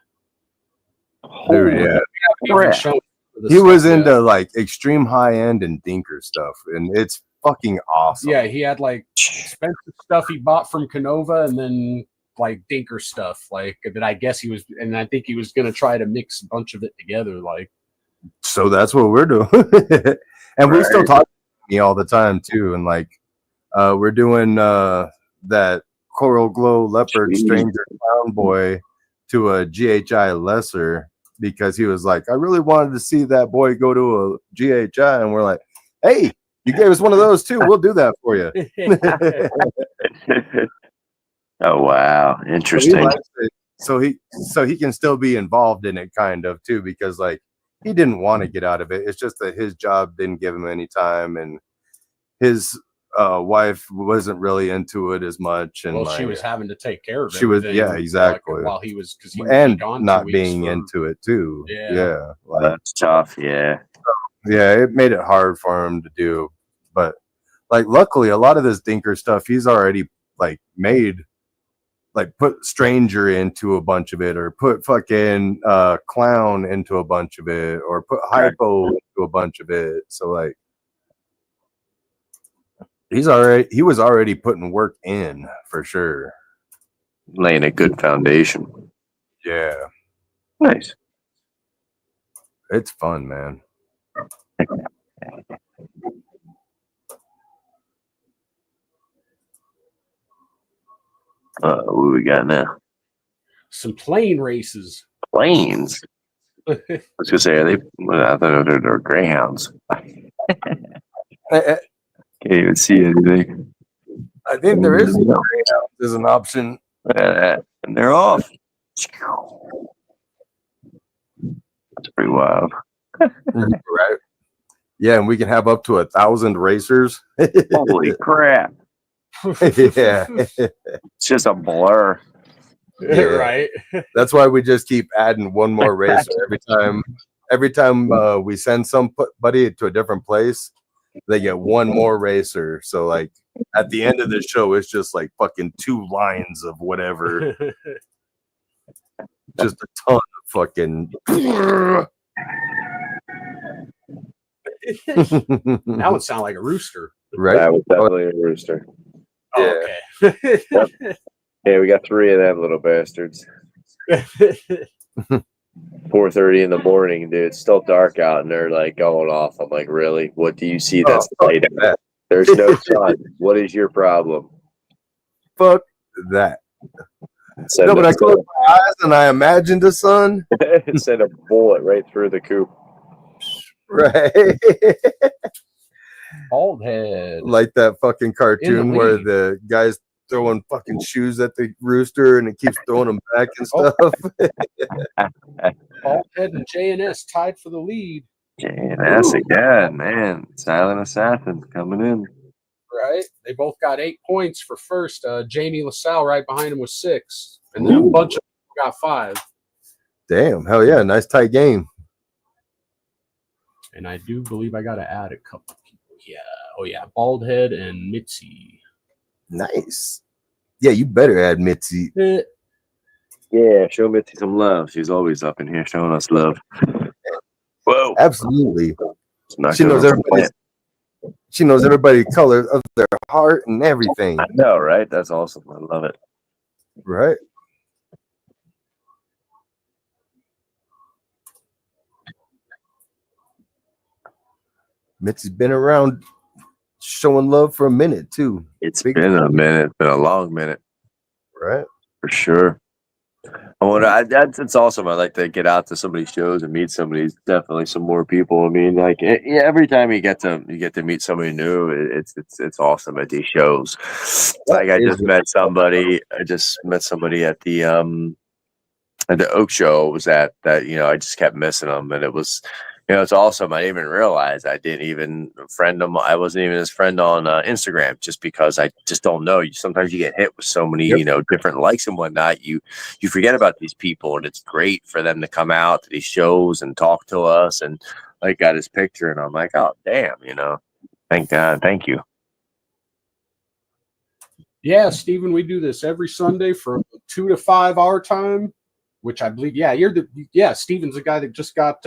Dude, yeah. Even Crap. shown the He stuff was yet. into like extreme high end and dinker stuff, and it's fucking awesome. Yeah, he had like expensive stuff he bought from Canova, and then like dinker stuff like that. I guess he was, and I think he was gonna try to mix a bunch of it together. Like, So that's what we're doing. And we still Right. talk to me all the time too. And like we're doing that Coral Glow Leopard Jeez. Stranger Clown Boy to a GHI lesser because he was like, I really wanted to see that boy go to a GHI, and we're like, hey, you gave us one of those too. We'll do that for you. Oh wow, So he interesting. likes it. So he can still be involved in it kind of too, because like he didn't want to get out of it. It's just that his job didn't give him any time, and his wife wasn't really into it as much, and Well, she was having to take care of it. She was, yeah, exactly. While he was, because he would and be gone not 2 weeks being for- into it too. Yeah. Like, That's tough. Yeah. yeah, it made it hard for him to do. But like, luckily, a lot of this Dinker stuff he's already like made, like put Stranger into a bunch of it, or put fucking Clown into a bunch of it, or put Hypo into a bunch of it. So like, he was already putting work in for sure. Laying a good foundation. Yeah, Nice. it's fun, man. What do we got now? some plane races. Planes. I was gonna say, are they? Well, I thought they're greyhounds. I Can't even see anything. think there is an option. And they're off. That's pretty wild. Right. Yeah, and we can have up to 1,000 racers. Holy crap. Yeah. It's just a blur. Yeah. Right. That's why we just keep adding one more racer every time we send somebody to a different place, they get one more racer. So like at the end of the show, it's just like fucking 2 lines of whatever. Just a ton of fucking That would sound like a rooster. right. That was definitely a rooster. Oh, Yeah. okay. Yeah, we got 3 of them little bastards. 4:30 in the morning, dude. It's still dark out, and they're like going off. I'm like, really? What do you see that's light? There's no sun. What is your problem? Fuck that. Send No, but I closed my eyes and I imagined the sun. send a bullet right through the coop. Right. Bald head. Like that fucking cartoon where lead. the guy's throwing fucking shoes at the rooster and it keeps throwing them back and stuff. Bald head and JNS tied for the lead. JNS again, man. Silent Assassin coming in. Right. They both got 8 points for first. Jamie LaSalle right behind him with 6. And then a bunch of people got 5. Damn, hell yeah, nice tight game. And I do believe I got to add a couple people. Yeah. Oh, yeah. Bald head and Mitzi. Nice. Yeah, you better add Mitzi. Yeah, show Mitzi some love. She's always up in here showing us love. Whoa. Absolutely. Not She knows gonna everybody's She knows everybody's color of their heart and everything. I know, right? That's awesome. I love it. Right. Mitzi's been around showing love for a minute too. It's been a minute. It's been a long minute. Right. For sure. I wonder. It's awesome. I like to get out to some of these shows and meet somebody. Definitely some more people. I mean, like every time you get to meet somebody new, it's awesome at these shows. Like I just met somebody at the Oak show. Was at that I just kept missing them, and it was. It's awesome. I didn't even realize I didn't even friend him. I wasn't even his friend on Instagram just because I just don't know. Sometimes you get hit with so many, different likes and whatnot. You forget about these people, and it's great for them to come out to these shows and talk to us. And I got his picture, and I'm like, oh damn, thank God, thank you. Yeah, Stephen, we do this every Sunday from 2 to 5 our time, which I believe. Yeah, Stephen's the guy that just got.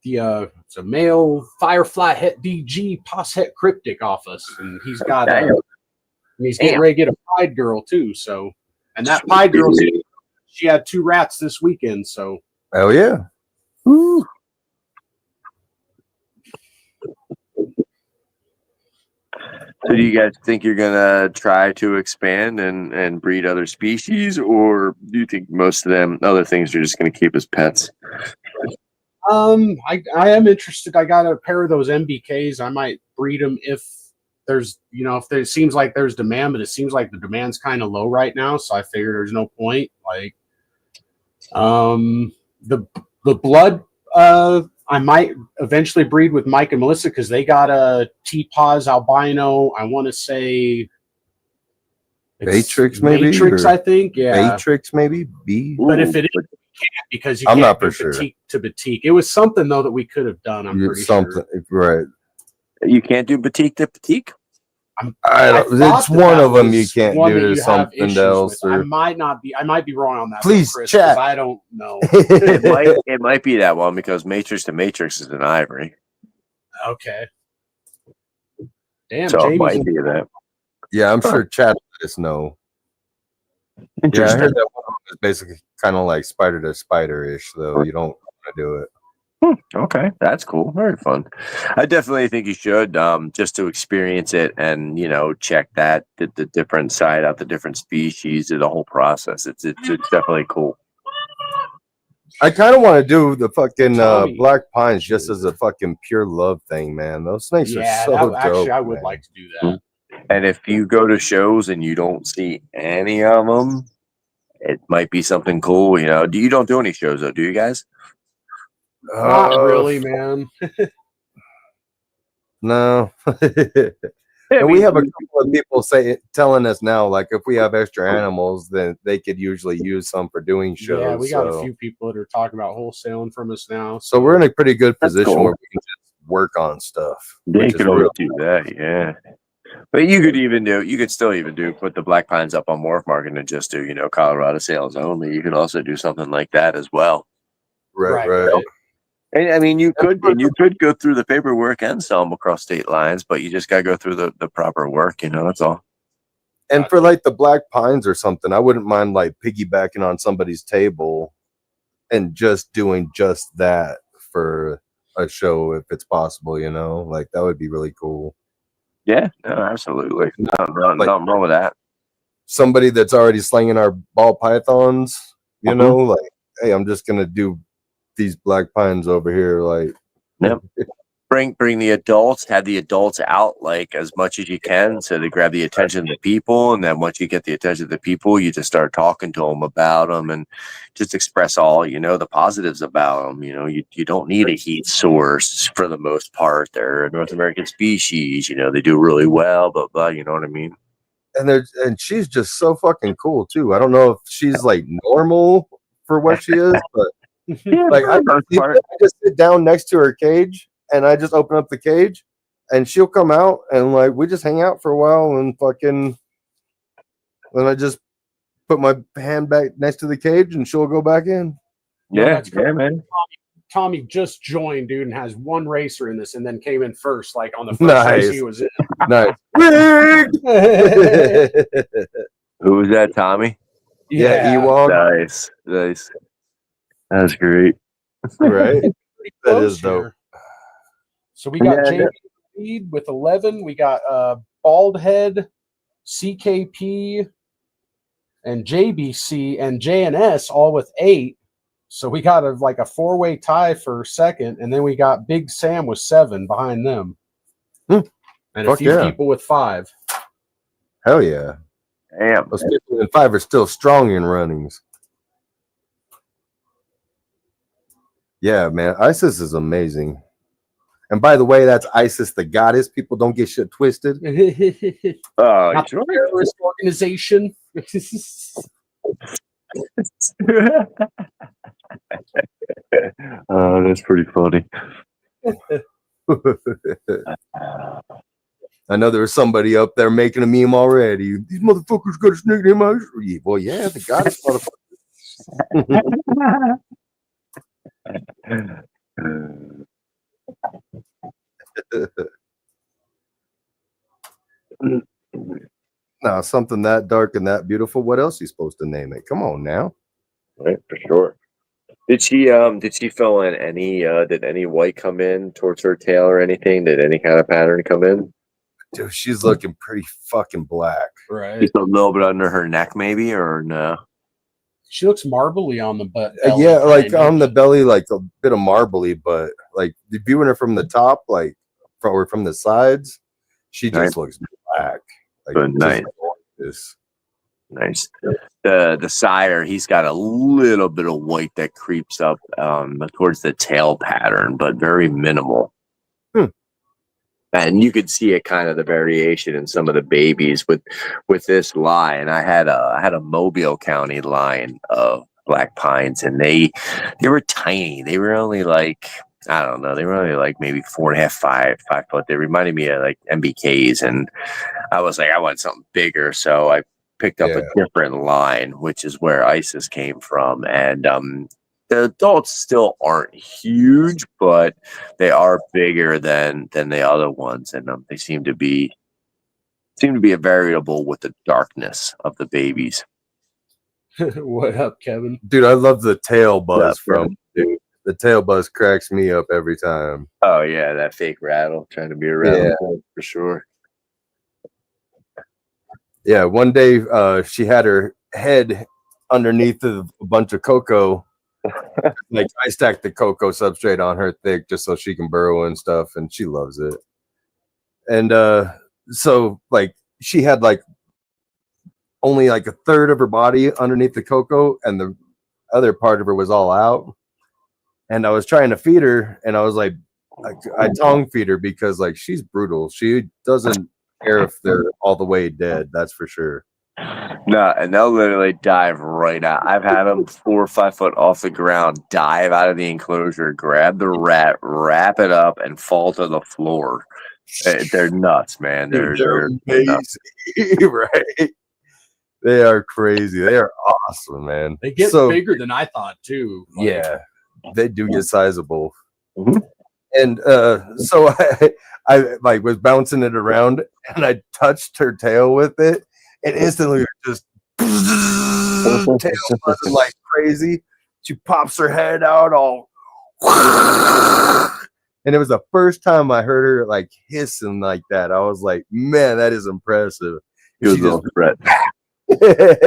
It's a male Firefly Het DG Pos Het Cryptic off us, and he's got he's getting ready to get a Pied Girl too. So, and that Pied Girl, she had 2 rats this weekend. So, hell yeah. Woo. So do you guys think you're gonna try to expand and breed other species, or do you think most of them other things are just gonna keep as pets? I am interested. I got a pair of those MBKs. I might breed them if there's, it seems like there's demand, but it seems like the demand's kind of low right now. So I figure there's no point. Like, the blood, I'm I might eventually breed with Mike and Melissa because they got a T-Pause albino. I want to say Matrix, maybe? Matrix, Or I think. Yeah. Matrix, maybe? B? But if it is, we can't because you I'm can't not do for sure. batik to batik. It was something, though, that we could have done, I'm pretty Something, sure. right. You can't do batik to batik? It's one of them you can't do to something else. Or... I might be wrong on that. Please, Chris, chat. I don't know. It might be that one because Matrix to Matrix is an ivory. Okay. Damn, so Jamie's it might be that. Yeah, I'm sure chat let us know. Yeah, I heard that one is basically kind of like spider to spider-ish, though. You don't want to do it. Okay, that's cool. Very fun. I definitely think you should, just to experience it and check that the different side out, the different species, the whole process. It's definitely cool. I kind of want to do the fucking black pines just as a fucking pure love thing, man. Those snakes are so dope. Actually, I would like to do that. And if you go to shows and you don't see any of them, it might be something cool. You don't do any shows though, do you guys? Not really, man. No. And we have a couple of people telling us now, like if we have extra animals, then they could usually use some for doing shows. Yeah, we got a few people that are talking about wholesaling from us now. So we're in a pretty good position cool. where we can just work on stuff. They could always do that, yeah. But you could still even put the black pines up on Morph Market and just do, Colorado sales only. You could also do something like that as well. Right. And I mean, you could go through the paperwork and sell them across state lines, but you just got to go through the proper work, that's all. And for like the black pines or something, I wouldn't mind like piggybacking on somebody's table and just doing just that for a show if it's possible, like that would be really cool. Yeah, no, absolutely. Nothing wrong with that. Somebody that's already slinging our ball pythons, like, hey, I'm just gonna do these black pines over here, like. Yep. Bring the adults, have the adults out like as much as you can, so they grab the attention of the people, and then once you get the attention of the people, you just start talking to them about them and just express all the positives about them. You don't need a heat source for the most part. They're a North American species. They do really well, but you know what I mean. And she's just so fucking cool too. I don't know if she's like normal for what she is, but like I just sit down next to her cage and I just open up the cage and she'll come out and like we just hang out for a while and fucking then I just put my hand back next to the cage and she'll go back in. Yeah, man. Tommy just joined, dude, and has one racer in this and then came in first, like on the first race he was in. Nice. Who was that, Tommy? Yeah, Ewok. Nice. That's great. Right? That is dope. Here. So we got JB lead with 11. We got Bald Head, CKP, and JBC, and JNS all with 8. So we got a 4-way tie for second, and then we got Big Sam with 7 behind them. And a few people with 5. Hell yeah. Damn. Those people in 5 are still strong in runnings. Yeah, man. ISIS is amazing. And by the way, that's ISIS the goddess. People don't get shit twisted. Not a terrorist organization. Oh, that's pretty funny. I know there was somebody up there making a meme already. These motherfuckers got a snake in my street. Well, yeah, the goddess motherfuckers. Now, something that dark and that beautiful. What else are you supposed to name it? Come on now. Right, for sure. Did she fill in any did any white come in towards her tail or anything? Did any kind of pattern come in? Dude, she's looking pretty fucking black. Right. Just a little bit under her neck, maybe, or no? She looks marbly on the butt. Yeah, like on the belly, like a bit of marbly, but like viewing her from the top, like from the sides, she just looks black. Like, nice. Nice. The sire, he's got a little bit of white that creeps up towards the tail pattern, but very minimal. And you could see it kind of the variation in some of the babies with this line. I had a Mobile County line of black pines, and they were tiny. They were only like, I don't know, they were only like maybe 4.5, 5 foot. They reminded me of like MBKs, and I was like, I want something bigger, so I picked up a different line, which is where Isis came from, and the adults still aren't huge, but they are bigger than the other ones, and they seem to be a variable with the darkness of the babies. What up, Kevin? Dude, I love the tail buzz from dude. The tail buzz cracks me up every time. Oh yeah, that fake rattle, trying to be a rattle for sure. Yeah, one day she had her head underneath a bunch of cocoa. Like I stacked the cocoa substrate on her thick just so she can burrow and stuff, and she loves it. And so like she had like only like a third of her body underneath the cocoa, and the other part of her was all out. And I was trying to feed her, and I was like, I tongue feed her because like she's brutal. She doesn't care if they're all the way dead. That's for sure. No, and they'll literally dive right out. I've had them 4 or 5 foot off the ground, dive out of the enclosure, grab the rat, wrap it up, and fall to the floor. They're nuts, man. They're nuts. Right? They are crazy. They are awesome, man. They get bigger than I thought too. Like, yeah, they do get sizable. Mm-hmm. And so I like was bouncing it around, and I touched her tail with it, and instantly just tail buzzing like crazy. She pops her head out all, and it was the first time I heard her like hissing like that. I was like, man, that is impressive. It was a little threat. Yeah,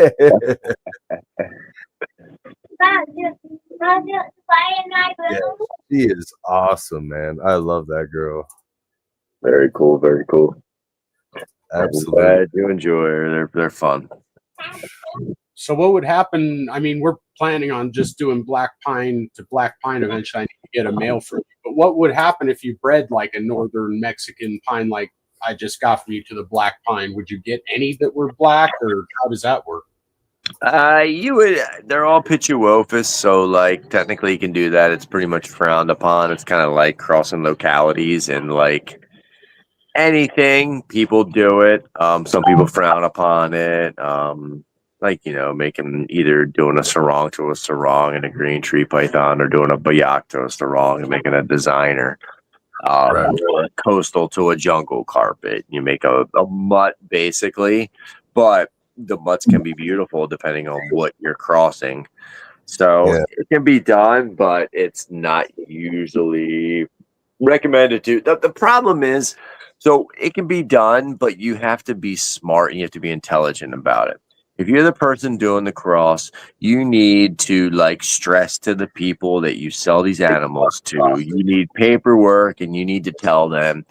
she is awesome, man. I love that girl. Very cool, very cool. Absolutely. I'm glad you enjoy her. They're fun. So what would happen? I mean, we're planning on just doing black pine to black pine eventually. I need to get a male for you. But what would happen if you bred like a northern Mexican pine like I just got from you to the black pine? Would you get any that were black, or how does that work? You would. They're all pituophis, so like technically you can do that. It's pretty much frowned upon. It's kind of like crossing localities, and like anything, people do it. Some people frown upon it. Like, you know, making either doing a sarong to a sarong and a green tree python, or doing a bayak to a sarong and making a designer. Or a coastal to a jungle carpet. You make a mutt basically, but the mutts can be beautiful depending on what you're crossing. So it can be done, but it's not usually recommended to. The problem is, so it can be done, but you have to be smart and you have to be intelligent about it. If you're the person doing the cross, you need to like stress to the people that you sell these animals to. You need paperwork, and you need to tell them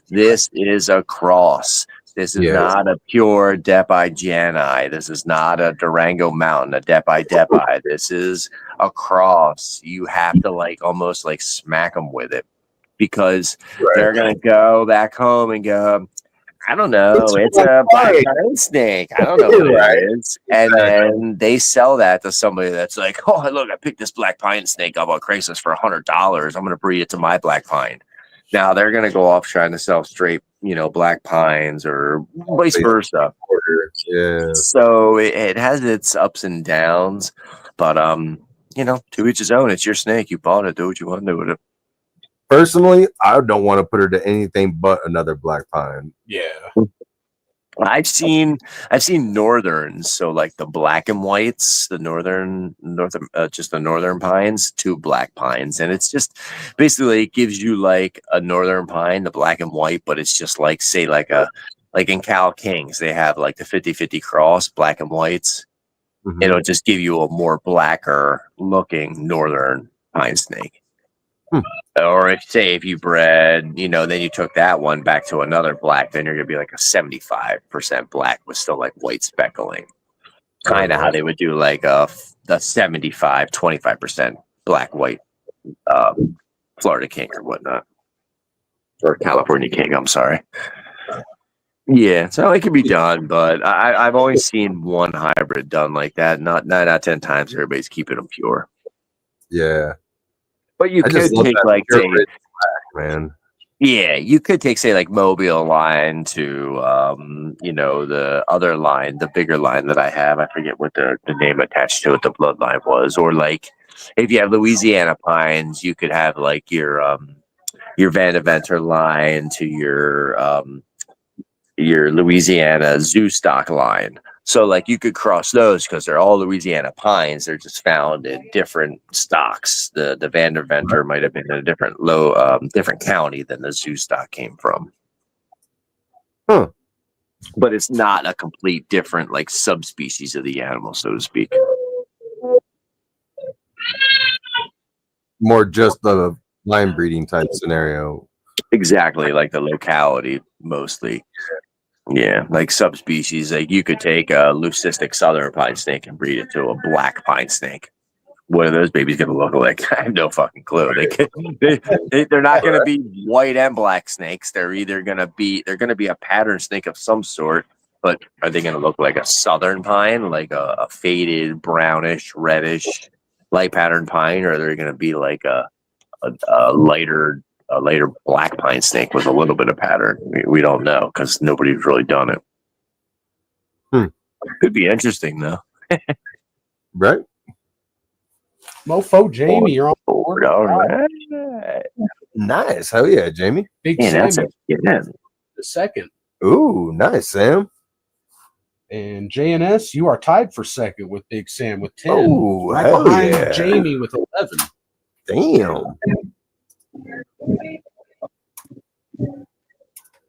this is a cross. This is not a pure Depi Jani. This is not a Durango Mountain, a Depi Depi. This is a cross. You have to like almost like smack them with it, because they're going to go back home and go, I don't know. It's a black pine snake. I don't know what it is. And then they sell that to somebody that's like, oh, look, I picked this black pine snake up on Craigslist for $100. I'm going to breed it to my black pine. Now they're going to go off trying to sell straight, you know, black pines or vice versa. Yeah. So it has its ups and downs, but you know, to each his own. It's your snake. You bought it. Do what you want to do with it. Personally, I don't want to put her to anything but another black pine. Yeah. I've seen northerns, so like the black and whites, the just the northern pines, 2 black pines, and it's just basically it gives you like a northern pine, the black and white, but it's just like say like in Cal Kings they have like the 50-50 cross black and whites. Mm-hmm. It'll just give you a more blacker looking northern pine snake. Or if you bred, you know, then you took that one back to another black, then you're gonna be like a 75% black with still like white speckling. kind of how they would do like the 75, 25% black white Florida King or whatnot, or California King. I'm sorry. Yeah, so it can be done, but I've only seen one hybrid done like that. Not 9 out of 10 times everybody's keeping them pure. Yeah, But you I just could love take that like say, purebred black, man. yeah, you could take say like Mobile line to you know, the other line, the bigger line that I have. I forget what the name attached to it, the bloodline was, or like if you have Louisiana pines, you could have like your Vandeventer line to your Louisiana zoo stock line. So like you could cross those because they're all Louisiana pines. They're just found in different stocks. The Vanderventer might have been in a different different county than the zoo stock came from. Huh. But it's not a complete different like subspecies of the animal, so to speak. More just the line breeding type scenario. Exactly, like the locality mostly. Yeah, like subspecies. Like you could take a leucistic southern pine snake and breed it to a black pine snake. What are those babies going to look like? I have no fucking clue. They're not going to be white and black snakes. They're either going to be a pattern snake of some sort. But are they going to look like a southern pine, like a faded brownish, reddish light pattern pine, or are they going to be like a lighter black pine snake with a little bit of pattern? We don't know because nobody's really done it. Could be interesting though. Right? Mofo Jamie, you're on board. All right. Nice. Hell yeah, Jamie. Big Yeah, Sam that's it. Yeah. the second. Ooh, nice, Sam. And JNS, you are tied for second with Big Sam with 10. Oh, Right hell behind yeah. Jamie with 11. Damn.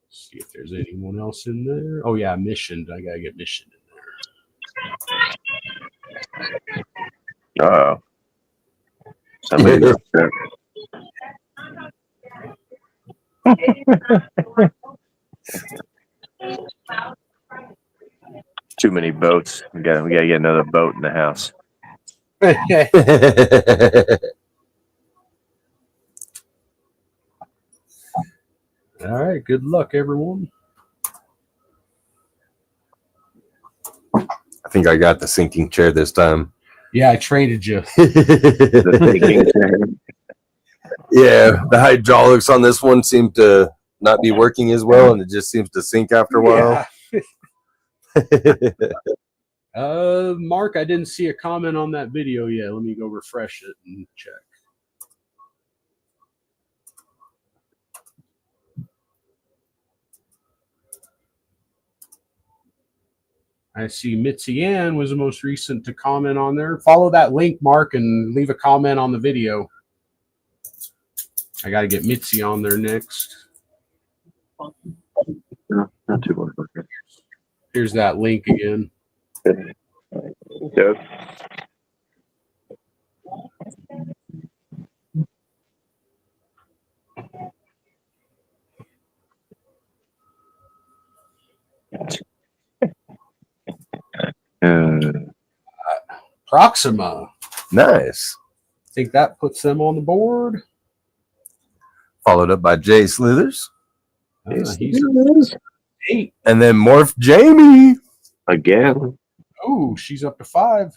See if there's anyone else in there. Oh yeah, Mission. I gotta get Mission in there. Oh. Somebody too many boats. We gotta get another boat in the house. All right, good luck, everyone. I think I got the sinking chair this time. Yeah, I traded you. Yeah, the hydraulics on this one seem to not be working as well, and it just seems to sink after a while. Yeah. Mark, I didn't see a comment on that video yet. Let me go refresh it and check. I see Mitzi Ann was the most recent to comment on there. Follow that link, Mark, and leave a comment on the video. I got to get Mitzi on there next. No, not too much. Here's that link again. Yep. Proxima. Nice. Think that puts them on the board. Followed up by Jay Slithers. He's 8. And then Morph Jamie. Again. Oh, she's up to 5.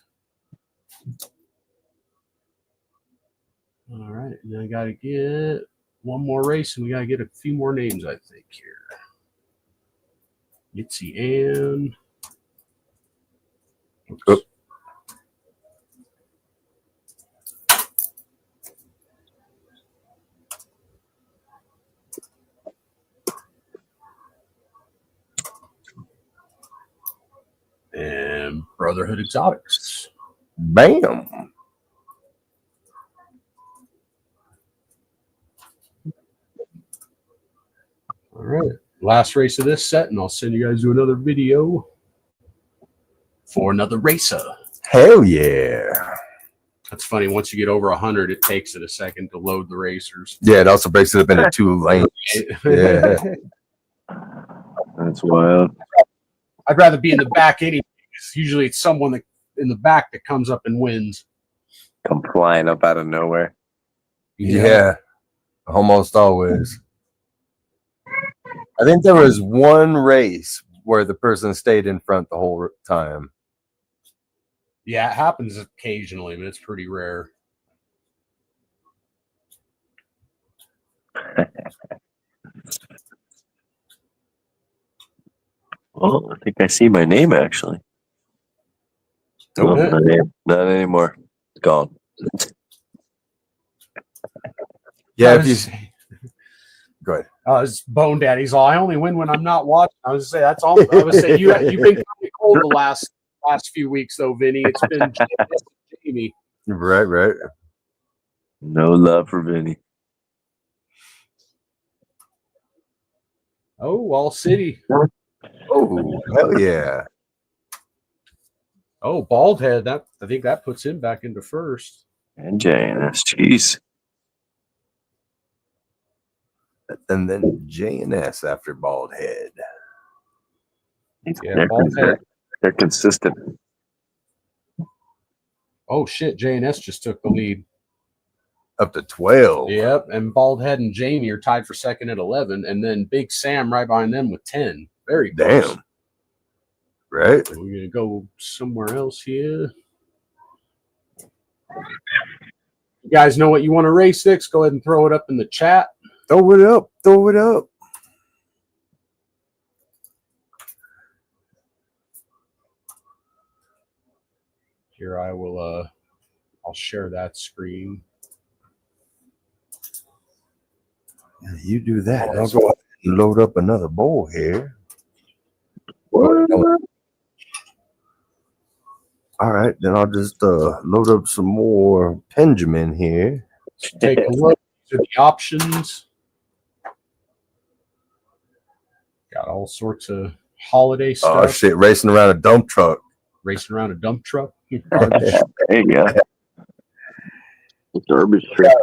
All right. And I got to get one more race, and we got to get a few more names, I think, here. Mitzi Ann. Oops. And Brotherhood Exotics. Bam. All right. Last race of this set, and I'll send you guys to another video for another racer. Hell yeah. That's funny. Once you get over 100, it takes it a second to load the racers. Yeah, it also breaks it up into 2 lanes. Yeah. That's wild. I'd rather be in the back anyway. Usually it's someone that in the back that comes up and wins. Come flying up out of nowhere. Yeah, almost always. I think there was one race where the person stayed in front the whole time. Yeah, it happens occasionally, but it's pretty rare. Oh, I think I see my name actually. Oh, Not anymore. It's gone. Yeah, if you go ahead. It's Bone Daddy's all. I only win when I'm not watching. I was say that's all. I was say you've been kind of cold the last few weeks though, Vinny. It's been Jamie. Right. No love for Vinny. Oh, Wall City. Oh, hell yeah. Oh, Bald Head. I think that puts him back into first. And JNS. Jeez. And then J&S after Bald Head. Yeah, Bald Head. They're consistent. Oh shit, J&S just took the lead. Up to 12. Yep, and Bald Head and Jamie are tied for second at 11, and then Big Sam right behind them with 10. Very close. Damn. Right? We're gonna go somewhere else here. You guys know what you want to race next? Go ahead and throw it up in the chat. Throw it up. Throw it up. Here I will I'll share that screen. Yeah, you do that. I'll go ahead and load up another bowl here. All right, then I'll just load up some more Benjamin here. Take a look at the options. Got all sorts of holiday stuff. Oh shit, racing around a dump truck. Racing around a dump truck. Garbage. There you go. Garbage truck.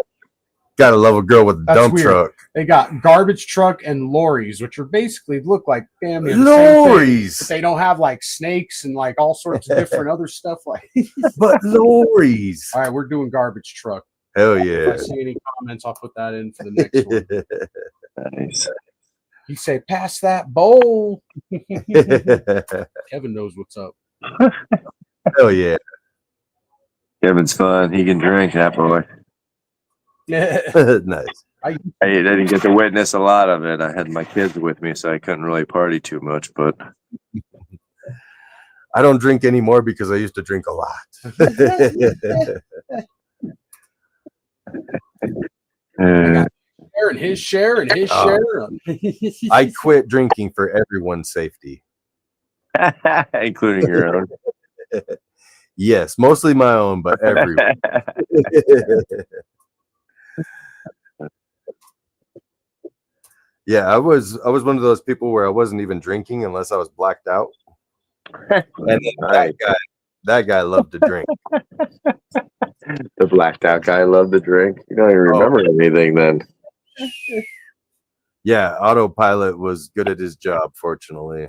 Gotta love a girl with a That's dump weird. truck. They got garbage truck and lorries, which are basically look like damn near the same thing, Lorries. but they don't have like snakes and like all sorts of different other stuff. Like, But lorries. all right, we're doing garbage truck. Hell If yeah. I see any comments, I'll put that in for the next one. Nice. You say, pass that bowl. Kevin knows what's up. Hell yeah. Kevin's fun. He can drink, that boy. Nice. I didn't get to witness a lot of it. I had my kids with me, so I couldn't really party too much. But I don't drink anymore because I used to drink a lot. And his share and his share. I quit drinking for everyone's safety. including your own. Yes, mostly my own, but everyone. Yeah, I was one of those people where I wasn't even drinking unless I was blacked out. And then that guy loved to drink. The blacked out guy loved to drink. You don't even remember anything then. Yeah, autopilot was good at his job, fortunately.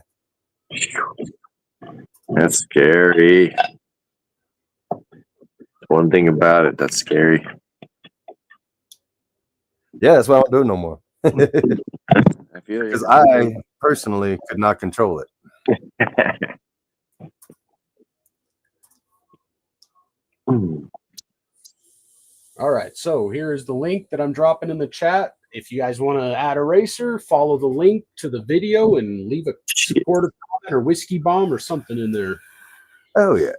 That's scary. One thing about it that's scary. Yeah, that's why I don't do it no more. I feel Because I personally could not control it. All right, so here's the link that I'm dropping in the chat. If you guys want to add a racer, follow the link to the video and leave a supportive comment or whiskey bomb or something in there. Oh yeah.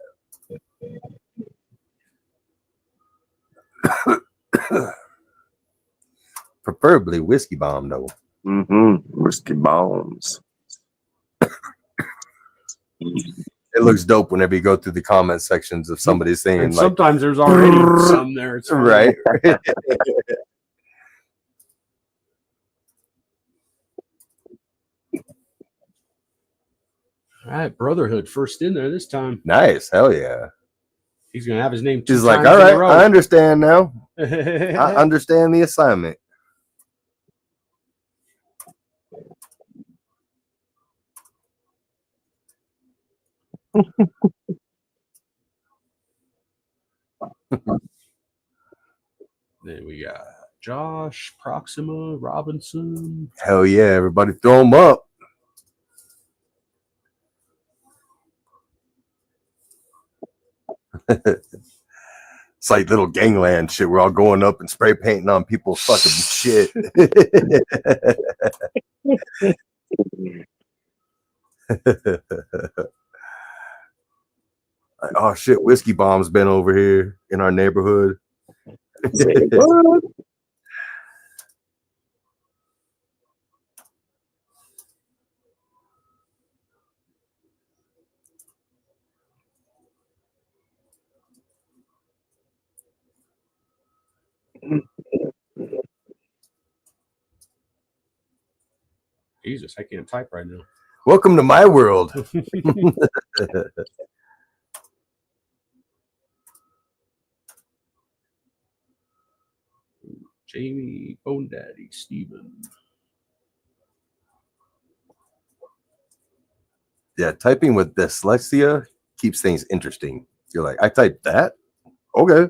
Preferably whiskey bomb though. Whiskey bombs. It looks dope whenever you go through the comment sections of somebody saying And like, sometimes there's already some there. It's fine. right. All right, Brotherhood first in there this time. Nice. Hell yeah. He's gonna have his name. Two He's like, times all in right, a row. I understand now. I understand the assignment. Then we got Josh, Proxima, Robinson. Hell yeah, everybody throw them up. It's like little gangland shit. We're all going up and spray painting on people's fucking shit. Like, oh shit, Whiskey Bomb's been over here in our neighborhood. Jesus, I can't type right now. Welcome to my world. Jamie, Bone Daddy, Steven. Yeah, typing with dyslexia keeps things interesting. You're like, I typed that? Okay.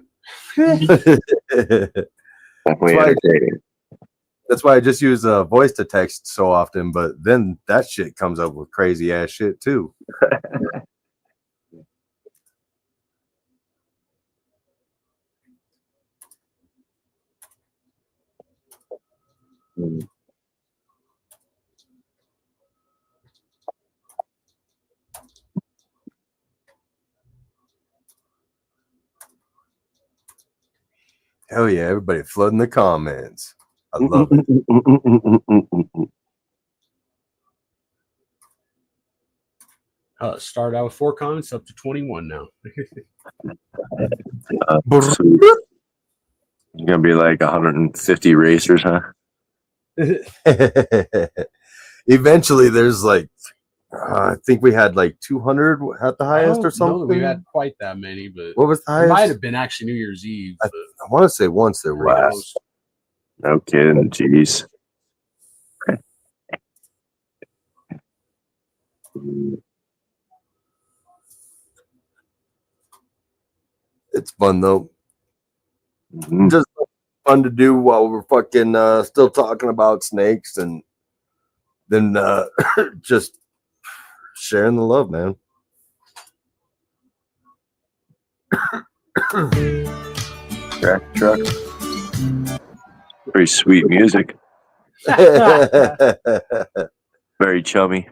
That's why I just use voice to text so often, but then that shit comes up with crazy ass shit too. Hell yeah, everybody flooding the comments. I love it. Start out with 4 comments, up to 21 now. It's gonna be like 150 racers, huh? Eventually, there's like, I think we had like 200 at the highest or something. No, we had quite that many, but what was the highest? It might have been actually New Year's Eve. I want to say once there was. No kidding, jeez. It's fun though. Just fun to do while we're fucking still talking about snakes, and then just sharing the love, man. Truck. Very sweet music. Very chummy.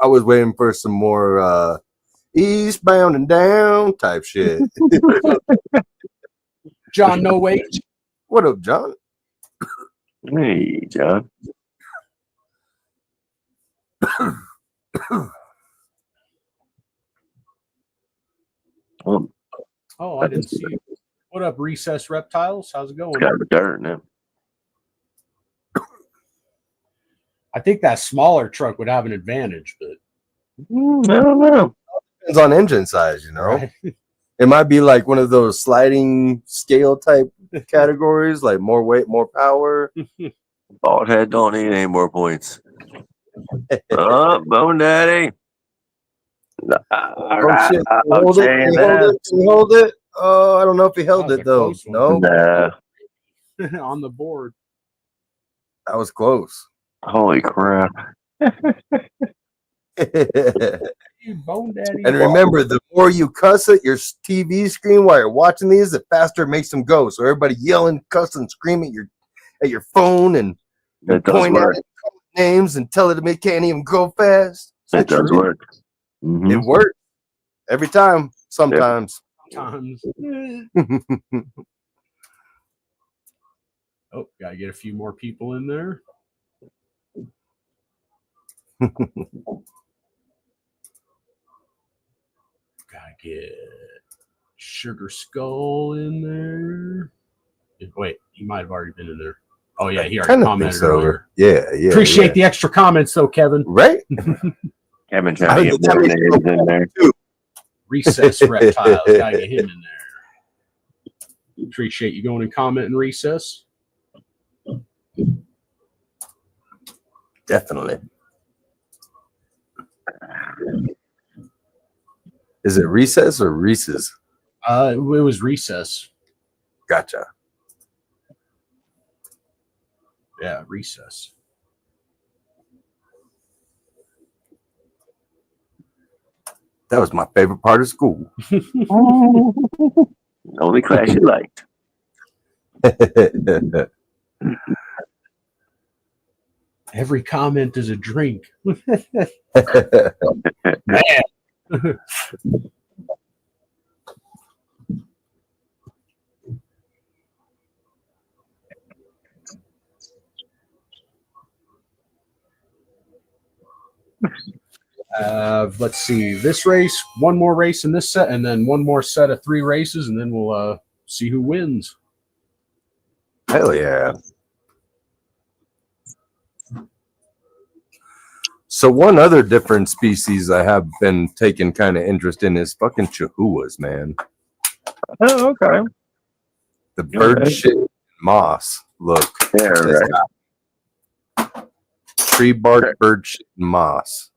I was waiting for some more eastbound and down type shit. John, no wait. What up, John? Hey, John. Oh, I didn't see you. What up, Recess Reptiles? How's it going? It's got a dirt now. I think that smaller truck would have an advantage, but I don't know. Depends on engine size, you know. right? It might be like one of those sliding scale type categories, like more weight, more power. Bald head don't need any more points. Oh, Bone Daddy. Oh shit! Hold it. Can you hold it? Oh, I don't know if he held it though. No, nah. On the board. That was close. Holy crap! Bone Daddy. And remember, the more you cuss at your TV screen while you're watching these, the faster it makes them go. So everybody yelling, cussing, screaming at your phone and point at it, names and tell it it can't even go fast. It does work. It works every time. Sometimes. Sometimes. Oh, gotta get a few more people in there. Gotta get Sugar Skull in there. Wait, he might have already been in there. Oh yeah, he already commented earlier. Yeah. Appreciate the extra comments though, Kevin. Right? Kevin trying to get more names in there. Recess Reptiles, gotta get him in there. Appreciate you going and commenting, Recess. Definitely. Is it Recess or Reese's? It was recess. Gotcha. Yeah, recess. That was my favorite part of school. Only class you liked. Every comment is a drink. Let's see. This race, one more race in this set, and then one more set of 3 races, and then we'll see who wins. Hell yeah. So one other different species I have been taking kind of interest in is fucking chihuahuas, man. Oh, okay. The bird shit moss look. Yeah, right. Tree bark, bird shit, moss.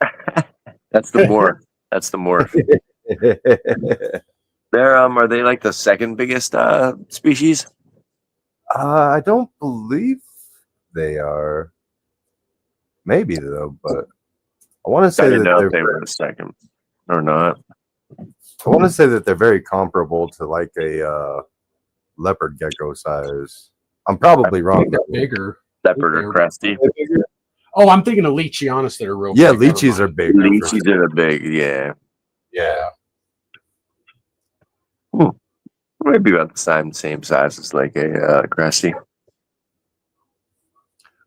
That's the morph. That's the morph. They're are they like the second biggest species? I don't believe they are. Maybe though, but I want to I say didn't that know they're. if they were the second or not. I want to say that they're very comparable to like a leopard gecko size. I'm probably wrong. They're bigger. Leopard or cresty. Oh, I'm thinking of Leachianus that are real Yeah, big. lychees are big. Lychees are big, yeah. Yeah. Maybe about the same size as like a cresty.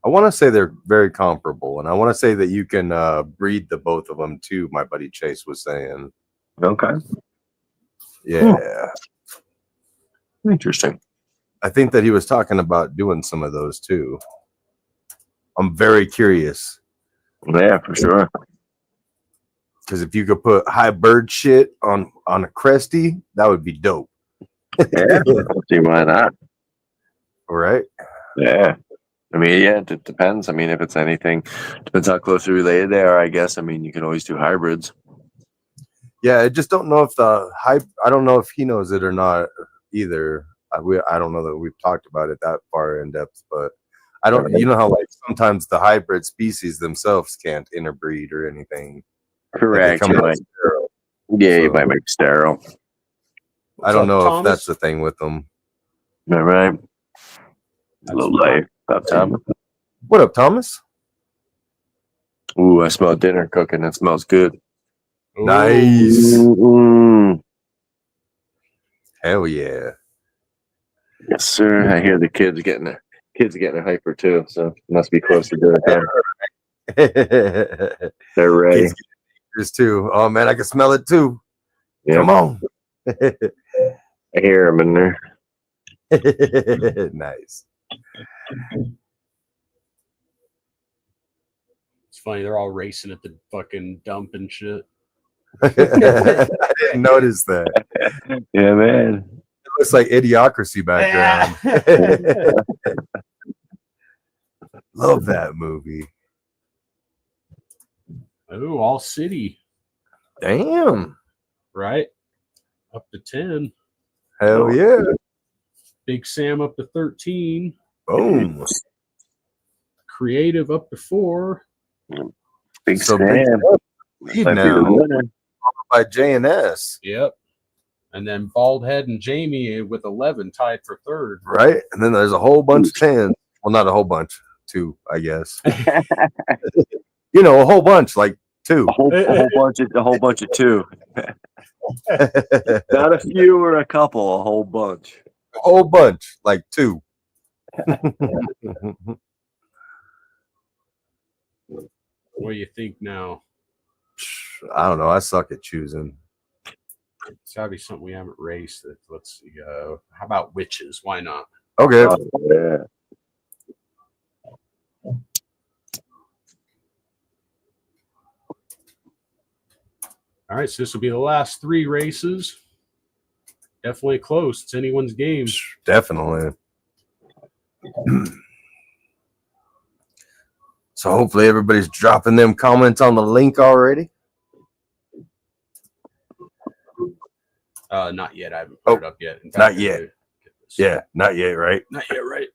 I want to say they're very comparable, and I want to say that you can breed the both of them too. My buddy Chase was saying. Okay. Yeah. Interesting. I think that he was talking about doing some of those too. I'm very curious. Yeah, for sure. Because if you could put high bird shit on a cresty, that would be dope. Yeah, see why not? All right. Yeah. I mean, yeah, it depends. I mean, if it's anything, depends how closely related they are, I guess. I mean, you can always do hybrids. Yeah, I just don't know if I don't know if he knows it or not either. I don't know that we've talked about it that far in depth, but I don't. You know how like sometimes the hybrid species themselves can't interbreed or anything. Correct. Like you might make sterile. I don't know Thomas? if that's the thing with them. All right. A little late. About time. What up, Thomas? Ooh, I smell dinner cooking. That smells good. Nice. Mm-mm. Hell yeah. Yes, sir. I hear the kids getting hyper too, so must be close to dinner time. They're ready. Kids too. Oh man, I can smell it too. Yep. Come on. I hear them in there. Nice. It's funny. They're all racing at the fucking dump and shit. I didn't notice that. Yeah, man. It looks like Idiocracy background. Love that movie. Oh, all city. Damn. Right? Up to 10. Hell yeah. Big Sam up to 13. Boom. Creative up to 4. Big So Sam. big lead Might be the now winner. by J&S. Yep. And then Baldhead and Jamie with 11 tied for 3rd. Right? And then there's a whole bunch of 10s. Well, not a whole bunch. 2, I guess. You know, a whole bunch, like 2. A whole bunch of 2. Not a few or a couple, a whole bunch. A whole bunch, like 2. What do you think now? I don't know. I suck at choosing. It's gotta be something we haven't raced. Let's see. How about witches? Why not? Okay. Oh, yeah. All right, so this will be the last 3 races. Definitely close. It's anyone's game. Definitely. So hopefully everybody's dropping them comments on the link already. Not yet. I haven't put it up yet. In fact, not yet. Yeah, not yet, right? Not yet, right?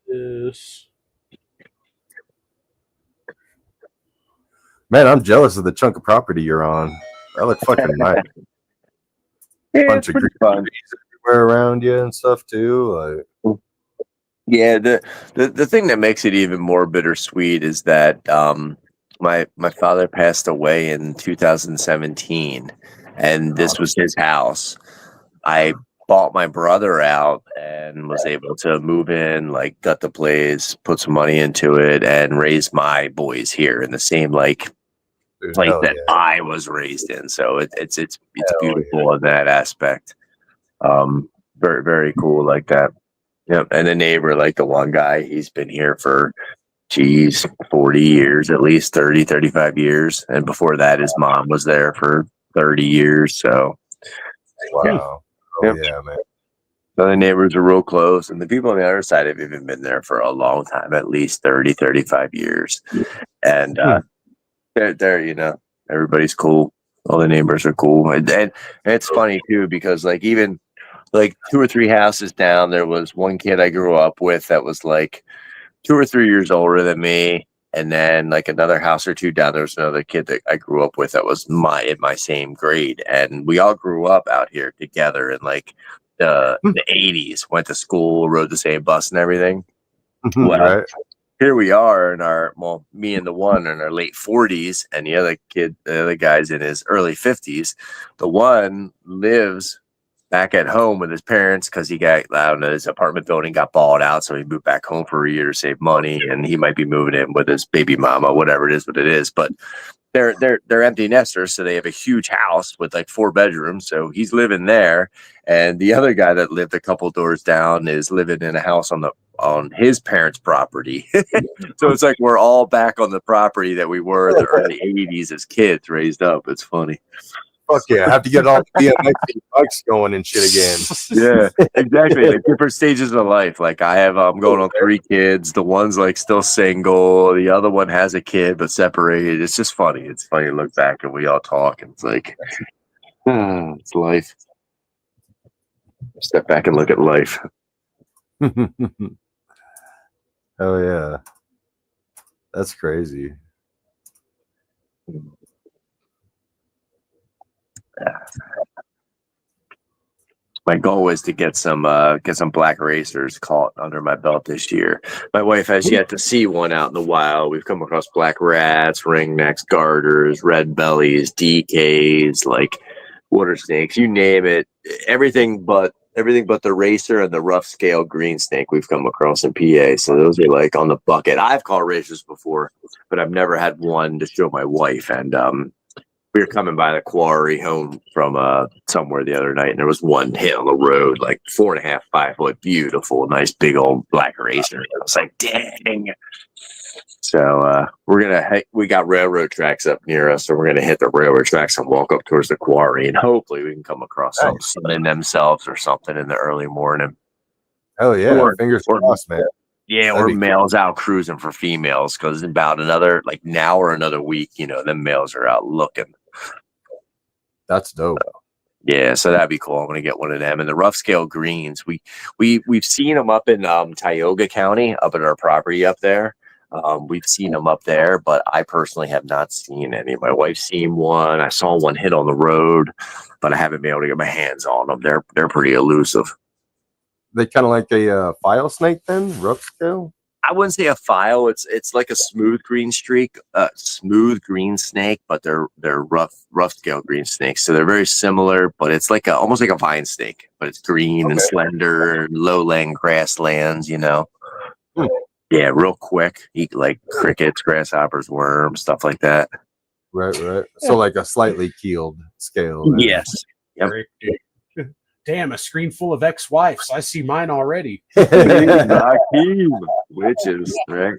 This. Man, I'm jealous of the chunk of property you're on. That look fucking nice. Yeah, Bunch of green fun. trees everywhere around you and stuff too. Yeah, the thing that makes it even more bittersweet is that my father passed away in 2017, and this was his house. I bought my brother out and was able to move in, like gut the place, put some money into it, and raise my boys here in the same like Dude, place hell that yeah. I was raised in. So it's Hell beautiful in that aspect. Very very cool like that. Yep. And the neighbor, like the one guy, he's been here for 40 years, at least 30, 35 years. And before that, his mom was there for 30 years. So, Wow. Oh, Yep. yeah, man. so the neighbors are real close. And the people on the other side have even been there for a long time, at least 30, 35 years. And they're, you know, everybody's cool. All the neighbors are cool. And it's funny, too, because like even like 2 or 3 houses down, there was one kid I grew up with that was like 2 or 3 years older than me. And then like another house or two down, there was another kid that I grew up with that was in my same grade. And we all grew up out here together in like the 80s, went to school, rode the same bus and everything. Well, Right. here we are in me and the one in our late 40s, and the other guy's in his early 50s. The one lives back at home with his parents because his apartment building got bought out, so he moved back home for a year to save money, and he might be moving in with his baby mama, whatever it is, what it is. But they're empty nesters, so they have a huge house with like 4 bedrooms. So he's living there, and the other guy that lived a couple doors down is living in a house on his parents' property. So it's like we're all back on the property that we were in the early 80s as kids, raised up. It's funny. Fuck yeah. I have to get all the BMX bikes going and shit again. Yeah, exactly. Like different stages of life. Like I'm going on 3 kids. The one's like still single. The other one has a kid but separated. It's just funny. It's funny to look back and we all talk and it's like, it's life. Step back and look at life. Oh yeah. That's crazy. My goal was to get some black racers caught under my belt this year. My wife has yet to see one out in the wild. We've come across black rats, ringnecks, garters, red bellies, DKs, like water snakes, you name it. Everything but the racer and the rough scale green snake we've come across in PA. So those are like on the bucket. I've caught racers before, but I've never had one to show my wife. And we were coming by the quarry home from somewhere the other night, and there was one hit on the road, like 4.5, 5 foot, beautiful, nice big old black racer. I was like, dang. So we got railroad tracks up near us, so we're gonna hit the railroad tracks and walk up towards the quarry, and hopefully we can come across some sunning themselves or something in the early morning. Hell yeah, fingers crossed, man. Yeah, or males out cruising for females because about another like now or another week, them males are out looking. That's dope. Yeah, so that'd be cool. I'm gonna get one of them. And the rough scale greens, we've seen them up in Tioga County, up at our property up there. We've seen them up there, but I personally have not seen any. My wife's seen one. I saw one hit on the road, but I haven't been able to get my hands on them. They're pretty elusive. They kind of like a file snake then, rough scale. I wouldn't say a file. It's like a smooth green green snake, but they're rough scale green snakes. So they're very similar, but it's like almost like a vine snake, but it's green and slender, low-lying grasslands. Yeah, real quick. Eat like crickets, grasshoppers, worms, stuff like that. Right. So like a slightly keeled scale. Then. Yes. Yep. Damn, a screen full of ex-wives. I see mine already. Witches, right?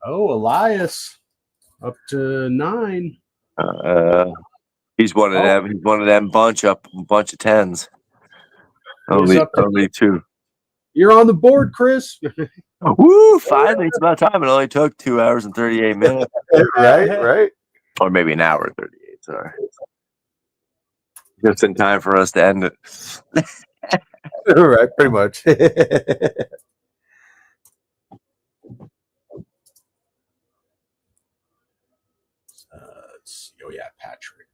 Oh, Elias, up to 9. He's one of them. He's one of them bunch of 10s. Only 2. You're on the board, Chris. Woo! Finally, it's about time. It only took 2 hours and 38 minutes, Right. or maybe an hour and 38. Sorry, just in time for us to end it. Right, pretty much. Let's see. Oh yeah, Patrick.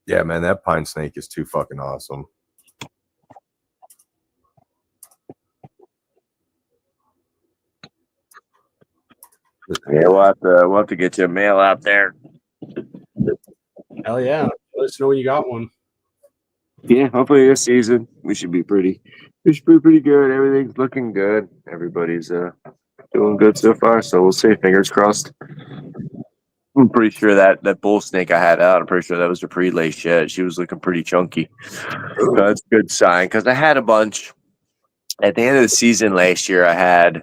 Yeah, man, that pine snake is too fucking awesome. Yeah, we'll have to get you a mail out there. Hell yeah. Let us know when you got one. Yeah, hopefully this season we should be pretty good. Everything's looking good. Everybody's doing good so far. So we'll see. Fingers crossed. I'm pretty sure that bull snake I had out, I'm pretty sure that was a pre-lay shed. She was looking pretty chunky. So that's a good sign because I had a bunch at the end of the season last year. I had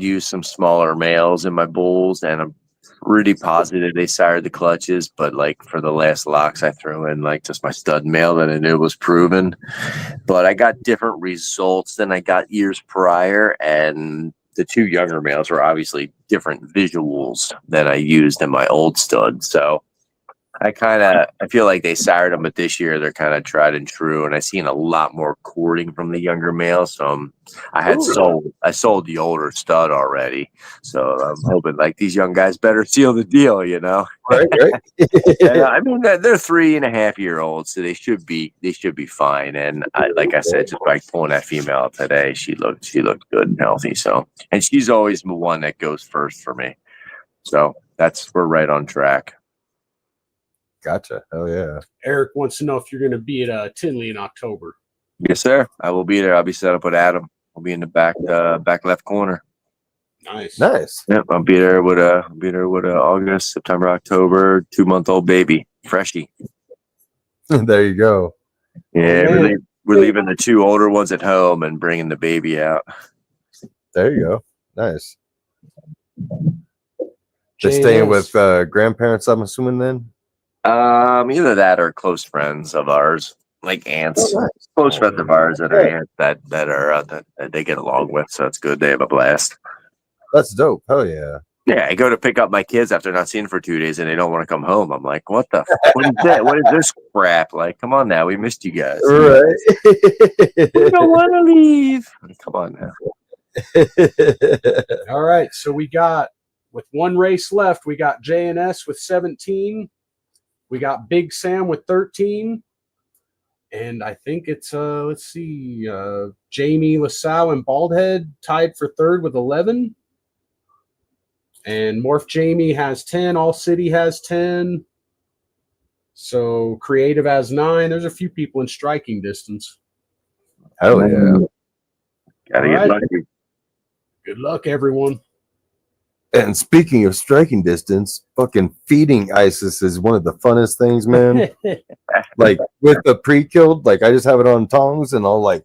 used some smaller males in my bulls, and I'm pretty positive they sired the clutches. But like for the last locks, I threw in like just my stud male that I knew was proven. But I got different results than I got years prior, and the two younger males were obviously different visuals than I used in my old stud. So I feel like they sired them, but this year they're kind of tried and true, and I seen a lot more courting from the younger males. So I sold the older stud already. So I'm hoping like these young guys better seal the deal, you know. Right. And, I mean they're 3.5-year-olds, so they should be fine. And like I said, just by pulling that female out today, she looked good and healthy. So, and she's always the one that goes first for me. So we're right on track. Gotcha. Hell yeah. Eric wants to know if you're going to be at Tinley in October. Yes, sir. I will be there. I'll be set up with Adam. I'll be in the back left corner. Nice. Yep, I'll be there with August, September, October, 2-month-old baby, freshie. There you go. Yeah, we're leaving the two older ones at home and bringing the baby out. There you go. Nice. Just staying with grandparents, I'm assuming then? Either that or close friends of ours, like aunts. Oh, nice. Close friends of ours that are aunts that they get along with, so it's good. They have a blast. That's dope. Hell yeah. Yeah, I go to pick up my kids after not seeing them for 2 days, and they don't want to come home. I'm like, what the? What is that? What is this crap? Like, come on now, we missed you guys. Right. We don't want to leave. Come on now. All right, so we got, with one race left, we got JNS with 17. We got Big Sam with 13. And I think it's, let's see, Jamie LaSalle and Baldhead tied for third with 11. And Morph Jamie has 10. All City has 10. So Creative has 9. There's a few people in striking distance. Hell yeah. Gotta get lucky. Good luck, everyone. And speaking of striking distance, fucking feeding ISIS is one of the funnest things, man. Like with the pre-killed, like I just have it on tongs and I'll like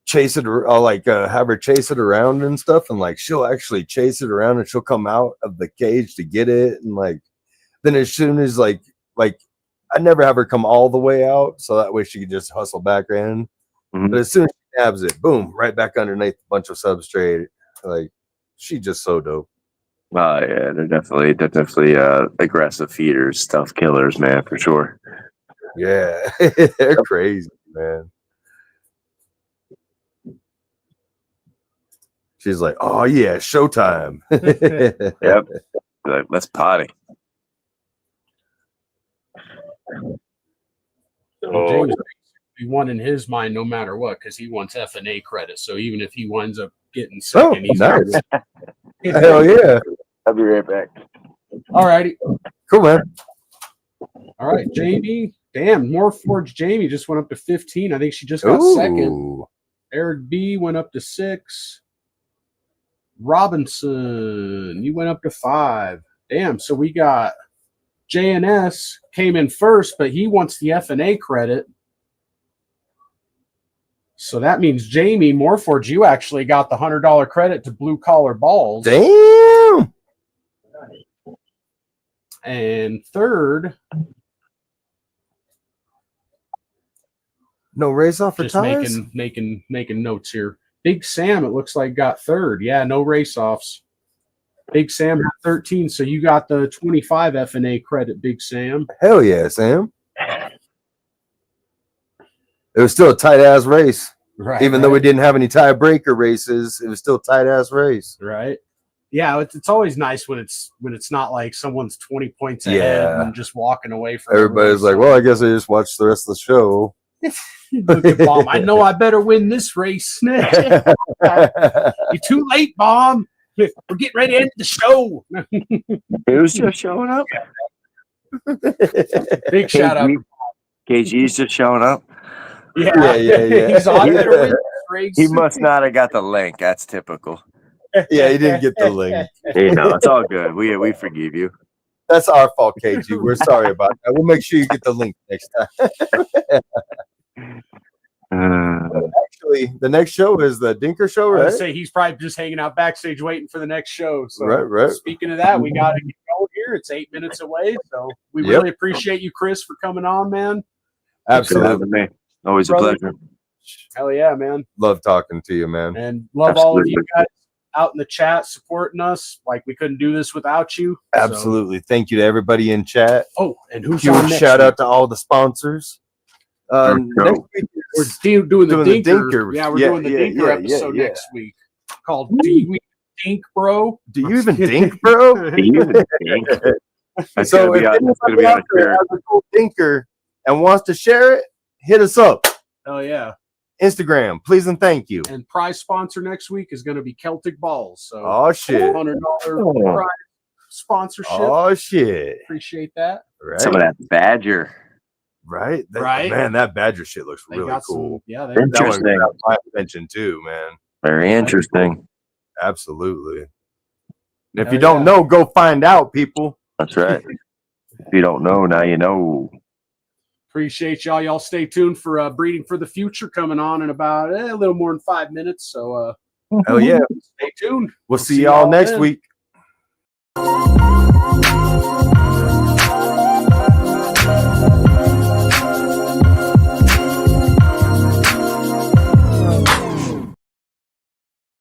chase it. I'll like have her chase it around and stuff, and like she'll actually chase it around and she'll come out of the cage to get it, and like then as soon as like I never have her come all the way out, so that way she can just hustle back in. Mm-hmm. But as soon as she nabs it, boom, right back underneath a bunch of substrate, like. She's just so dope. Oh yeah, they're definitely aggressive feeders, tough killers, man, for sure. Yeah, they're crazy, man. She's like, "Oh yeah, showtime." Yep, like, let's potty. So James he won in his mind no matter what, because he wants FnA credit. So even if he winds up getting second, he's nice. Hell yeah. I'll be right back. All righty. Cool, man. All right, Jamie. Damn, more Forge Jamie just went up to 15. I think she just got second. Eric B went up to 6. Robinson, you went up to 5. Damn, so we got JNS came in first, but he wants the FnA credit. So that means Jamie Morford, you actually got the $100 credit to Blue Collar Balls. Damn. And third, no race off for just tires. making notes here. Big Sam, it looks like got third. Yeah, no race offs. Big Sam had 13, so you got the 25 FnA credit, Big Sam. Hell yeah, Sam. It was still a tight ass race. Right. Even though we didn't have any tiebreaker races, it was still a tight ass race. Right. Yeah, it's always nice when it's not like someone's 20 points ahead and just walking away from everybody's like, well, I guess I just watched the rest of the show. Look at Bomb. I know I better win this race. You're too late, Bomb. We're getting ready to end the show. Who's just showing up? Big shout out. KG's just showing up. Yeah. He's on better win this race. He must not have got the link. That's typical. Yeah, he didn't get the link. You know, it's all good. We forgive you. That's our fault, KG. We're sorry about that. We'll make sure you get the link next time. Actually, the next show is the Dinker show, right? I say he's probably just hanging out backstage waiting for the next show. So right. Speaking of that, we got to get going here. It's 8 minutes away. So we really appreciate you, Chris, for coming on, man. Absolutely. Always a pleasure. Hell yeah, man. Love talking to you, man. And love all of you guys out in the chat supporting us. Like we couldn't do this without you. Absolutely. So. Thank you to everybody in chat. Oh, and who's huge on next shout week? out to all the sponsors. Next week we're doing the Dinker. Yeah, we're doing the Dinker episode next week called Do You Dink, Bro? Do you even dink, bro? Do you even dink? So if anybody out there has a cool dinker and wants to share it, hit us up. Oh yeah. Instagram, please and thank you. And prize sponsor next week is going to be Celtic Balls. So oh shit, $100 prize sponsorship. Oh shit, appreciate that. Right. Some of that Badger. Right, right. Man, that Badger shit looks really cool. Yeah, that one got my attention too, man. Very interesting. Absolutely. And if you don't know, go find out, people. That's right. If you don't know, now you know. Appreciate y'all. Y'all stay tuned for Breeding for the Future coming on in about a little more than 5 minutes. So hell yeah. Stay tuned. We'll see y'all next week.